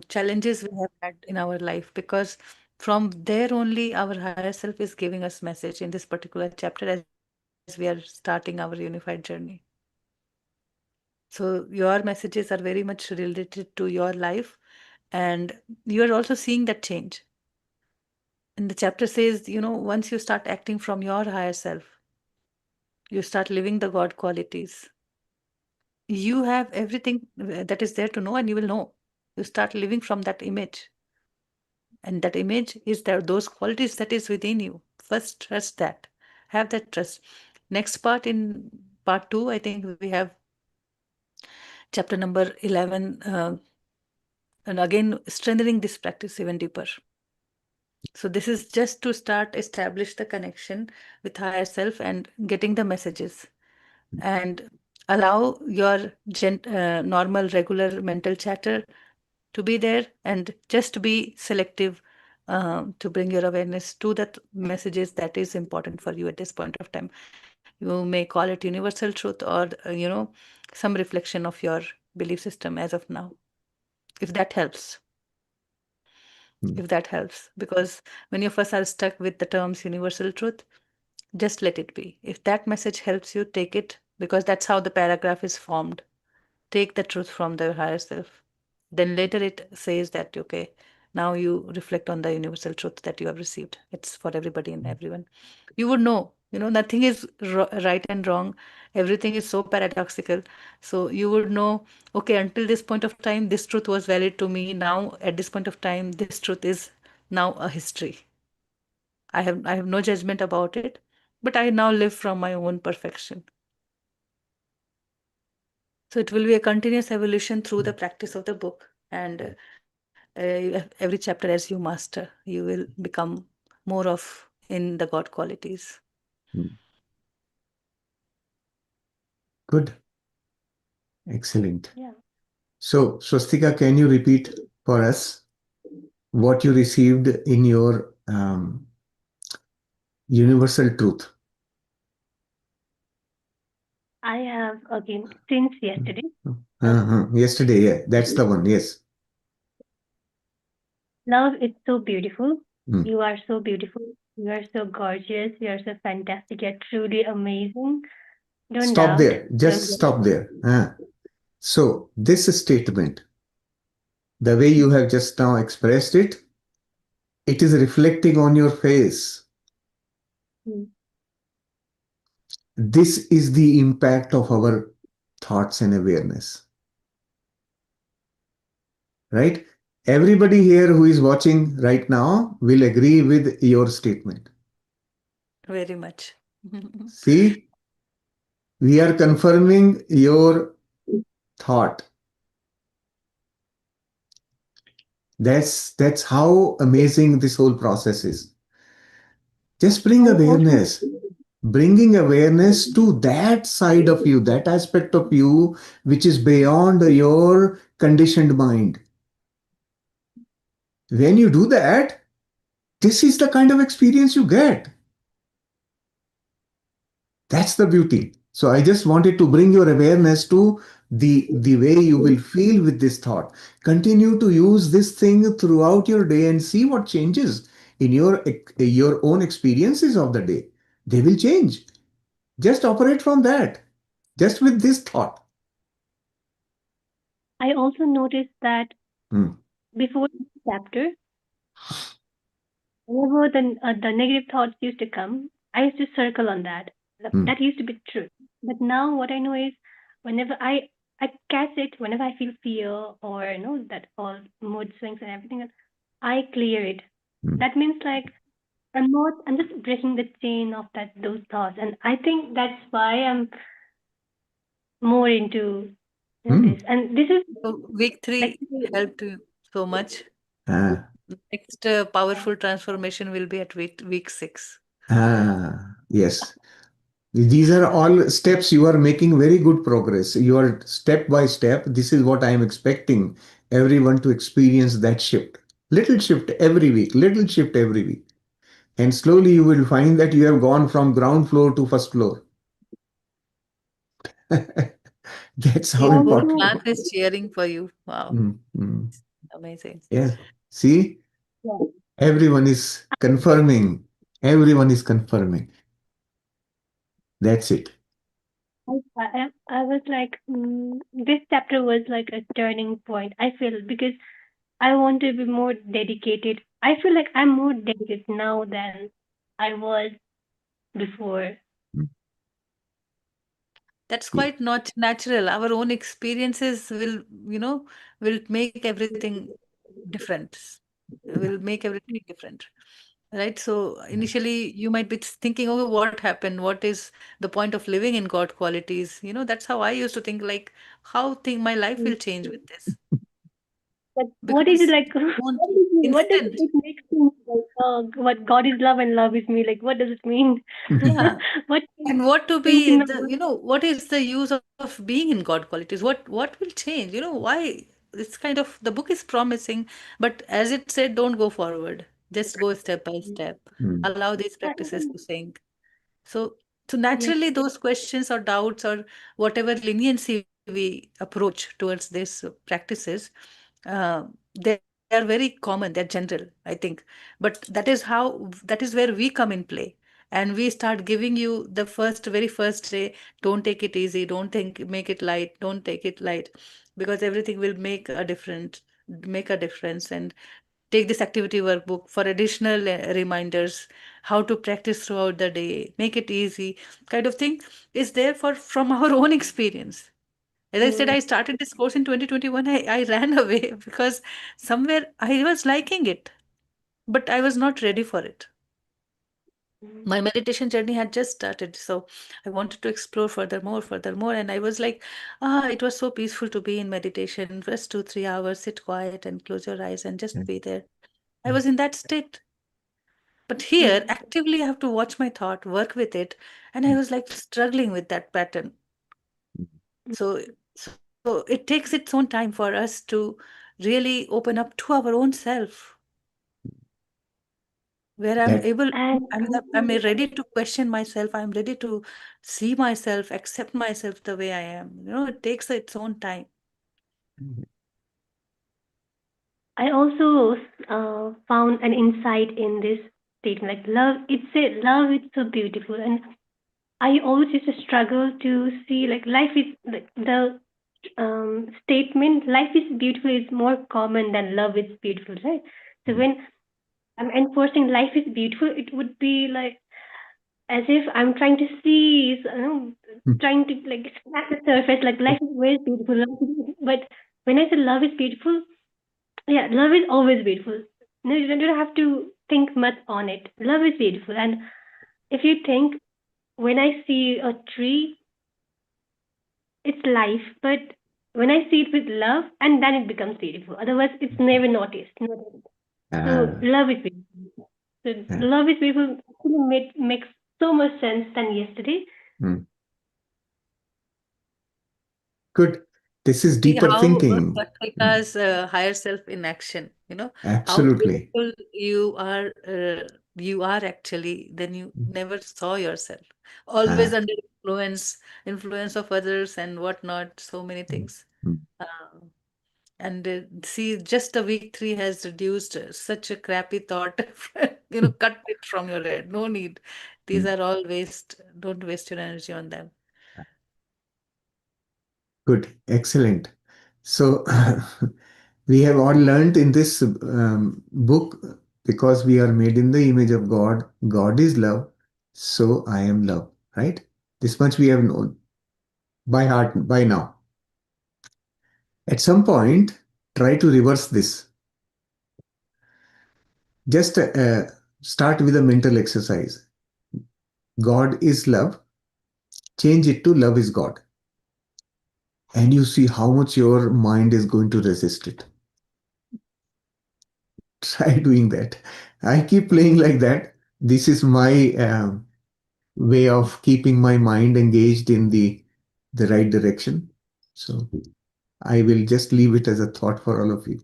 challenges we have had in our life, because from there only our higher self is giving us message in this particular chapter as we are starting our unified journey. So your messages are very much related to your life, and you are also seeing that change. And the chapter says, once you start acting from your higher self, you start living the God qualities. You have everything that is there to know, and you will know. You start living from that image. And that image is there, those qualities that is within you. First, trust that. Have that trust. Next part, in part 2, I think we have chapter number 11, and again, strengthening this practice even deeper. So this is just to start establish the connection with higher self and getting the messages, and allow your normal regular mental chatter to be there, and just be selective to bring your awareness to the messages that is important for you at this point of time. You may call it universal truth, or some reflection of your belief system as of now, if that helps. Hmm. If that helps, because many of us are stuck with the terms universal truth. Just let it be. If that message helps you, take it, because that's how the paragraph is formed. Take the truth from the higher self. Then later it says that, okay, now you reflect on the universal truth that you have received. It's for everybody and everyone. You would know, nothing is right and wrong. Everything is so paradoxical. So you would know, okay, until this point of time, this truth was valid to me. Now, at this point of time, this truth is now a history. I have no judgment about it, but I now live from my own perfection. So it will be a continuous evolution through the practice of the book, and every chapter as you master, you will become more of in the God qualities. Good. Excellent. Yeah. So, Swastika, can you repeat for us what you received in your universal truth? I have again since yesterday. Yesterday, yeah, that's the one. Yes. Love is so beautiful. Mm. You are so beautiful. You are so gorgeous. You are so fantastic. You're truly amazing. Don't Stop doubt. there. Don't Just get stop there. So, this statement, the way you have just now expressed it, it is reflecting on your face. Mm. This is the impact of our thoughts and awareness, right? Everybody here who is watching right now will agree with your statement. Very much. See, we are confirming your thought. That's how amazing this whole process is. Just bring I also awareness, bringing awareness to that side of you, that aspect of you which is beyond your conditioned mind. When you do that, this is the kind of experience you get. That's the beauty. So I just wanted to bring your awareness to the way you will feel with this thought. Continue to use this thing throughout your day and see what changes in your own experiences of the day. They will change. Just operate from that. Just with this thought. I also noticed that Hmm. before this chapter, whenever the negative thoughts used to come, I used to circle on that. Hmm. That used to be true. But now what I know is whenever I catch it, whenever I feel fear or that all mood swings and everything, I clear it. Hmm. That means like I'm just breaking the chain of those thoughts, and I think that's why I'm more into Hmm. this. And this is So week like 3 helped you so much. Ah. Next powerful transformation will be at week 6. Yes. These are all steps. You are making very good progress. You are step by step. This is what I am expecting everyone to experience, that shift. Little shift every week, little shift every week. And slowly you will find that you have gone from ground floor to first floor. That's I how The whole important. also plant is cheering for you. Wow, Mm, mm. amazing. Yeah. See, yeah. everyone is confirming. Everyone is confirming. That's it. I was like, this chapter was like a turning point. I feel because I want to be more dedicated. I feel like I'm more dedicated now than I was before. Mm. That's Yeah. quite not natural. Our own experiences will make everything different. Will make everything different. Right? So initially you might be thinking, oh, what happened? What is the point of living in God qualities? That's how I used to think, like, how think my life Mm. will change with this? But what is it Because like? you want What does instant. it make sense? Like, what God is love and love is me. Like, what does it mean? Yeah. What And what to things be in my the, what is the use of being in God qualities? What will change? Why it's kind of the book is promising, but as it said, don't go forward. Just go step by step. Mm. Allow these practices to sink. So, so naturally, yes, those questions or doubts or whatever leniency we approach towards these practices, they are very common. They're general, I think. But that is where we come in play, and we start giving you the very first day. Don't take it easy. Don't make it light. Don't take it light, because everything will make a difference. And take this activity workbook for additional reminders, how to practice throughout the day, make it easy, kind of thing is there for from our own experience. As I said, mm, I started this course in 2021. I ran away because somewhere I was liking it, but I was not ready for it. mm, My meditation journey had just started, so I wanted to explore furthermore, and I was like, it was so peaceful to be in meditation, just 2 3 hours, sit quiet and close your eyes and just be there. I was in that state. But here, mm, actively, I have to watch my thought, work with it, and I was like struggling with that pattern. So, so So it takes its own time for us to really open up to our own self, where I'm That able, And I'm ready to question myself. I'm ready to see myself, accept myself the way I am. It takes its own time. I also found an insight in this statement. Like love is so beautiful, and I always used to struggle to see like life is like the statement life is beautiful is more common than love is beautiful, right? So when I'm enforcing life is beautiful, it would be like as if I'm trying to see, trying to like scratch the surface, like life is always beautiful. But when I say love is beautiful, yeah, love is always beautiful. No, you don't have to think much on it. Love is beautiful, and if you think, when I see a tree, it's life, but when I see it with love, and then it becomes beautiful. Otherwise, it's never noticed. So uh, love is beautiful. So uh, love is beautiful actually makes so much sense than yesterday. mm. Good. This is See deeper how thinking. Mm. Katrika's higher self in action, how Absolutely. beautiful you are actually, then you never saw yourself. Always Ah, under influence of others and whatnot, so many things. mm, Uh, and see, just the week 3 has reduced such a crappy thought. Cut it from your head. No need. These mm. are all waste. Don't waste your energy on them. Good. Excellent. So we have all learned in this book, because we are made in the image of God. God is love. So I am love. Right? This much we have known by heart by now. At some point, try to reverse this. Just start with a mental exercise. God is love. Change it to love is God. And you see how much your mind is going to resist it. Try doing that. I keep playing like that. This is my way of keeping my mind engaged in the right direction. So I will just leave it as a thought for all of you.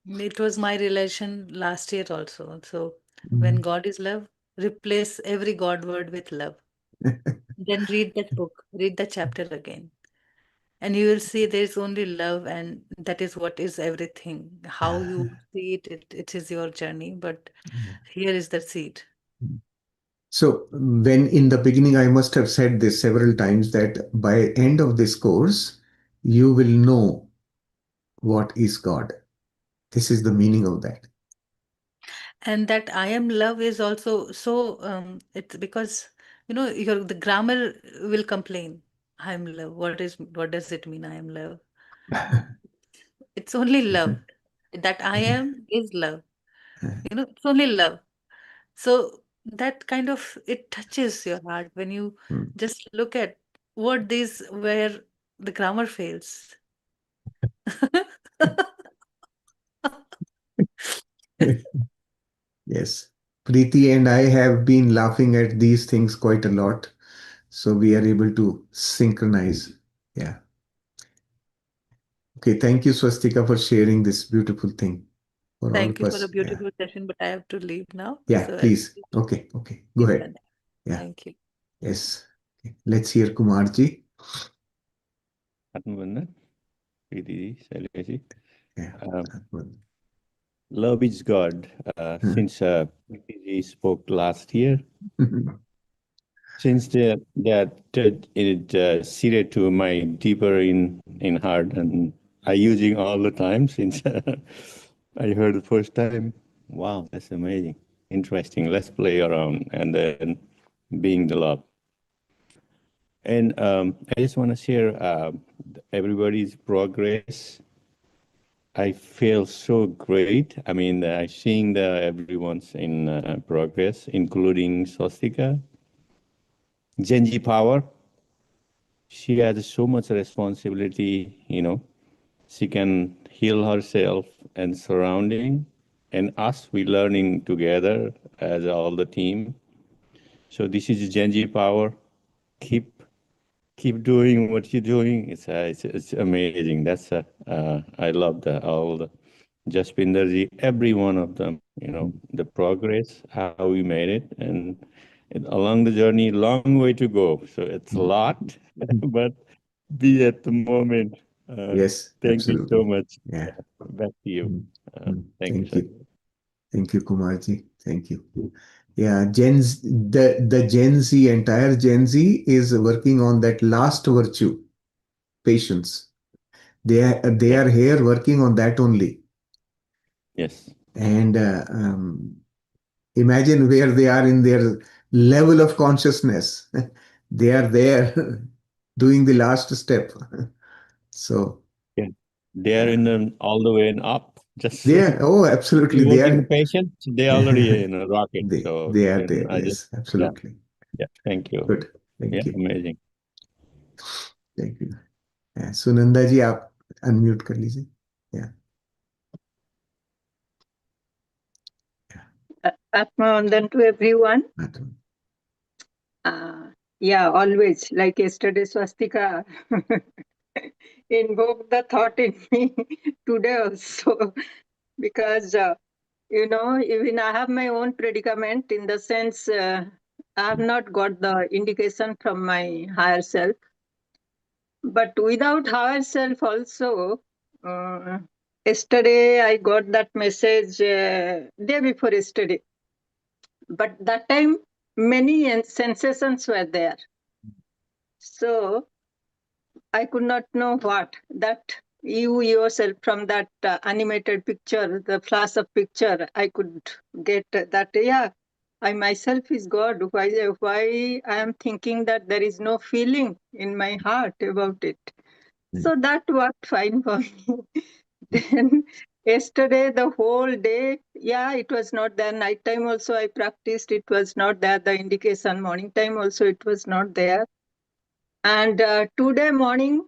It was my relation last year also. So when Mm. God is love, replace every God word with love. Then read that book, read the chapter again. And you will see there's only love, and that is what is everything. How you see it is your journey. But here is the seed. So when in the beginning I must have said this several times, that by end of this course you will know what is God. This is the meaning of that. And that I am love is also so it's because the grammar will complain. I am love. What does it mean? I am love. It's only love. That I am is love. It's only love. So that kind of it touches your heart when you just look at what these where the grammar fails. Yes. Preeti and I have been laughing at these things quite a lot. So we are able to synchronize. Yeah. Okay. Thank you, Swastika, for sharing this beautiful thing for all Thank of you for a us. Yeah. beautiful session, but I have to leave now. Yeah. So I Please. Okay. Okay. Go keep ahead. on. Yeah. Thank you. Yes. Okay. Let's hear Kumarji. Atmananda, Preeti, Shailaji. Yeah. Love is God. Since Preeti spoke last year, since it seated to my deeper in heart, and I using all the time since I heard the first time. Wow, that's amazing, interesting. Let's play around and then being the love. And I just want to share everybody's progress. I feel so great. I mean, seeing everyone's in progress, including Swastika. Genji Power, she has so much responsibility, She can heal herself and surrounding, and us, we learning together as all the team. So this is Genji Power. Keep keep doing what you're doing. It's amazing. I love all the Jaspinderji, every one of them. The progress, how we made it, and along the journey, long way to go. So it's a lot, but be at the moment. Yes, Thank you so absolutely. much. Yeah. Back to you. Thank you, Thank sir. you. Thank you, Kumarji. Thank you. Yeah, the Gen Z, entire Gen Z is working on that last virtue, patience. They are here working on that only. Yes. And imagine where they are in their level of consciousness. They are there doing the last step. So Yeah. They're all the way and up. Just absolutely. They devoting the are patience. They already in a rocket. So they are there. I just Yes, absolutely. yeah. Thank you. Good. Thank Yeah, you. amazing. Thank you. Sunanda जी आप unmute कर लीजिए. Yeah. Atma Vandan to everyone. Madam. Yeah, always, like yesterday, Swastika invoked the thought in me today also, because, even I have my own predicament in the sense I have not got the indication from my higher self. But without higher self also, uh, yesterday I got that message day before yesterday. But that time, many sensations were there. So I could not know what. That you yourself, from that animated picture, the flash of picture, I could get that, yeah, I myself is God. Why I am thinking that there is no feeling in my heart about it. So that worked fine for me. Then yesterday, the whole day, yeah, it was not there. Night time also I practiced, it was not there. The indication, morning time also it was not there. And today morning,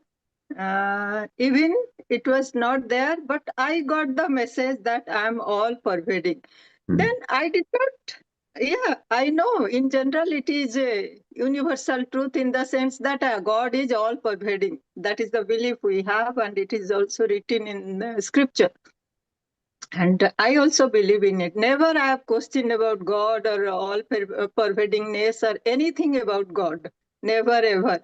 even it was not there, but I got the message that I'm all pervading. Then I did not, yeah, I know in general it is a universal truth in the sense that God is all pervading. That is the belief we have, and it is also written in the scripture. And I also believe in it. Never I have questioned about God or all pervadingness or anything about God. Never ever.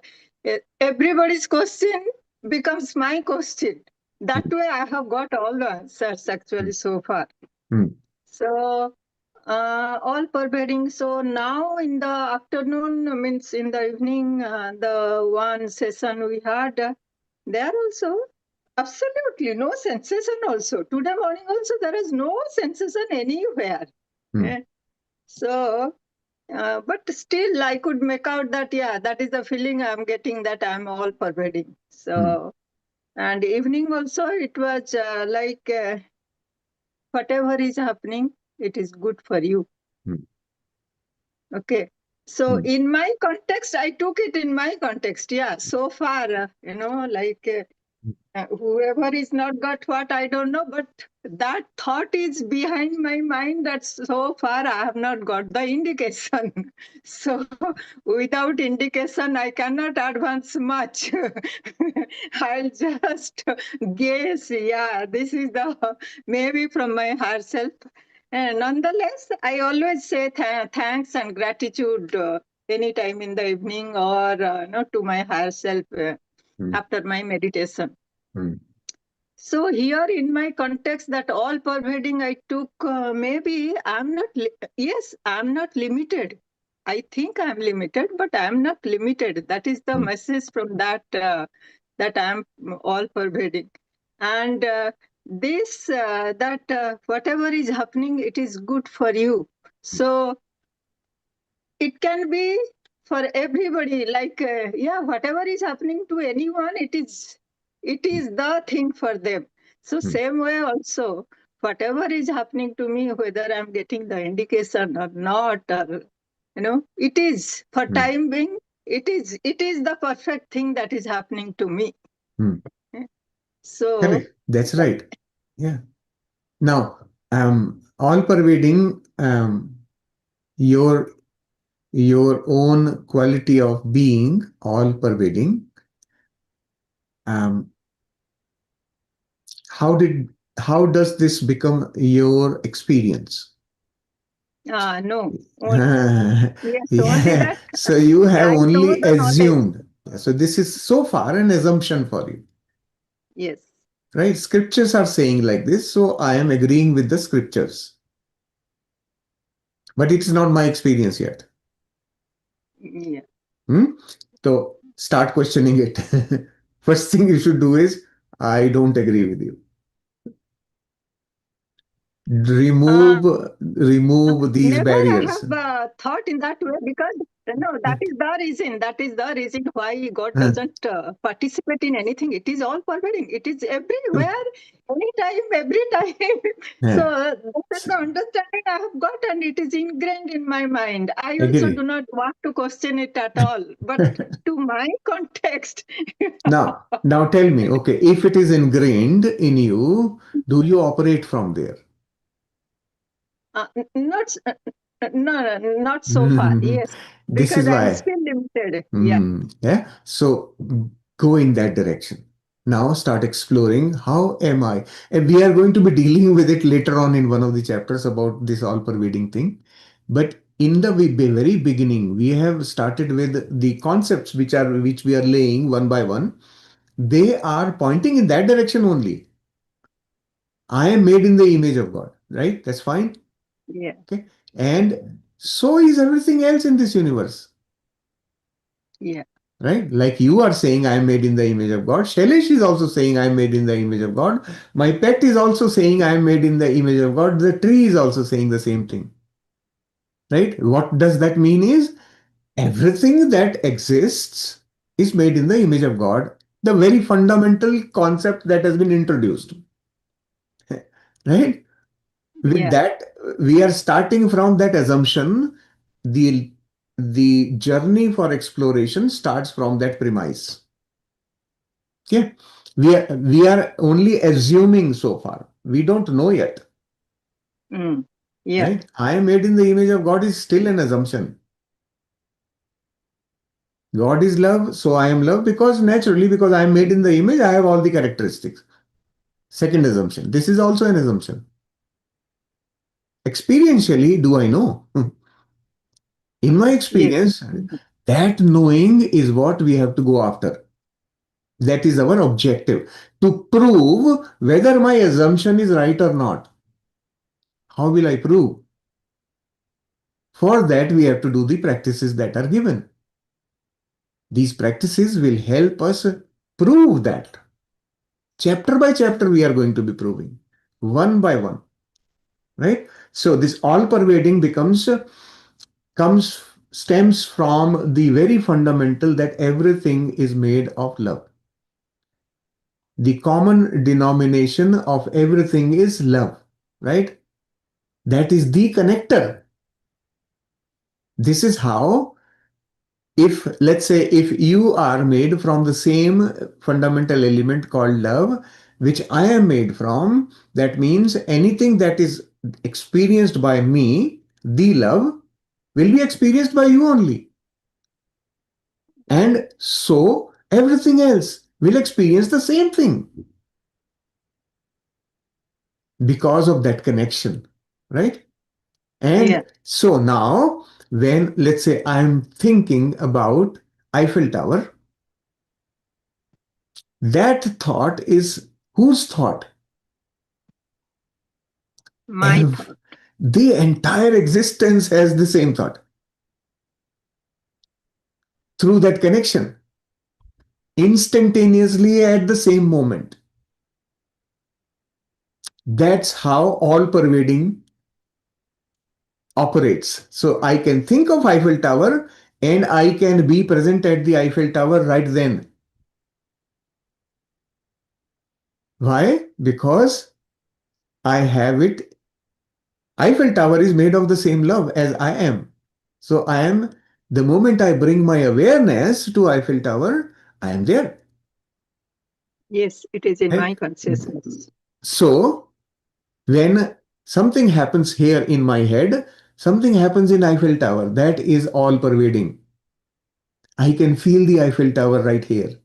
Everybody's question becomes my question. That way I have got all the answers actually so far. So all pervading. So now in the afternoon, means in the evening, the one session we had, there also absolutely no sensation also. Today morning also there is no sensation anywhere. So, but still I could make out that, yeah, that is the feeling I'm getting, that I'm all pervading. So, and evening also it was like whatever is happening, it is good for you. Okay. So in my context, I took it in my context. Yeah. So far, like whoever is not got what, I don't know, but that thought is behind my mind that so far I have not got the indication. So without indication, I cannot advance much. I'll just guess, yeah, this is the maybe from my higher self. And nonetheless, I always say thanks and gratitude anytime in the evening or to my higher self after my meditation. So here in my context, that all pervading, I took maybe I'm not, yes, I'm not limited. I think I'm limited, but I'm not limited. That is the message from that, that I'm all pervading. And whatever is happening, it is good for you. So it can be for everybody, like, yeah, whatever is happening to anyone, it is the thing for them. So same way also, whatever is happening to me, whether I'm getting the indication or not, or, it is for time being, it is the perfect thing that is happening to me. So Correct. That's right. Yeah. Now, all pervading, your your own quality of being all pervading, um, how does this become your experience? No. Yes, only Yeah, that so you have I know only the knowledge. assumed. So this is so far an assumption for you, Yes. right? Scriptures are saying like this, so I am agreeing with the scriptures, but it's not my experience yet. Yeah. Hmm? So start questioning it. First thing you should do is, I don't agree with you. Uh, Remove these Never I barriers. have thought in that way because no, that is the reason. That is the reason why God doesn't participate in anything. It is all pervading. It is everywhere, anytime, every time. So Yeah, that is the understanding I have got, and it is ingrained in my mind. I also do agree. not want to question it at all. But to my context, Now tell me, okay, if it is ingrained in you, do you operate from there? not no, not so far. Yes, This because is I'm why. still limited. Yeah. Yeah. So go in that direction. Now start exploring how am I? And we are going to be dealing with it later on in one of the chapters about this all pervading thing. But in the very beginning, we have started with the concepts which we are laying one by one. They are pointing in that direction only. I am made in the image of God, right? That's fine. Yeah. Okay. And so is everything else in this universe. Yeah. Right? Like you are saying, I am made in the image of God. Shailesh is also saying, I am made in the image of God. My pet is also saying, I am made in the image of God. The tree is also saying the same thing. Right? What does that mean is everything that exists is made in the image of God. The very fundamental concept that has been introduced. Right? With Yeah. that, we are starting from that assumption. The journey for exploration starts from that premise. Okay, we are only assuming so far. We don't know yet, Yeah. right? I am made in the image of God is still an assumption. God is love, so I am love because naturally, because I am made in the image, I have all the characteristics. Second assumption. This is also an assumption. Experientially, do I know? In my Yes. experience, that knowing is what we have to go after. That is our objective to prove whether my assumption is right or not. How will I prove? For that, we have to do the practices that are given. These practices will help us prove that. Chapter by chapter, we are going to be proving one by one, right? So this all pervading stems from the very fundamental that everything is made of love. The common denomination of everything is love, right? That is the connector. This is how, if let's say if you are made from the same fundamental element called love, which I am made from, that means anything that is experienced by me, the love, will be experienced by you only. And so everything else will experience the same thing because of that connection, right? Yeah. And so now, when let's say I'm thinking about Eiffel Tower, that thought is whose thought? My thought. The entire existence has the same thought through that connection, instantaneously at the same moment. That's how all pervading operates. So I can think of Eiffel Tower and I can be present at the Eiffel Tower right then. Why? Because I have it. Eiffel Tower is made of the same love as I am. So I am, the moment I bring my awareness to Eiffel Tower, I am there. Yes, it is in Right? my consciousness. So when something happens here in my head, Something happens in Eiffel Tower that is all pervading. I can feel the Eiffel Tower right here.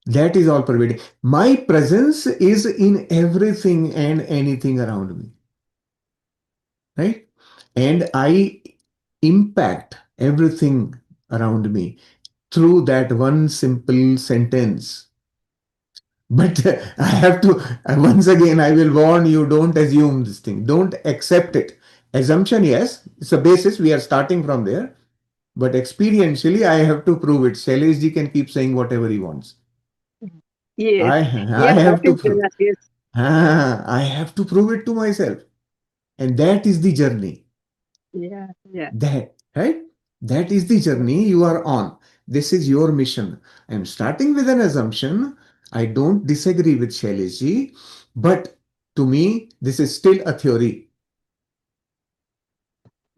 That is all pervading. My presence is in everything and anything around me. Right? And I impact everything around me through that one simple sentence. But I have to, once again, I will warn you, don't assume this thing. Don't accept it. Assumption, yes, it's a basis. We are starting from there. But experientially, I have to prove it. Shailesh ji can keep saying whatever he wants. Yes. I Yeah, that have to is prove. yes. I have to prove it to myself. And that is the journey. Yeah, yeah. That, right? That is the journey you are on. This is your mission. I'm starting with an assumption. I don't disagree with Shailesh ji, but to me, this is still a theory.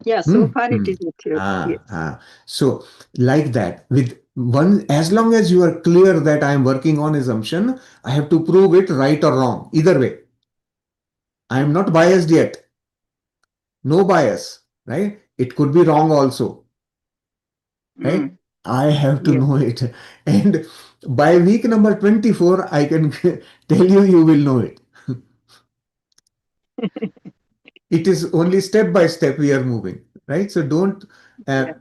Yeah, so far it Hmm. is a theory. Yes. So, like that, with one, as long as you are clear that I am working on assumption, I have to prove it right or wrong. Either way, I am not biased yet. No bias, right? It could be wrong also, right? I have to Yes. know it. And by week number 24, I can tell you, you will know it. It is only step by step we are moving, right? So Yeah.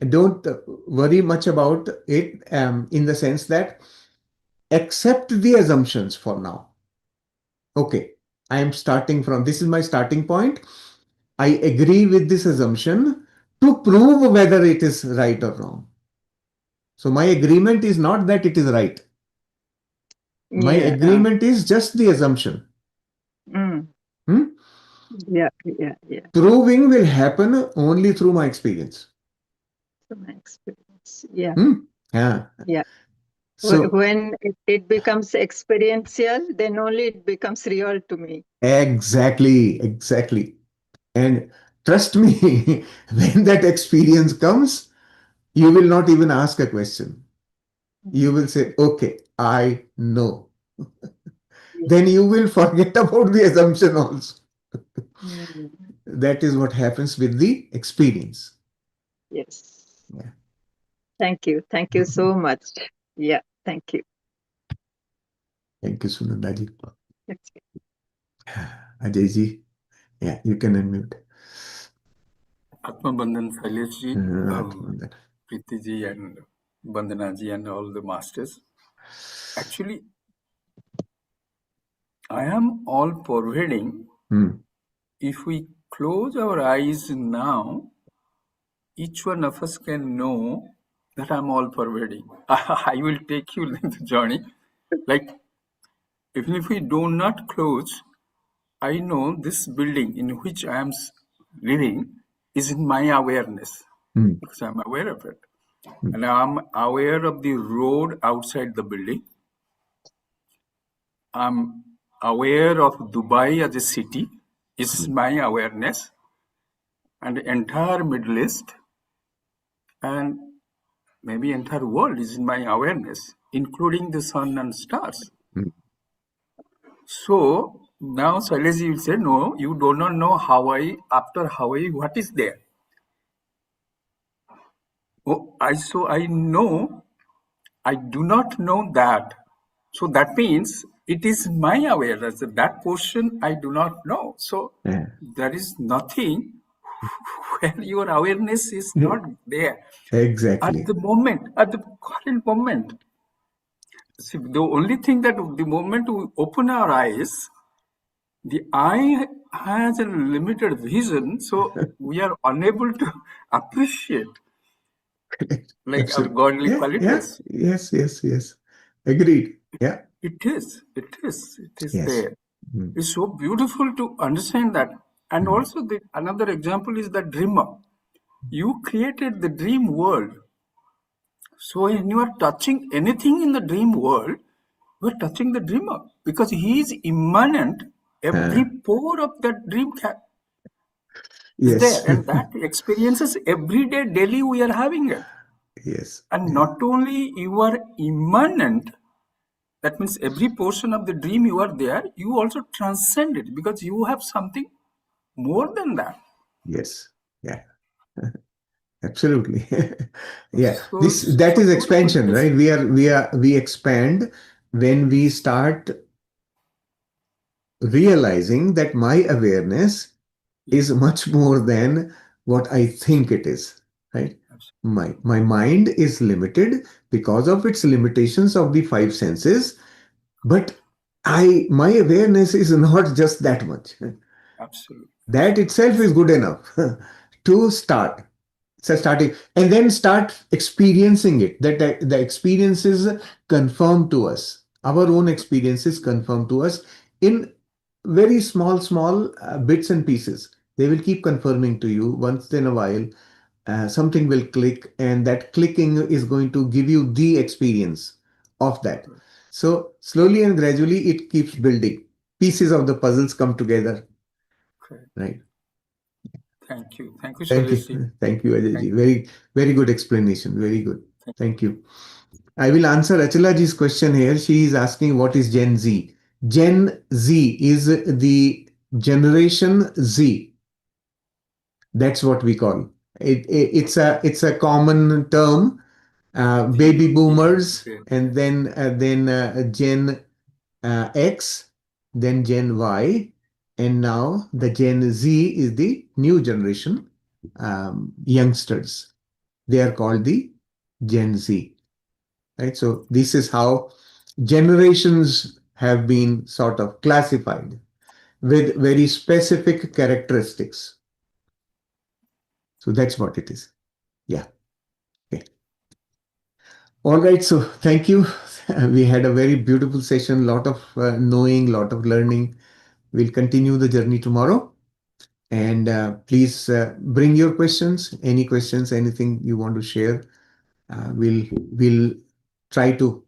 don't worry much about it in the sense that accept the assumptions for now. Okay, I am starting from, this is my starting point. I agree with this assumption to prove whether it is right or wrong. So my agreement is not that it is right. My Yeah. agreement is just the assumption. Mm. Hmm? Yeah, yeah, yeah. Proving will happen only through my experience. So my experience. Yeah, Yeah. yeah. So When it becomes experiential, then only it becomes real to me. exactly. And trust me, when that experience comes, you will not even ask a question. You will say, okay, I know. Then you will forget about the assumption also. Mm. That is what happens with the experience. Yes. Yeah. Thank you. Thank you so much. Yeah, thank you. Thank you, Sunanda ji. That's it. Ajay ji, yeah, you can unmute. Atmabandhan Shailesh ji, Atmandan. Preeti ji and Bandana ji and all the masters. Actually, I am all pervading. If we close our eyes now, each one of us can know that I'm all pervading. I will take you in the journey. Like, even if we do not close, I know this building in which I am living is in my awareness because I'm aware of it. And I'm aware of the road outside the building. I'm aware of Dubai as a city. It's my awareness. And the entire Middle East and maybe entire world is in my awareness, including the sun and stars. So now Shailesh will say, no, you do not know Hawaii, after Hawaii, what is there? Oh, I know, I do not know that. So that means it is my awareness that portion I do not know. So there is nothing where your awareness is not there. Exactly. At the moment, at the current moment. See, the only thing that the moment we open our eyes, the eye has a limited vision, so we are unable to appreciate like our Absolutely. godly Yeah, qualities. yes. Agreed. Yeah. It is Yes. there. It's so beautiful to understand that. And also another example is the dreamer. You created the dream world. So when you are touching anything in the dream world, you are touching the dreamer because he is immanent. Every pore of that dream is there, Yes. and that experiences every day, daily we are having it. Yes. And not only you are immanent, that means every portion of the dream you are there, you also transcend it because you have something more than that. Yes. Yeah. Absolutely. Yeah. So That is suppose for expansion, this, right? We expand when we start realizing that my awareness is much more than what I think it is, right? My mind is limited because of its limitations of the five senses, but my awareness is not just that much. absolutely, That itself is good enough to start. So starting and then start experiencing it. That the experiences confirm to us. Our own experiences confirm to us in very small bits and pieces. They will keep confirming to you once in a while. Something will click, and that clicking is going to give you the experience of that. So slowly and gradually, it keeps building. Pieces of the puzzles come together, correct. right? Thank you. Thank you, Thank Suresh ji. you. Thank you, Ajay ji. Thank Very good explanation. Very good. you. Thank you. I will answer Achala ji's question here. She is asking what is Gen Z? Gen Z is the generation Z. That's what we call it's a common term. Baby boomers, Great. and then Gen X, then Gen Y, and now the Gen Z is the new generation youngsters. They are called the Gen Z, right? So this is how generations have been sort of classified with very specific characteristics. So that's what it is. Yeah. Okay. All right. So thank you. We had a very beautiful session, lot of knowing, lot of learning. We'll continue the journey tomorrow. And please bring your questions, any questions, anything you want to share. We'll try to